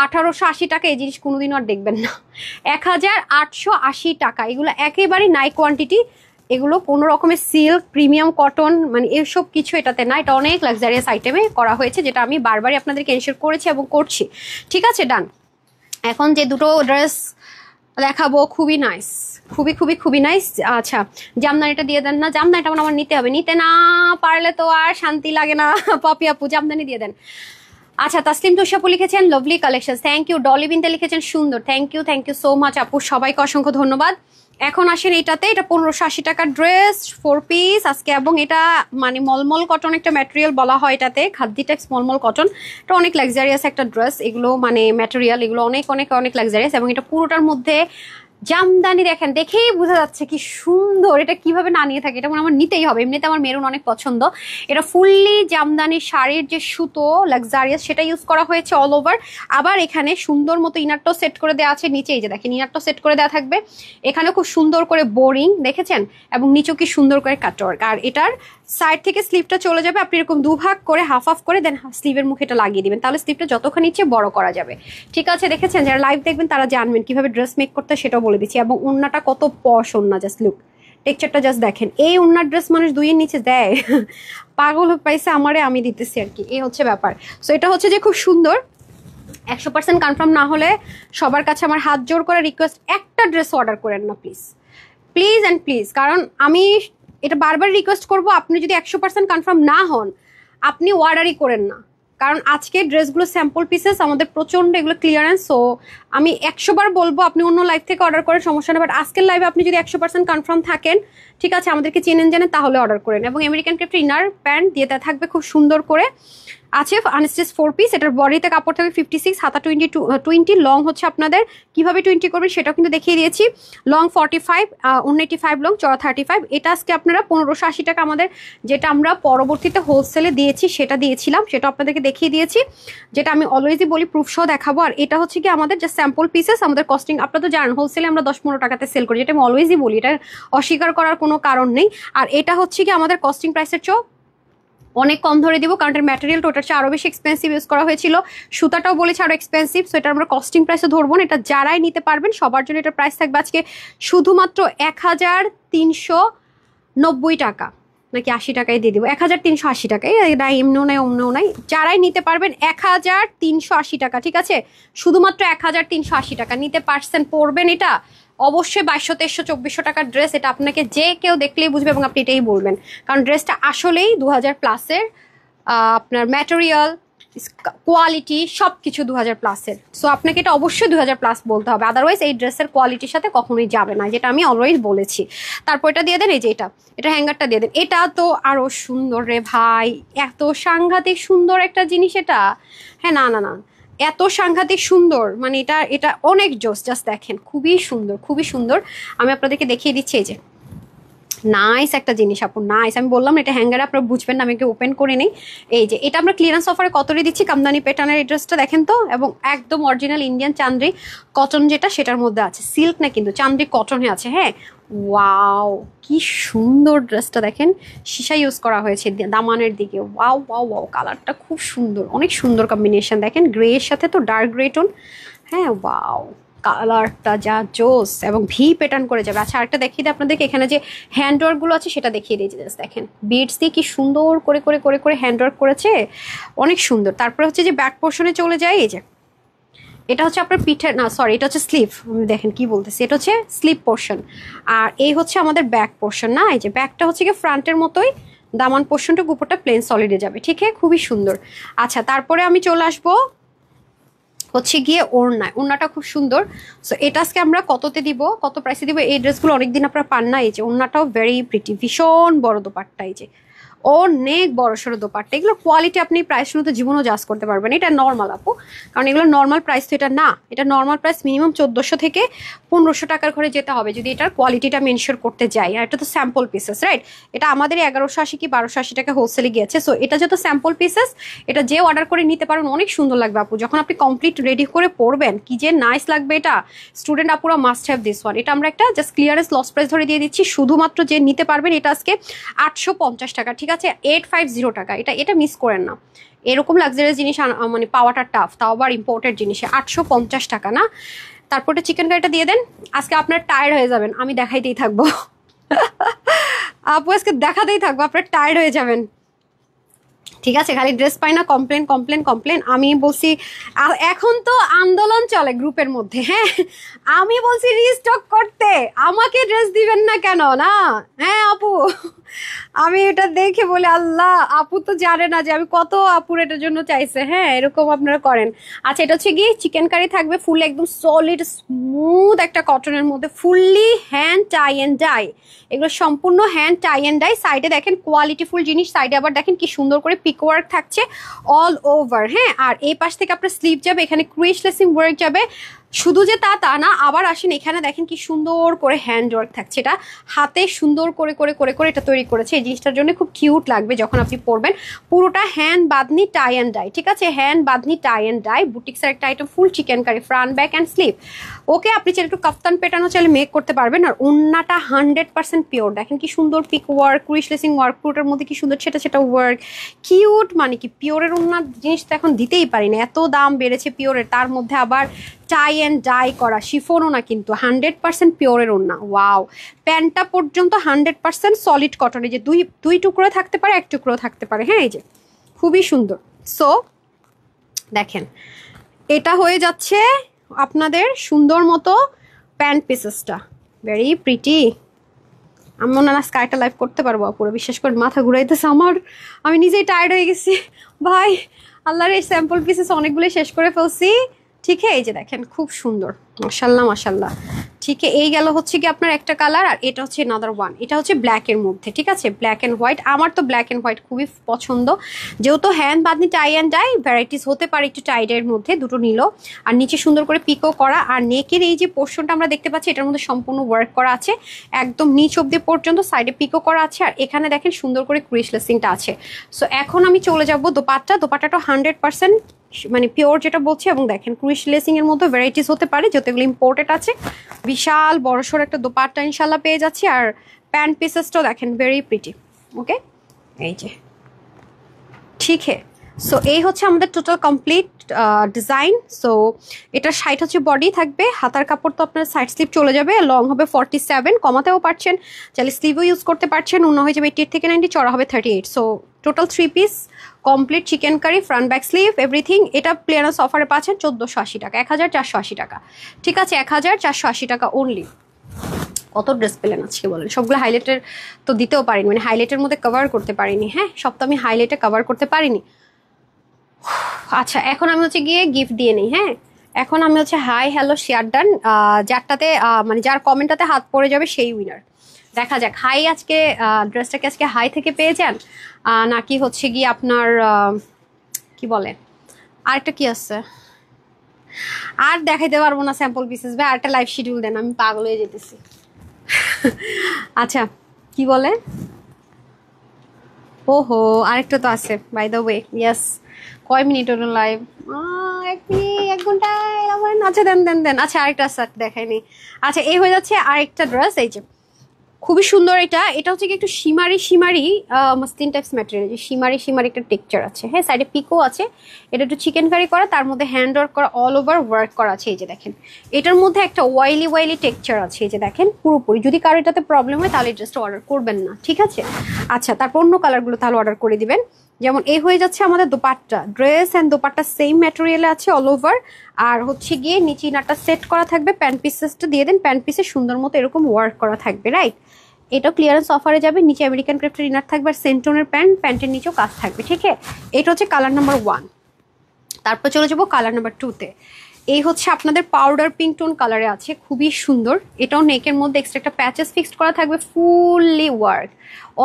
1,880 টাকা। এই জিনিস কোনোদিনও আর দেখবেন না, 1,880 টাকা। এগুলো একেবারেই নাই কোয়ান্টিটি, এগুলো কোনো রকমের সিল্ক প্রিমিয়াম কটন মানে এসব কিছু এটাতে না, এটা অনেক লাক্সারিয়াস আইটেমে করা হয়েছে, যেটা আমি বারবারই আপনাদেরকে এনশিওর করেছি এবং করছি, ঠিক আছে? ডান। এখন যে দুটো ড্রেস দেখাবো খুবই নাইস, খুবই খুবই খুবই নাইস। আচ্ছা জামদানিটা দিয়ে দেন না, জামদানিটা আমার নিতে হবে, নিতে না পারলে তো আর শান্তি লাগে না। পপি আপু জামদানি দিয়ে দেন। আচ্ছা তাসলিম তুষাপু লিখেছেন lovely collection, thank you. Dolly Binte লিখেছেন সুন্দর, থ্যাংক ইউ সো মাচ আপু, সবাইকে অসংখ্য ধন্যবাদ। এখন আসেন এইটাতে, এটা 1580 টাকার ড্রেস 4 পিস আজকে, এবং এটা মানে মলমল কটন একটা ম্যাটেরিয়াল বলা হয় এটাতে, খাদ্দি টেক্স মলমল কটন, এটা অনেক লাক্সারিয়াস একটা ড্রেস, এগুলো মানে ম্যাটেরিয়াল এগুলো অনেক অনেক অনেক লাক্সারিয়াস, এবং এটা পুরোটার মধ্যে জামদানি দেখেন, দেখেই বোঝা যাচ্ছে কি সুন্দর, এটা কিভাবে না নিয়ে থাকে, এটা মনে আমার নিতেই হবে, এমনিতে আমার মেরুন অনেক পছন্দ। এটা ফুললি জামদানি শাড়ির যে সুতো লাক্সারিয়াস সেটা ইউজ করা হয়েছে অল ওভার, আবার এখানে সুন্দর মতো ইনারটাও সেট করে দেওয়া আছে, নিচে এই যে দেখেন ইনারটাও সেট করে দেওয়া থাকবে, এখানে খুব সুন্দর করে বোরিং দেখেছেন, এবং নিচেও কি সুন্দর করে কাটওয়ার্ক। আর এটার সাইড থেকে স্লিভটা চলে যাবে, আপনি এরকম দুভাগ করে হাফ হাফ করে দেন স্লিভের মুখে এটা লাগিয়ে দিবেন, তাহলে স্লিভটা যতখানি ইচ্ছে বড় করা যাবে, ঠিক আছে? দেখেছেন, যারা লাইভ দেখবেন তারা জানবেন কিভাবে ড্রেস মেক করতে, সেটাও বলে দিচ্ছি। এবং ওন্নাটা কত পশ ওন্না, জাস্ট লুক, টেক্সচারটা জাস্ট দেখেন, এই ওন্নার ড্রেস মানুষ দুইয়ের নিচে দেয়, পাগল পাইছে আমারে, আমি দিতেছি আর কি, এই হচ্ছে ব্যাপার। সো এটা হচ্ছে যে খুব সুন্দর, 100% কনফার্ম না হলে সবার কাছে আমার হাত জোর করে রিকোয়েস্ট, একটা ড্রেস অর্ডার করেন না প্লিজ, প্লিজ অ্যান্ড প্লিজ, কারণ আমি এটা বারবার রিকোয়েস্ট করব, আপনি যদি 100% কনফার্ম না হন আপনি অর্ডারই করেন না, কারণ আজকে ড্রেসগুলো স্যাম্পল পিসেস, আমাদের প্রচন্ড এগুলো ক্লিয়ারেন্স। সো আমি 100বার বলবো আপনি অন্য লাইভ থেকে অর্ডার করেন, সমস্যা নেই, বাট আজকের লাইভে আপনি যদি 100% কনফার্ম থাকেন, ঠিক আছে, আমাদেরকে চেনেন জানেন, তাহলে অর্ডার করেন। এবং আমেরিকান ক্রেপ্ট ইনার প্যান্ট দিয়ে থাকবে খুব সুন্দর করে, আছে আনস্টিচ 4 পিস। এটার বডিতে কাপড় থাকবে 56, হাতা 20, লং হচ্ছে আপনাদের কিভাবে 20 করবেন সেটাও কিন্তু দেখিয়ে দিয়েছি। লং 45, 185 লং, চড়া 35। এটা আজকে আপনারা 1580 টাকা আমাদের, যেটা আমরা পরবর্তীতে হোলসেলে দিয়েছি সেটা দিয়েছিলাম, সেটা আপনাদেরকে দেখিয়ে দিয়েছি, যেটা আমি অলওয়েজই বলি প্রুফ সহ দেখাবো। আর এটা হচ্ছে কি আমাদের যে স্যাম্পল পিসেস, আমাদের কস্টিং আপনারা তো জানেন হোলসেলে আমরা 10-15 টাকাতে সেল করি, যেটা আমি অলওয়েজই বলি, এটা অস্বীকার করার কোনো কারণ নেই। আর এটা হচ্ছে কি আমাদের কস্টিং প্রাইসের চেয়েও অনেক কম ধরে দিব, কারণ এর ম্যাটেরিয়ালটা ওটার চেয়ে আরো বেশি এক্সপেন্সিভ ইউজ করা হয়েছিল, সুতাটাও বলেছে আরো এক্সপেন্সিভ। সো এটা আমরা কস্টিং প্রাইসে ধরবো না, এটা যারাই নিতে পারবেন সবার জন্য এটার প্রাইস থাকবে আজকে শুধুমাত্র 1390 টাকা, নাকি 80 টাকায় দিয়ে দিব, 1380 টাকায়, না এমনিও নাই অমনিও নাই, যারাই নিতে পারবেন 1380 টাকা, ঠিক আছে, শুধুমাত্র 1380 টাকা নিতে পারছেন, পরবেন এটা অবশ্যই 2200, 2300, 2400 টাকার ড্রেস, এটা আপনাকে যে কেউ দেখলেই বুঝবে এবং আপনি এটাই বলবেন, কারণ ড্রেসটা আসলেই 2000 প্লাসের, আপনার ম্যাটেরিয়াল, কোয়ালিটি সব কিছু 2000 প্লাসের। সো আপনাকে এটা অবশ্যই 2000 প্লাস বলতে হবে, আদারওয়াইজ এই ড্রেসের কোয়ালিটির সাথে কখনোই যাবে না, যেটা আমি অলওয়েজ বলেছি। তারপর এটা দিয়ে দেন, এই যে এটা হ্যাঙ্গারটা দিয়ে দেন, এটা তো আরো সুন্দর রে ভাই, এত সাংঘাতিক সুন্দর একটা জিনিস এটা। হ্যাঁ, না না না, এত সাংঘাতিক সুন্দর, মানে এটা অনেক জোস, জাস্ট দেখেন, খুবই সুন্দর, খুবই সুন্দর। আমি আপনাদেরকে দেখিয়ে দিচ্ছি, এই যে নাইস একটা জিনিস আপু, নাইস। আমি বললাম এটা হ্যাঙ্গারে আপনারা বুঝবেন না, আমি একটু ওপেন করে নিই। এই যে এটা আমরা ক্লিয়ারেন্স অফারে কতরে দিচ্ছি, কামদানি প্যাটার্নের এই ড্রেসটা দেখেন তো, এবং একদম অরিজিনাল ইন্ডিয়ান চান্দ্রি কটন, যেটা সেটার মধ্যে আছে, সিল্ক না কিন্তু চান্দ্রি কটনে আছে। হ্যাঁ, ওয়াও কি সুন্দর ড্রেসটা দেখেন, সীসা ইউজ করা হয়েছে দামানের দিকে, ওয়াও ওয়াও ওয়াও, কালারটা খুব সুন্দর, অনেক সুন্দর কম্বিনেশন দেখেন, গ্রে এর সাথে তো ডার্ক গ্রে টোন। হ্যাঁ, ওয়াও কালারটা যা জোস, এবং ভি প্যাটার্ন করে যাবে। আচ্ছা, আরেকটা দেখিয়ে দিই আপনাদেরকে, এখানে যে হ্যান্ডওয়ার্কগুলো আছে সেটা দেখিয়ে দিয়েছি, জাস্ট দেখেন বিডস দিয়ে কি সুন্দর করে করে করে করে হ্যান্ডওয়ার্ক করেছে, অনেক সুন্দর। তারপরে হচ্ছে যে ব্যাক পোর্শনে চলে যায়, এই যে এটা হচ্ছে আপনার পিঠের, না সরি, এটা হচ্ছে স্লিভ, আমি দেখেন কি বলতেছি, এটা হচ্ছে স্লিভ পোর্শন, আর এই হচ্ছে আমাদের ব্যাক পোর্শন। না, এই যে ব্যাকটা হচ্ছে কি ফ্রন্টের মতোই, দামান পোর্শনটা উপরটা প্লেন সলিডে যাবে, ঠিক আছে, খুবই সুন্দর। আচ্ছা, তারপরে আমি চলে আসবো হচ্ছে গিয়ে ওড়নাটা খুব সুন্দর। সো এটা আজকে আমরা কততে দিব, কত প্রাইসে দিব, এই ড্রেসগুলো অনেকদিন আপনারা পান না। এই যে ওড়নাটাও ভেরি প্রিটি, ভীষণ বড় দোপাট্টা, এই যে অনেক বড় সড়ো দোপাট্টা, এগুলো কোয়ালিটি আপনি প্রাইস শুনে তো জীবনও জাজ করতে পারবেন, এটা নর্মাল আপু, কারণ এগুলো নর্মাল প্রাইস তো এটা না, এটা নর্মাল প্রাইস মিনিমাম 1400 থেকে 1500 টাকার ঘরে যেতে হবে যদি এটার কোয়ালিটিটা আমি এনশিওর করতে যাই। আর এটা তো স্যাম্পল পিসেস, রাইট, এটা আমাদের 1180 কি 1280 টাকা হোলসেলে গিয়েছে। সো এটা যত স্যাম্পল পিসেস, এটা যে অর্ডার করে নিতে পারেন, অনেক সুন্দর লাগবে আপু, যখন আপনি কমপ্লিট রেডি করে পরবেন কি যে নাইস লাগবে, এটা স্টুডেন্ট আপুরা মাস্ট হ্যাভ দিস ওয়ান। এটা আমরা একটা জাস্ট ক্লিয়ারেন্স লস প্রাইস ধরে দিয়ে দিচ্ছি, শুধুমাত্র যে নিতে পারবেন এটা আজকে 850 টাকা, ঠিক আছে, 850 টাকা, এটা মিস করেন না, এরকম লাক্সারিয়াস জিনিস মানে পাওয়াটা টাফ, তাও আবার ইম্পোর্টেড জিনিসে 850 টাকা না। তারপর চিকেন কারিটা দিয়ে দেন, আজকে আপনার টায়ার্ড হয়ে যাবেন, আমি দেখাইতেই থাকবো আপু আজকে দেখাতেই থাকবো, আপনার টায়ার্ড হয়ে যাবেন, ঠিক আছে, খালি ড্রেস পাই না, কমপ্লেন কমপ্লেন কমপ্লেন। আমি বলছি এখন তো আন্দোলন চলে গ্রুপের মধ্যে, হ্যাঁ আমি বলছি রিস্টক করতে, আমাকে ড্রেস দিবেন না কেন না, হ্যাঁ আপু আমি এটা দেখে বলে আল্লাহ, আপু তো জানে না যে আমি কত আপুর এটার জন্য চাইছে। হ্যাঁ, এরকম আপনারা করেন। আচ্ছা, এটা হচ্ছে গিয়ে চিকেন কারি থাকবে, ফুল একদম সলিড স্মুথ একটা কটনের মধ্যে, fully hand tie and die, এগুলো সম্পূর্ণ হ্যান্ড টাই অ্যান্ড ডাই। সাইডে দেখেন কোয়ালিটিফুল জিনিস, সাইডে আবার দেখেন কি সুন্দর করে পিক ওয়ার্ক থাকছে অল ওভার। হ্যাঁ, আর এই পাশ থেকে আপনার স্লিভ যাবে, এখানে ক্রুইশ লেসিং ওয়ার্ক যাবে, শুধু যে তা না, আবার আসেন এখানে দেখেন কি সুন্দর করে হ্যান্ড ওয়ার্ক থাকছে, এটা হাতে সুন্দর করে করে করে করে এটা তৈরি করেছে, এই জিনিসটার জন্য খুব কিউট লাগবে যখন আপনি পরবেন। পুরোটা hand bandhani tie and dye, ঠিক আছে, hand bandhani tie and dye, বুটিক্সের একটা item, full chikankari, front back and sleeve. Okay, আপনি চাইলে একটু কাফতান পেটানো চাইলে মেক করতে পারবেন। আর ওন্নাটা 100% পিওর, দেখেন কি সুন্দর পিক ওয়ার্ক, ক্রুইশ লেসিং ওয়ার্ক, পুরোটার মধ্যে কি সুন্দর সেটা ওয়ার্ক, কিউট, মানে কি পিওরের ওন্নার জিনিস তো এখন দিতেই পারি না, এত দাম বেড়েছে পিওরের, তার মধ্যে আবার টাই অ্যান্ড ডাই করা, শিফনও না কিন্তু 100% পিওরের ওড়না। ওয়াও, প্যান্টটা পর্যন্ত 100% সলিড কটনে, যে দুই টুকরো থাকতে পারে, এক টুকরো থাকতে পারে। হ্যাঁ, এই যে খুবই সুন্দর। সো দেখেন এটা হয়ে যাচ্ছে আপনাদের সুন্দর মতো প্যান্ট পিসেসটা, ভেরি প্রিটি। আমি মনে না স্কাইটা লাইভ করতে পারবো পুরো, বিশ্বাস করে মাথা ঘুরাইতেছে আমার, আমি নিজেই টায়ার্ড হয়ে গেছি ভাই, আল্লাহর এই স্যাম্পল পিসেস অনেকগুলো শেষ করে ফেলছি। ঠিক আছে, এই যে দেখেন খুব সুন্দর, মাশাআল্লাহ মাশাআল্লাহ। ঠিক আছে, এই গেল হচ্ছে কি আপনার একটা কালার, আর এটা হচ্ছে another one, এটা হচ্ছে ব্ল্যাক এর মধ্যে। ঠিক আছে, ব্ল্যাক এন্ড হোয়াইট, আমার তো ব্ল্যাক এন্ড হোয়াইট খুবই পছন্দ, যেহেতু hand bandhani tie and dye varieties হতে পারে একটু টাইডের মধ্যে, দুটো নিল। আর নিচে সুন্দর করে পিকো করা, আর নেকের এই যে পোর্শনটা আমরা দেখতে পাচ্ছি এটার মধ্যে সম্পূর্ণ ওয়ার্ক করা আছে, একদম নিচ অব্দি পর্যন্ত, সাইডে পিকো করা আছে, আর এখানে দেখেন সুন্দর করে ক্রিস লেসিংটা আছে। সো এখন আমি চলে যাব দোপাট্টাটা 100% মানে পিওর যেটা বলছি, এবং দেখেন ক্রিস লেসিং এর মধ্যে ভ্যারাইটিস হতে পারে যেহেতু এগুলো ইম্পোর্টেড আছে। বিশাল বড়সড় একটা দোপাট্টা ইনশাল্লাহ পেয়ে যাচ্ছি, আর প্যান্ট পিসেসটাও দেখেন ভেরি প্রিটি। ওকে, এই যে ঠিক আছে। সো এই হচ্ছে আমাদের টোটাল কমপ্লিট ডিজাইন। সো এটা 60 হচ্ছে বডি থাকবে, হাতার কাপড় তো আপনার সাইড স্লিপ চলে যাবে, লং হবে 47, কমাতেও পারছেন, চাইলে স্লিভও ইউজ করতে পারছেন, অন্য হয়ে যাবে 88 থেকে 90, চড়া হবে 38। So total 3 piece complete chikankari, front back sleeve everything. এটা ক্লিয়ারেন্স অফারে পাচ্ছেন 1480 টাকা, 1480 টাকা। ঠিক আছে, 1480 টাকা অনলি। কত ড্রেস পেলেন আজকে বলেন? সবগুলো হাইলাইটের তো দিতেও পারিনি, মানে হাইলাইটের মধ্যে কভার করতে পারিনি। হ্যাঁ, সব তো আমি হাইলাইটে কভার করতে পারিনি। আচ্ছা, এখন আমি হচ্ছে গিয়ে গিফট দিয়ে নিই। হ্যাঁ, এখন আমি হচ্ছে হাই হ্যালো শেয়ার ডান, যারটাতে মানে যার কমেন্টটাতে হাত পড়ে যাবে সেই উইনার। দেখা যাক হাই আজকে ড্রেসটাকে আজকে হাই থেকে পেয়ে যান, নাকি হচ্ছে গিয়ে আপনার কি বলে আরেকটা কি আছে, আর দেখাইতে পারবো না স্যাম্পল পিসেস ভাই, আরেকটা লাইভ শিডিউল দেন, আমি পাগল হয়ে যেতেছি। আচ্ছা, কি বলে, ওহো আরেকটা তো আছে বাই দ্য ওয়ে। ইয়েস, কয় মিনিট হলো লাইভ? 1 মিনিট, 1 ঘন্টা এরকম। আচ্ছা দেন দেন দেন। আচ্ছা আরেকটা আছে, দেখাইনি। আচ্ছা, এই হয়ে যাচ্ছে আরেকটা ড্রেস, এই যে খুবই সুন্দর। এটা হচ্ছে কি একটু শিমারি মাসলিন টাইপস ম্যাটেরিয়াল, যে শিমারি একটা টেক্সচার আছে। হ্যাঁ, সাইডে পিকো আছে, এটা একটু চিকেন কারি করা, তার মধ্যে হ্যান্ড ওয়ার্ক করা, অল ওভার ওয়ার্ক করা আছে। এই যে দেখেন এটার মধ্যে একটা ওয়াইলি টেক্সচার আছে, এই যে দেখেন পুরোপুরি। যদি কারো এটাতে প্রবলেম হয় তাহলে ড্রেসটা অর্ডার করবেন না, ঠিক আছে? আচ্ছা, তারপর অন্য কালারগুলো তাহলে অর্ডার করে দিবেন। যেমন এই হয়ে যাচ্ছে আমাদের dupatta, dress and dupatta same ম্যাটেরিয়ালে আছে অল ওভার, আর হচ্ছে গিয়ে নিচে ইনারটা সেট করা থাকবে। প্যান্ট পিসেসটা দিয়ে দেন, প্যান্ট পিসে সুন্দর মতো এরকম ওয়ার্ক করা থাকবে, রাইট? এটা ক্লিয়ারেন্স অফারে যাবে, নিচে আমেরিকান ক্রাফটের ইনার থাকবে, আর সেন্টোনের প্যান্টের নিচেও কাজ থাকবে, ঠিক আছে? এটা হচ্ছে কালার নাম্বার 1। তারপর চলে যাবো কালার নাম্বার 2-তে। এই হচ্ছে আপনাদের পাউডার পিঙ্ক টোন কালারে আছে, খুবই সুন্দর। এটাও নেকের মধ্যে এক্সট্রা একটা প্যাচেস ফিক্সড করা থাকবে, ফুললি ওয়ার্ক,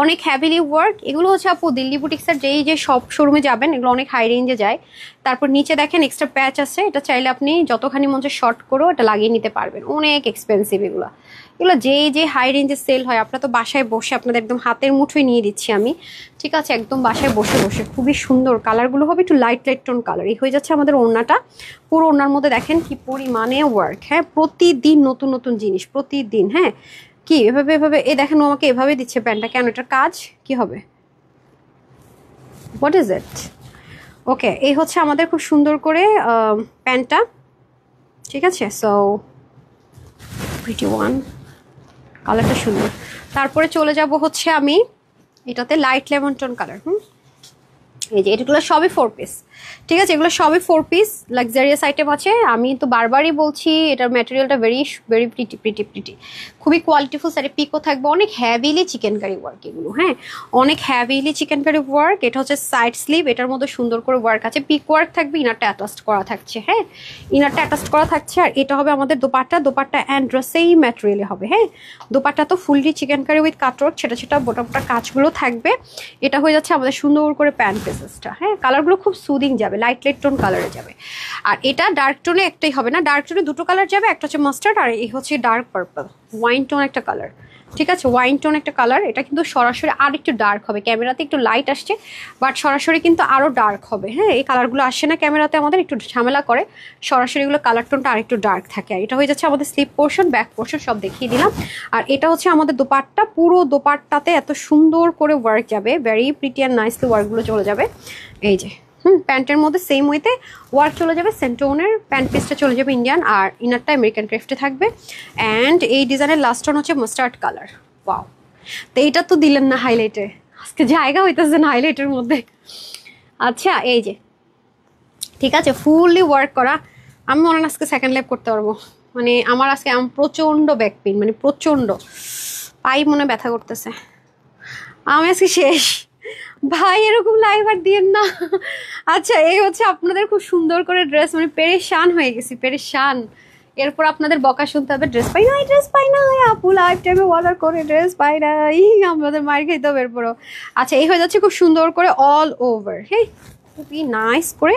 অনেক হ্যাভিলি ওয়ার্ক। এগুলো হচ্ছে আপু দিল্লি বুটিক্সের যে সব শোরুমে যাবেন, এগুলো অনেক হাই রেঞ্জে যায়। তারপর নিচে দেখেন এক্সট্রা প্যাচ আছে, এটা চাইলে আপনি যতখানি মঞ্চে শর্ট করেও এটা লাগিয়ে নিতে পারবেন। অনেক এক্সপেন্সিভ এগুলো যে হাই রেঞ্জে সেল হয়। আপনারা তো বাসায় বসে আপনাদের একদম হাতের মুঠোয় নিয়ে দিচ্ছি আমি, ঠিক আছে? একদম বাসায় বসে খুবই সুন্দর। কালারগুলো হবে একটু লাইট টোন কালার। এই হয়ে যাচ্ছে আমাদের ওড়নাটা, পুরো ওড়নার মধ্যে দেখেন কি পরিমাণে ওয়ার্ক। হ্যাঁ, প্রতিদিন নতুন জিনিস, প্রতিদিন। হ্যাঁ, কি এভাবে এই দেখেন, আমাকে এভাবে দিচ্ছে প্যান্টটা, কেন? এটার কাজ কি হবে? What is it? ওকে, এই হচ্ছে আমাদের খুব সুন্দর করে প্যান্টটা, ঠিক আছে? সো প্রিটি ওয়ান, কালারটা সুন্দর। তারপরে চলে যাব হচ্ছে আমি এটাতে লাইট লেমন টোন কালার। এই যে এগুলো সবই 4 পিস, ঠিক আছে? এগুলো সবই 4 পিস লাক্সারিয়াস আইটেম আছে। আমি তো বারবারই বলছি এটার ম্যাটেরিয়ালটা ভেরি প্রিটি, খুবই কোয়ালিটিফুল। সাইডে পিকও থাকবে, অনেক হ্যাভিলি চিকেন কারি ওয়ার্ক এগুলো। হ্যাঁ, অনেক হ্যাভিলি চিকেন কারি ওয়ার্ক। এটা হচ্ছে সাইড স্লিভ, এটার মধ্যে সুন্দর করে ওয়ার্ক আছে, পিক ওয়ার্ক থাকবে, ইনারটা অ্যাটাচড করা থাকছে। হ্যাঁ, ইনারটা অ্যাটাচড করা থাকছে। আর এটা হবে আমাদের দোপাট্টা অ্যান্ড ড্রেস এই ম্যাটেরিয়ালে হবে। হ্যাঁ, দোপাট্টা তো fully chikankari with cutwork, সেটা বোটা কাজগুলো থাকবে। এটা হয়ে যাচ্ছে আমাদের সুন্দর করে প্যান্ট পিসেসটা। হ্যাঁ, কালারগুলো খুব সুদিং যাবে, লাইট টোন কালারে যাবে। আর এটা ডার্ক টোনে একটাই হবে না, ডার্ক টোনে দুটো কালার যাবে, একটা হচ্ছে মাস্টার্ড আর এই হচ্ছে ডার্ক পার্পল, ওয়াইন টোন একটা কালার, ঠিক আছে? ওয়াইন টোন একটা কালার। এটা কিন্তু সরাসরি আর একটু ডার্ক হবে, ক্যামেরাতে একটু লাইট আসছে বাট সরাসরি কিন্তু আরও ডার্ক হবে। হ্যাঁ, এই কালারগুলো আসে না ক্যামেরাতে, আমাদের একটু ঝামেলা করে, সরাসরি এগুলো কালার টোনটা আর একটু ডার্ক থাকে। আর এটা হয়ে যাচ্ছে আমাদের স্লিপ পোর্শন, ব্যাক পোর্শন সব দেখিয়ে দিলাম। আর এটা হচ্ছে আমাদের দোপাট্টা, পুরো দোপাট্টাতে এত সুন্দর করে ওয়ার্ক যাবে, ভেরি প্রিটি অ্যান্ড নাইসলি ওয়ার্কগুলো চলে যাবে। এই যে প্যান্টের মধ্যে সেম ওয়েতে ওয়ার্ক চলে যাবে, সেন্টোনের প্যান্ট পিসটা চলে যাবে ইন্ডিয়ান, আর ইনারটা আমেরিকান ক্রাফটে থাকবে। অ্যান্ড এই ডিজাইনের লাস্ট ওয়ান হচ্ছে মাস্টার্ড কালার। ওয়াও, তো এইটা তো দিলেন না হাইলাইটে, আজকে জায়গা হইতেছে না হাইলাইটের মধ্যে। আচ্ছা, এই যে ঠিক আছে, ফুললি ওয়ার্ক করা। আমি মনে হয় আজকে সেকেন্ড লাইভ করতে পারবো, মানে আমার আজকে প্রচণ্ড ব্যাক পেইন, মানে প্রচণ্ড পাই মনে ব্যথা করতেছে। আমি আজকে শেষ, ভাই এরকম লাইভ আর দিয়েন না। আচ্ছা এই হচ্ছে আপনাদের খুব সুন্দর করে ড্রেস, মানে পেরেশান হয়ে গেছি, পেরেশান। এরপর আপনাদের বকা শুনতে হবে, ড্রেস পাই নাই, ড্রেস পাই নাই, আপু লাইভ টাইমে অর্ডার করে ড্রেস পাই নাই, আমাদের মায়ের খেতে হবে এরপরও। আচ্ছা এই হয়ে যাচ্ছে খুব সুন্দর করে অল ওভার, হ্যাঁ খুবই নাইস করে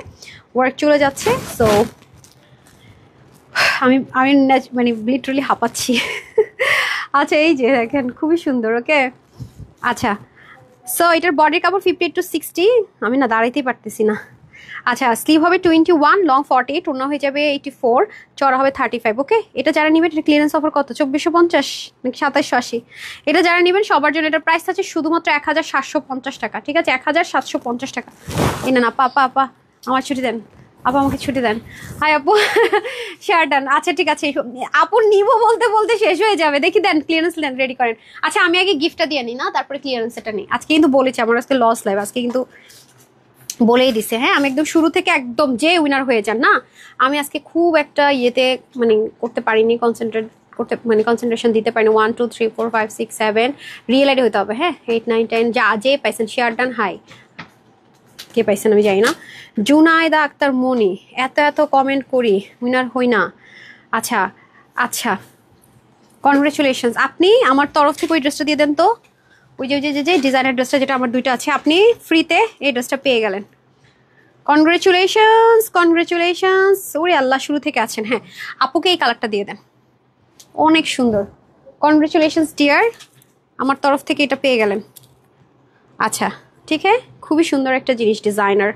ওয়ার্ক চলে যাচ্ছে। সো আমি আমি মানে লিটারালি হাঁপাচ্ছি। আচ্ছা এই যে দেখেন খুবই সুন্দর, ওকে। আচ্ছা সো এটার বডির কাপড় 58 to 60, আমি না দাঁড়াইতেই পারতেছি না। আচ্ছা স্লিভ হবে 21, লং 48, ওড়না হয়ে যাবে 84, চড়া হবে 35, ওকে। এটা যারা নেবেন এটা ক্লিয়ারেন্স অফার কত, 2450 নাকি 2780? এটা যারা নেবেন সবার জন্য এটার প্রাইস আছে শুধুমাত্র 1750 টাকা, ঠিক আছে, 1750 টাকা। এই না আপা আপা আমার ছুটি দেন, আপা আমাকে ছুটি দেন। হাই আপু শেয়ার ডান। আচ্ছা ঠিক আছে, আপু নিবো বলতে বলতে শেষ হয়ে যাবে, দেখি দেন ক্লিয়ারেন্স দেন, রেডি করেন। আচ্ছা আমি আগে গিফটটা দিয়ে নিই না, তারপরে ক্লিয়ারেন্স এটা নিই। আজকে কিন্তু বলেছি আমার আজকে লস লাইভ, আজকে কিন্তু বলেই দিছে, হ্যাঁ আমি একদম শুরু থেকে একদম যে উইনার হয়ে যান না, আমি আজকে খুব একটা ইয়েতে মানে করতে পারিনি, কনসেন্ট্রেশন দিতে পারিনি। 1 2 3 4 5 6 7 রিয়েল আইডি হতে হবে, হ্যাঁ 8 9 10 যা যে পাইছেন শেয়ার ডান। হাই কে পাইছেন আমি জানি না। জুনায়দা আক্তার মনি, এত এত কমেন্ট করি উইনার হই না। আচ্ছা আচ্ছা কনগ্রেচুলেশনস, আপনি আমার তরফ থেকে ওই ড্রেসটা দিয়ে দেন তো, ওই যে যে ডিজাইনার ড্রেসটা যেটা আমার দুইটা আছে, আপনি ফ্রিতে এই ড্রেসটা পেয়ে গেলেন। কনগ্রেচুলেশনস কনগ্রেচুলেশনস, ওরে আল্লাহ শুরু থেকে আছেন। হ্যাঁ আপুকে এই কালারটা দিয়ে দেন, অনেক সুন্দর। কনগ্রেচুলেশনস ডিয়ার, আমার তরফ থেকে এটা পেয়ে গেলেন। আচ্ছা ঠিক আছে, খুবই সুন্দর একটা জিনিস, ডিজাইনার,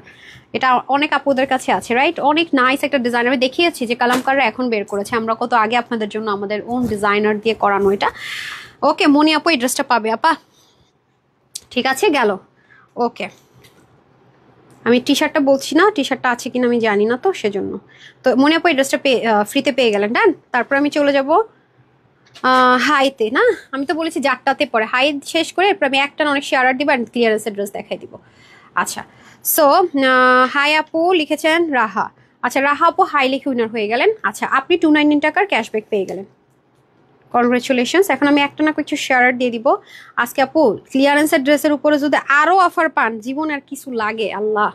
এটা অনেক আপুদের কাছে আছে রাইট, অনেক নাইস একটা ডিজাইনার। আমি দেখিয়েছি যে কালামকাররা এখন বের করেছে, আমরা কত আগে আপনাদের জন্য আমাদের ওন ডিজাইনার দিয়ে করানো এটা। ওকে মনি আপু এই ড্রেসটা পাবে আপা, ঠিক আছে গেল, ওকে। আমি টি শার্টটা বলছি না, টি শার্টটা আছে কিনা আমি জানি না তো সেজন্য। তো মনে আপু এই ড্রেসটা ফ্রিতে পেয়ে গেলেন, ডান। তারপর আমি চলে যাব হাইতে, না আমি তো বলেছি জাটটাতে পরে, হাই শেষ করে এরপর আমি একটা অনেক শেয়ার দিব আর ক্লিয়ারেন্সের ড্রেস দেখাই দিব। আচ্ছা সো হাই আপু লিখেছেন রাহা, আচ্ছা রাহা আপু হাই লিখে উইনার হয়ে গেলেন। আচ্ছা আপনি 299 টাকার ক্যাশব্যাক পেয়ে গেলেন, কনগ্রেচুলেশনস। এখন আমি একটা না কিছু শেয়ার দিয়ে দিব আজকে। আপু ক্লিয়ারেন্সের ড্রেসের উপরে যদি আরও অফার পান, জীবন আর কিছু লাগে আল্লাহ,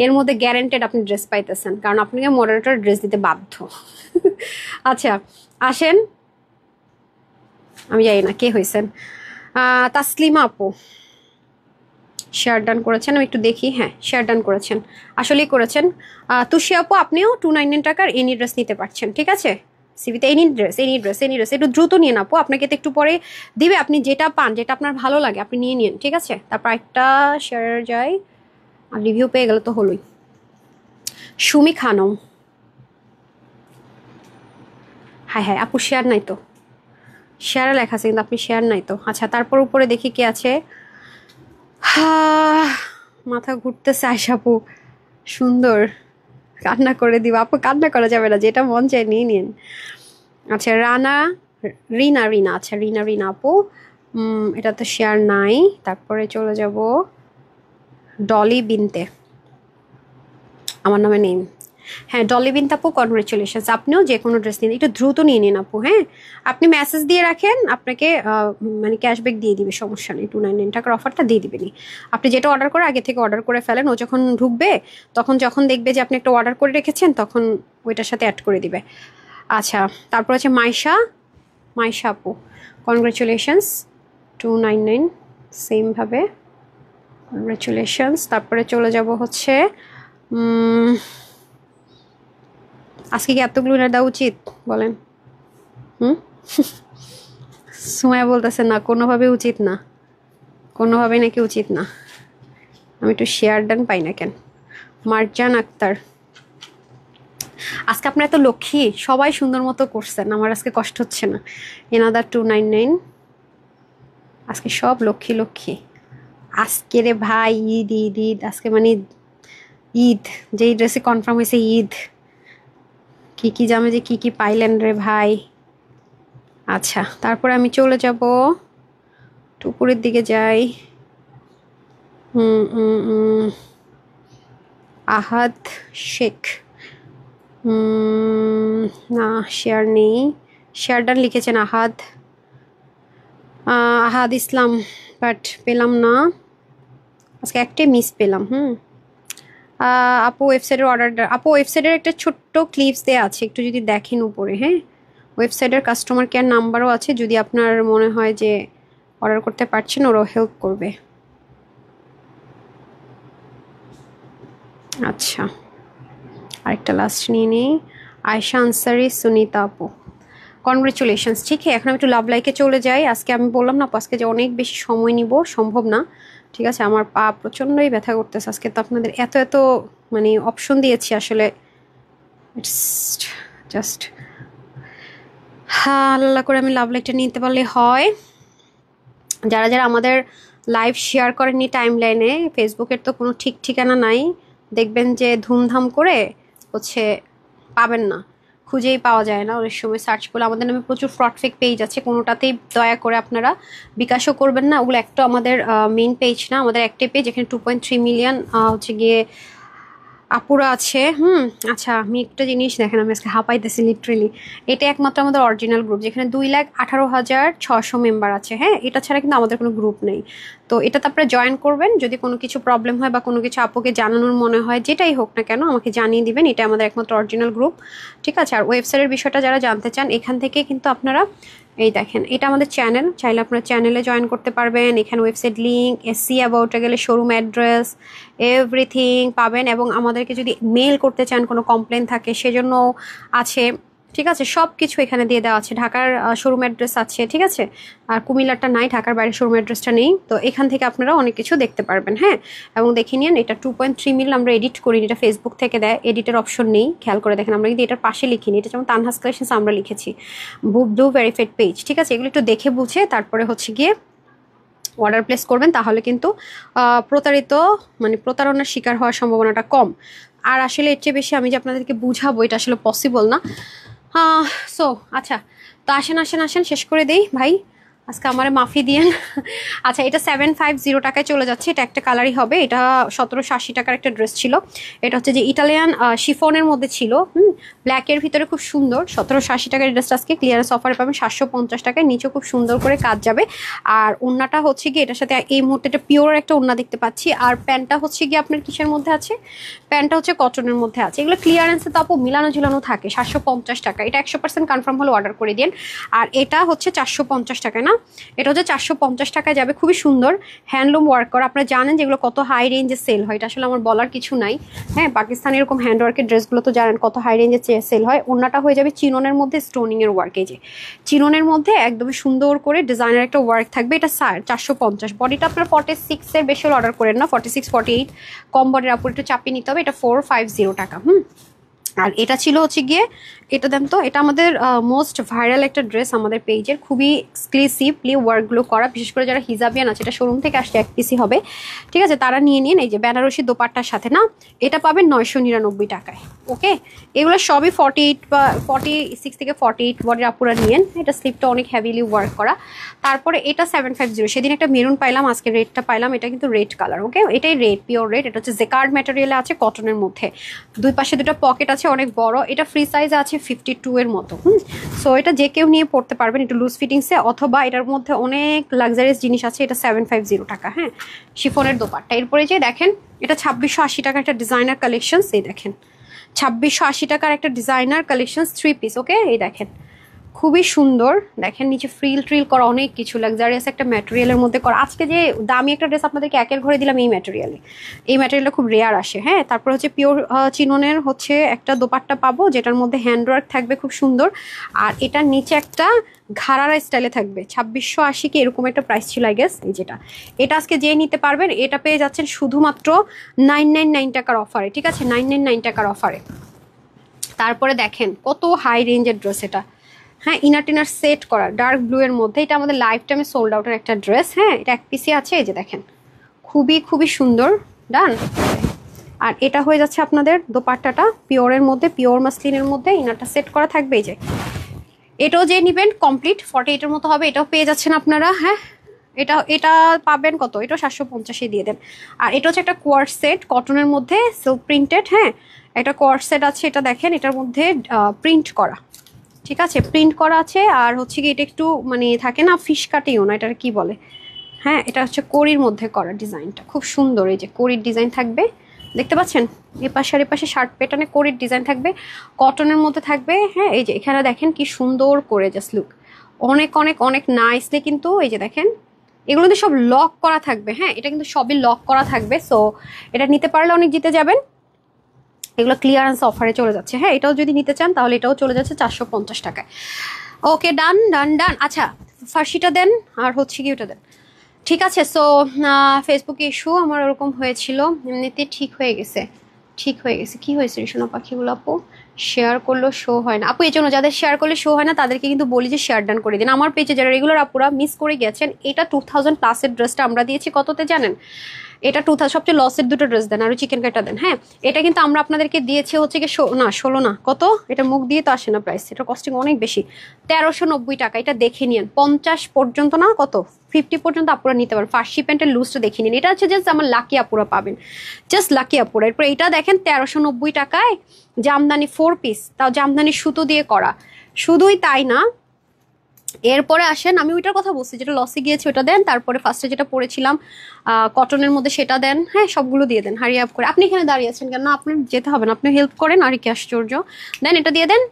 এর মধ্যে গ্যারেন্টেড আপনি ড্রেস পাইতেছেন, কারণ আপনাকে মডারেটর ড্রেস দিতে বাধ্য। আচ্ছা আসেন, আমি জানি না কে হয়েছেন, তাসলিমা আপু শেয়ার ডান করেছেন, আমি একটু দেখি, হ্যাঁ শেয়ার ডান করেছেন, আসলেই করেছেন। তুষি আপু আপনিও 299 টাকার এনি ড্রেস নিতে পারছেন, ঠিক আছে, সিভিতে any dress any dress any dress, একটু দ্রুত নিয়ে আপু, আপনাকে তো একটু পরে দিবে, আপনি যেটা পান যেটা আপনার ভালো লাগে আপনি নিয়ে নিন, ঠিক আছে। তারপর একটা শেয়ার যায় আর রিভিউ পেয়ে গেলে তো হলোই। সুমি খানম, হ্যাঁ হ্যাঁ আপু শেয়ার নাই তো, শেয়ারে লেখা আছে কিন্তু আপনি শেয়ার নাই তো। আচ্ছা তারপর উপরে দেখি কে আছে, মাথা ঘুরতেছে আয়শা আপু, সুন্দর, কান্না করে দিব আপু, কান্না করা যাবে না, যেটা মন চায় নিয়ে নিন। আচ্ছা রানা রিনা রিনা, আচ্ছা রিনা রিনা আপু, এটা তো শেয়ার নাই। তারপরে চলে যাব ডলি বিনতে, আমার নামে নেই, হ্যাঁ ডলি বিনতে আপু কনগ্রেচুলেশনস, আপনিও যে কোনো ড্রেস নিন, একটু দ্রুত নিয়ে নিন আপু, হ্যাঁ আপনি মেসেজ দিয়ে রাখেন, আপনাকে মানে ক্যাশব্যাক দিয়ে দিবে, সমস্যা নেই, 299 টাকার অফারটা দিয়ে দিবেনি। আপনি যেটা অর্ডার করে আগে থেকে অর্ডার করে ফেলেন, ও যখন ঢুকবে তখন যখন দেখবে যে আপনি একটা অর্ডার করে রেখেছেন তখন ওইটার সাথে অ্যাড করে দিবে। আচ্ছা তারপর আছে মাইশা, মাইশা আপু কনগ্রেচুলেশনস 299 সেমভাবে, কনগ্রেচুলেশনস। তারপরে চলে যাব হচ্ছে আজকে কি এতগুলো না দেওয়া উচিত বলেন, সুমায়া বলতেছে না কোনোভাবে উচিত না, কোনোভাবে নাকি উচিত না, আমি একটু শেয়ার ডান পাই না কেন। মারজান আক্তার, আজকে আপনার এত লক্ষ্মী, সবাই সুন্দর মতো করছেন, আমার আজকে কষ্ট হচ্ছে না। এনাদার 299, আজকে সব লক্ষ্মী লক্ষ্মী। আজকে রে ভাই ঈদ ঈদ ঈদ, আজকে মানে ঈদ, যেই ড্রেসে কনফার্ম হয়েছে ঈদ, কি কি জামে যে কি কি পাইলেন রে ভাই। আচ্ছা তারপরে আমি চলে যাব টুপুরের দিকে যাই, আহাদ শেখ, না শেয়ার নেই, শেয়ার ডান লিখেছেন আহাদ, আহাদ ইসলাম, বাট পেলাম না। আজকে একটাই মিস পেলাম। আপু ওয়েবসাইটের অর্ডারটা, আপু ওয়েবসাইটের একটা ছোট্ট ক্লিপস দেওয়া আছে, একটু যদি দেখেন উপরে। হ্যাঁ, ওয়েবসাইটের কাস্টমার কেয়ার নাম্বারও আছে, যদি আপনার মনে হয় যে অর্ডার করতে পারছেন, ওরাও হেল্প করবে। আচ্ছা, আরেকটা লাস্ট নিয়ে নিই। আয়শা আনসারি, সুনিতা আপু, কনগ্রেচুলেশনস। ঠিক আছে, এখন আমি একটু লাভ লাইকে চলে যাই। আজকে আমি বললাম না আজকে যে অনেক বেশি সময় নিব, সম্ভব না। ঠিক আছে, আমার পা প্রচণ্ডই ব্যথা করতেছে আজকে। তো আপনাদের এত এত মানে অপশন দিয়েছি আসলে, ইটস জাস্ট আল্লাহ করে আমি লাভ লাইকটা নিতে পারলে হয়। যারা যারা আমাদের লাইভ শেয়ার করেননি টাইম লাইনে, ফেসবুকের তো কোনো ঠিক ঠিকানা নাই, দেখবেন যে ধুমধাম করে হচ্ছে পাবেন না, খুঁজেই পাওয়া যায় না। অনেক সময় সার্চ করলে আমাদের নামে প্রচুর ফ্রড ফেক পেজ আছে, কোনোটাতেই দয়া করে আপনারা বিকাশও করবেন না। ওগুলো একটা আমাদের মেইন পেজ না, আমাদের একটাই পেজ, এখানে 2.3 মিলিয়ন হচ্ছে গিয়ে আপুরা আছে। আচ্ছা, আমি একটা জিনিস দেখেন, আমি আজকে হাঁপাইতেছি লিটারেলি। এটা একমাত্র আমাদের অরিজিনাল গ্রুপ, যেখানে 2,18,600 মেম্বার আছে। হ্যাঁ, এটা ছাড়া কিন্তু আমাদের কোনো গ্রুপ নেই। তো এটাতে আপনারা জয়েন করবেন, যদি কোনো কিছু প্রবলেম হয় বা কোনো কিছু আপুকে জানানোর মনে হয়, যেটাই হোক না কেন আমাকে জানিয়ে দিবেন। এটা আমাদের একমাত্র অরিজিনাল গ্রুপ, ঠিক আছে। আর ওয়েবসাইটের বিষয়টা যারা জানতে চান, এখান থেকে কিন্তু আপনারা এই দেখেন, এটা আমাদের চ্যানেল, চাইলে আপনারা চ্যানেলে জয়েন করতে পারবেন। এখানে ওয়েবসাইট লিঙ্ক, এসি অ্যাবাউটে গেলে শোরুম অ্যাড্রেস, এভরিথিং পাবেন। এবং আমাদেরকে যদি মেল করতে চান, কোনো কমপ্লেন থাকে সেজন্য আছে, ঠিক আছে। সব কিছু এখানে দিয়ে দেওয়া আছে। ঢাকার শোরুম অ্যাড্রেস আছে, ঠিক আছে। আর কুমিল্লারটা নাই, ঢাকার বাইরে শোরুম অ্যাড্রেসটা নেই। তো এখান থেকে আপনারা অনেক কিছু দেখতে পারবেন। হ্যাঁ, এবং দেখে নিন, এটা 2.3 মিলিয়ন আমরা এডিট করি, এটা ফেসবুক থেকে দেয়, এডিটের অপশন নেই, খেয়াল করে দেখেন। আমরা কিন্তু এটার পাশে লিখিনি, এটা যেমন তানহাস কালেকশনস আমরা লিখেছি, ব্লু ভেরিফাইড পেজ, ঠিক আছে। এগুলো একটু দেখে বুঝে তারপরে হচ্ছে গিয়ে অর্ডার প্লেস করবেন, তাহলে কিন্তু প্রতারণার শিকার হওয়ার সম্ভাবনাটা কম। আর আসলে এর চেয়ে বেশি আমি যে আপনাদেরকে বুঝাবো, এটা আসলে পসিবল না। সো আচ্ছা, তো আসেন আসেন আসেন, শেষ করে দেই ভাই, আজকে আমারে মাফি দিয়েন। আচ্ছা, এটা 750 টাকায় চলে যাচ্ছে। এটা একটা কালারই হবে। এটা 1780 টাকার একটা ড্রেস ছিল। এটা হচ্ছে যে ইটালিয়ান শিফনের মধ্যে ছিল, ব্ল্যাকের ভিতরে খুব সুন্দর। 1780 টাকার ড্রেসটা আজকে ক্লিয়ারেন্স অফারে পাবেন 750 টাকায়। নিচেও খুব সুন্দর করে কাজ যাবে। আর ওড়নাটা হচ্ছে গিয়ে এটার সাথে এই মুহূর্তে এটা পিওর একটা ওড়না দেখতে পাচ্ছি। আর প্যান্টটা হচ্ছে গিয়ে আপনার কিসের মধ্যে আছে? প্যান্টটা হচ্ছে কটনের মধ্যে আছে। এগুলো ক্লিয়ারেন্সে তো আপু মিলানো ঝুলানো থাকে। 750 টাকা, এটা 100% কনফার্ম হলে অর্ডার করে দিন। আর এটা হচ্ছে 450 টাকা, না এটা হচ্ছে 450 টাকায় যাবে। খুবই সুন্দর হ্যান্ডলুম ওয়ার্ক করা। আপনারা জানেন যেগুলো কত হাই রেঞ্জে সেল হয়, এটা আসলে আমার বলার কিছু নাই। হ্যাঁ, পাকিস্তানি এরকম হ্যান্ড ওয়ার্কের ড্রেসগুলো তো জানেন কত হাই রেঞ্জে সেল হয়। ওড়নাটা হয়ে যাবে চিননের মধ্যে স্টোনিং এর ওয়ার্ক, এই যে চিননের মধ্যে একদমই সুন্দর করে ডিজাইনের একটা ওয়ার্ক থাকবে। এটা 450। বডিটা আপনার 46 এর বেশি অর্ডার করেন না, 46 48 কম বডির আপুর একটু চাপিয়ে নিতে হবে। এটা 450 টাকা। আর এটা ছিল হচ্ছে গিয়ে, এটা দেন তো, এটা আমাদের মোস্ট ভাইরাল একটা ড্রেস আমাদের পেজের, খুবই এক্সক্লুসিভলি ওয়ার্কগুলো করা। বিশেষ করে যারা হিজাবিয়ান আছে, এটা শোরুম থেকে আসছে, এক পিসি হবে, ঠিক আছে, তারা নিয়ে নিন। এই যে বেনারসি দোপাট্টার সাথে, না এটা পাবেন 999 টাকায়। ওকে, এগুলো সবই 48 বা 46 থেকে 48 বডির আপুরা নিয়েন। এটা স্লিপটা অনেক হেভিলি ওয়ার্ক করা। তারপরে এটা 750। সেদিন একটা মেরুন পাইলাম, আজকে রেডটা পাইলাম। এটা কিন্তু রেড কালার। ওকে, এটাই রেড, পিওর রেড। এটা হচ্ছে জেকার্ড ম্যাটেরিয়ালে আছে, কটনের মধ্যে। দুই পাশে দুটো পকেট আছে, অনেক বড়। এটা ফ্রি সাইজ আছে 52 এর মতো। সো এটা যে কেউ নিয়ে পড়তে পারবেন, একটু লুজ ফিটিংসে, অথবা এটার মধ্যে অনেক লাক্সারিয়াস জিনিস আছে। এটা 750 টাকা। হ্যাঁ, শিফনের দোপাট্টা। এরপরে যে দেখেন, এটা 2680 টাকা একটা ডিজাইনার কালেকশন। এই দেখেন, 2680 টাকার একটা ডিজাইনার কালেকশন 3 পিস। ওকে, এই দেখেন খুবই সুন্দর। দেখেন নিচে ফ্রিল ট্রিল করা, অনেক কিছু লাক্সারিয়াস একটা ম্যাটেরিয়ালের মধ্যে করা। আজকে যে দামি একটা ড্রেস আপনাদেরকে একের ঘরে দিলাম এই ম্যাটেরিয়ালে, এই ম্যাটেরিয়ালটা খুব রেয়ার আসে। হ্যাঁ, তারপর হচ্ছে পিওর চিননের হচ্ছে একটা দোপাট্টা পাবো, যেটার মধ্যে হ্যান্ডওয়ার্ক থাকবে খুব সুন্দর। আর এটার নিচে একটা ঘাড়ারা স্টাইলে থাকবে। 2680 কি এরকম একটা প্রাইস ছিল আই গেস। এই যেটা, এটা আজকে যে নিতে পারবেন, এটা পেয়ে যাচ্ছেন শুধুমাত্র 999 টাকার অফারে, ঠিক আছে, 999 টাকার অফারে। তারপরে দেখেন কত হাই রেঞ্জের ড্রেস এটা। হ্যাঁ, ইনার টিনার সেট করা ডার্ক ব্লু এর মধ্যে। এটা আমাদের লাইফ টাইমে সোল্ড আউটের একটা ড্রেস। হ্যাঁ, এটা এক পিসি আছে। এই যে দেখেন, খুবই খুবই সুন্দর। ডান। আর এটা হয়ে যাচ্ছে আপনাদের দোপাট্টাটা পিওরের মধ্যে, পিওর মাসলিনের মধ্যে, ইনারটা সেট করা থাকবে। এই যে এটাও যে নিবেন কমপ্লিট 48 এর মতো হবে, এটাও পেয়ে যাচ্ছেন আপনারা। হ্যাঁ, এটা পাবেন কত? এটাও 750 দিয়ে দেন। আর এটা হচ্ছে একটা কোয়ার্ট সেট কটনের মধ্যে, সিল্ক প্রিন্টেড। হ্যাঁ, একটা কোয়ার্ট সেট আছে, এটা দেখেন, এটার মধ্যে প্রিন্ট করা, ঠিক আছে, প্রিন্ট করা আছে। আর হচ্ছে কি, এটা একটু মানে থাকে না, ফিশ কাটিও না, এটা কি বলে, হ্যাঁ, এটা হচ্ছে কড়ির মধ্যে করা ডিজাইনটা, খুব সুন্দর। এই যে কড়ির ডিজাইন থাকবে, দেখতে পাচ্ছেন এপাশে আর এপাশে শার্ট প্যাটার্নে কড়ির ডিজাইন থাকবে, কটনের মধ্যে থাকবে। হ্যাঁ, এই যে এখানে দেখেন কি সুন্দর করে জাস্ট লুক, অনেক অনেক অনেক নাইসলি কিন্তু এই যে দেখেন এগুলোতে সব লক করা থাকবে। হ্যাঁ, এটা কিন্তু সবই লক করা থাকবে, সো এটা নিতে পারলে অনেক জিতে যাবেন। এগুলো ক্লিয়ারেন্স অফারে চলে যাচ্ছে। হ্যাঁ, এটাও যদি নিতে চান তাহলে এটাও চলে যাচ্ছে 450 টাকায়। ওকে, ডান ডান ডান। আচ্ছা, ফার্সিটা দেন আর হচ্ছে কি ওটা দেন। ঠিক আছে, সো ফেসবুকে ইস্যু আমার ওরকম হয়েছিল, এমনিতে ঠিক হয়ে গেছে, ঠিক হয়ে গেছে। কি হয়েছে রিশোনা পাখিগুলো আপু? শেয়ার করলেও শো হয় না আপু, এই জন্য যাদের শেয়ার করলে শো হয় না তাদেরকে কিন্তু বলি যে শেয়ার ডান করে দিন। আমার পেজে যারা রেগুলার আপুরা মিস করে গেছেন, এটা 2000+ ড্রেসটা আমরা দিয়েছি কততে জানেন? এটা 2000 সবচেয়ে লসের দুটো ড্রেস দেন আর চিকেন কাটা দেন। হ্যাঁ, এটা কিন্তু আমরা আপনাদেরকে দিয়েছি হচ্ছে কি 16 না, কত এটা মুখ দিয়ে তো আসে না প্রাইস, এটা কস্টিং অনেক বেশি, 1390 টাকা। এটা দেখে নিন, 50 পর্যন্ত না, কত 50 পর্যন্ত আপুরা নিতে পারেন। ফার্সি প্যান্টের লুজটা দেখে নিন, এটা হচ্ছে জাস্ট আমার লাকি আপুরা পাবেন, জাস্ট লাকি আপুরা। এরপর এটা দেখেন 1390 টাকায় জামদানি 4 পিস, তাও জামদানি সুতো দিয়ে করা। শুধুই তাই না, এরপরে আসেন, আমি ওইটার কথা বলছি যেটা লসে গিয়েছে ওটা দেন, তারপরে ফার্স্টে যেটা পরেছিলাম কটনের মধ্যে সেটা দেন। হ্যাঁ, সবগুলো দিয়ে দেন, হারি আপ করে। আপনি এখানে দাঁড়িয়ে আছেন কেন? আপনার যেতে হবে না, আপনি হেল্প করেন। আর কি আশ্চর্য, দেন এটা দিয়ে দেন।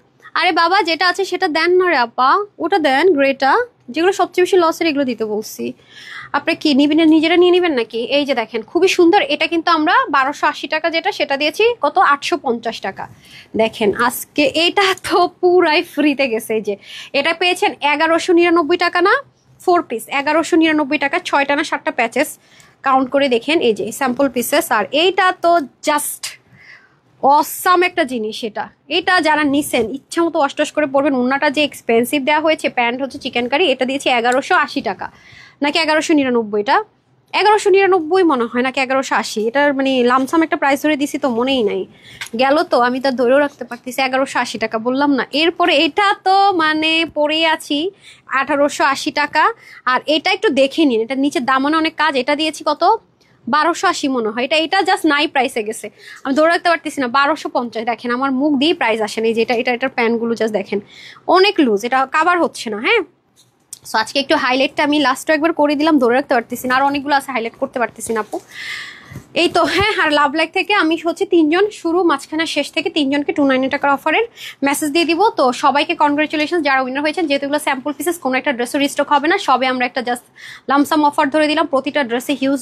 আরে বাবা, যেটা আছে সেটা দেন না রে আপা, ওটা দেন গ্রেটা, যেগুলো সবচেয়ে বেশি লসের এগুলো দিতে বলছি। আপনি কি নিবেন, নিজেরা নিয়ে নিবেন নাকি? এই যে দেখেন খুবই সুন্দর, এটা কিন্তু আমরা 1280 টাকা যেটা সেটা দিয়েছি কত 850 টাকা। দেখেন আজকে এটা তো পুরাই ফ্রিতে গেছে। এই যে এটা পেয়েছেন 1199 টাকা না, 4 পিস 1199 টাকা, 6টা না 7টা প্যাচেস কাউন্ট করে দেখেন। এই যে স্যাম্পল পিসেস, আর এইটা তো জাস্ট অসাম একটা জিনিস। এটা যারা নিছেন ইচ্ছা মতো অষ্টস করে পড়বেন। ওনাটা যে এক্সপেন্সিভ দেওয়া হয়েছে, প্যান্ট হচ্ছে চিকেন কারি, এটা দিয়েছি 1180 টাকা নাকি 1199, এটা 1199 মনে হয় নাকি 1180, এটার মানে লামসাম একটা প্রাইস ধরে দিছি তো মনেই নাই, গেল তো আমি তার ধরেও রাখতে পারতেছি। 1180 টাকা বললাম না। এরপরে এটা তো মানে পরে আছি 1880 টাকা। আর এটা একটু দেখে নিন, এটা নিচে দামানো অনেক কাজ, এটা দিয়েছি কত 1280 মনে হয়। এটা জাস্ট নাই প্রাইসে গেছে, আমি ধরে রাখতে পারতেছি না। 1250, দেখেন আমার মুখ দিয়ে প্রাইস আসেন। এই যে এটার প্যান্টগুলো জাস্ট দেখেন অনেক লুজ, এটা কাভার হচ্ছে না। হ্যাঁ, সো আজকে একটু হাইলাইটটা আমি লাস্টও একবার করে দিলাম, ধরে রাখতে পারতেছি না, আর অনেকগুলো আছে হাইলাইট করতে পারতেছি না আপু। এই তো। হ্যাঁ, আর লাভ লাইক থেকে আমি হচ্ছে 3জন শুরু, মাঝখানে শেষ থেকে 3জনকে 290 টাকার অফারের মেসেজ দিয়ে দিব। তো সবাইকে কনগ্রাচুলেশন যারা উইনার হয়েছেন। যেহেতু এগুলো স্যাম্পল পিসেস, কোনো একটা ড্রেসও রিস্টক হবে না, সবে আমরা একটা জাস্ট লামসাম অফার ধরে দিলাম। প্রতিটা ড্রেসে হিউজ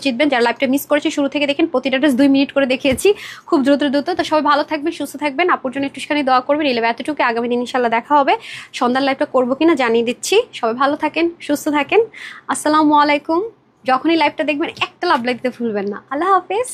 জিতবেন। যারা লাইভটা মিস করেছে শুরু থেকে দেখেন, প্রতিটা ড্রেস 2 মিনিট করে দেখিয়েছি, খুব দ্রুত। তো সবাই ভালো থাকবেন, সুস্থ থাকবেন, আপুর জন্য একটুখানি দোয়া করবেন। এলে এতটুকু, আগামী দিন ইনশাল্লাহ দেখা হবে। সন্ধ্যার লাইভটা করবো কিনা জানিয়ে দিচ্ছি। সবাই ভালো থাকেন, সুস্থ থাকেন, আসসালামু আলাইকুম। যখনই লাইভটা দেখবেন একটা লাভ লাইক দিতে ভুলবেন না। আল্লাহ হাফেজ।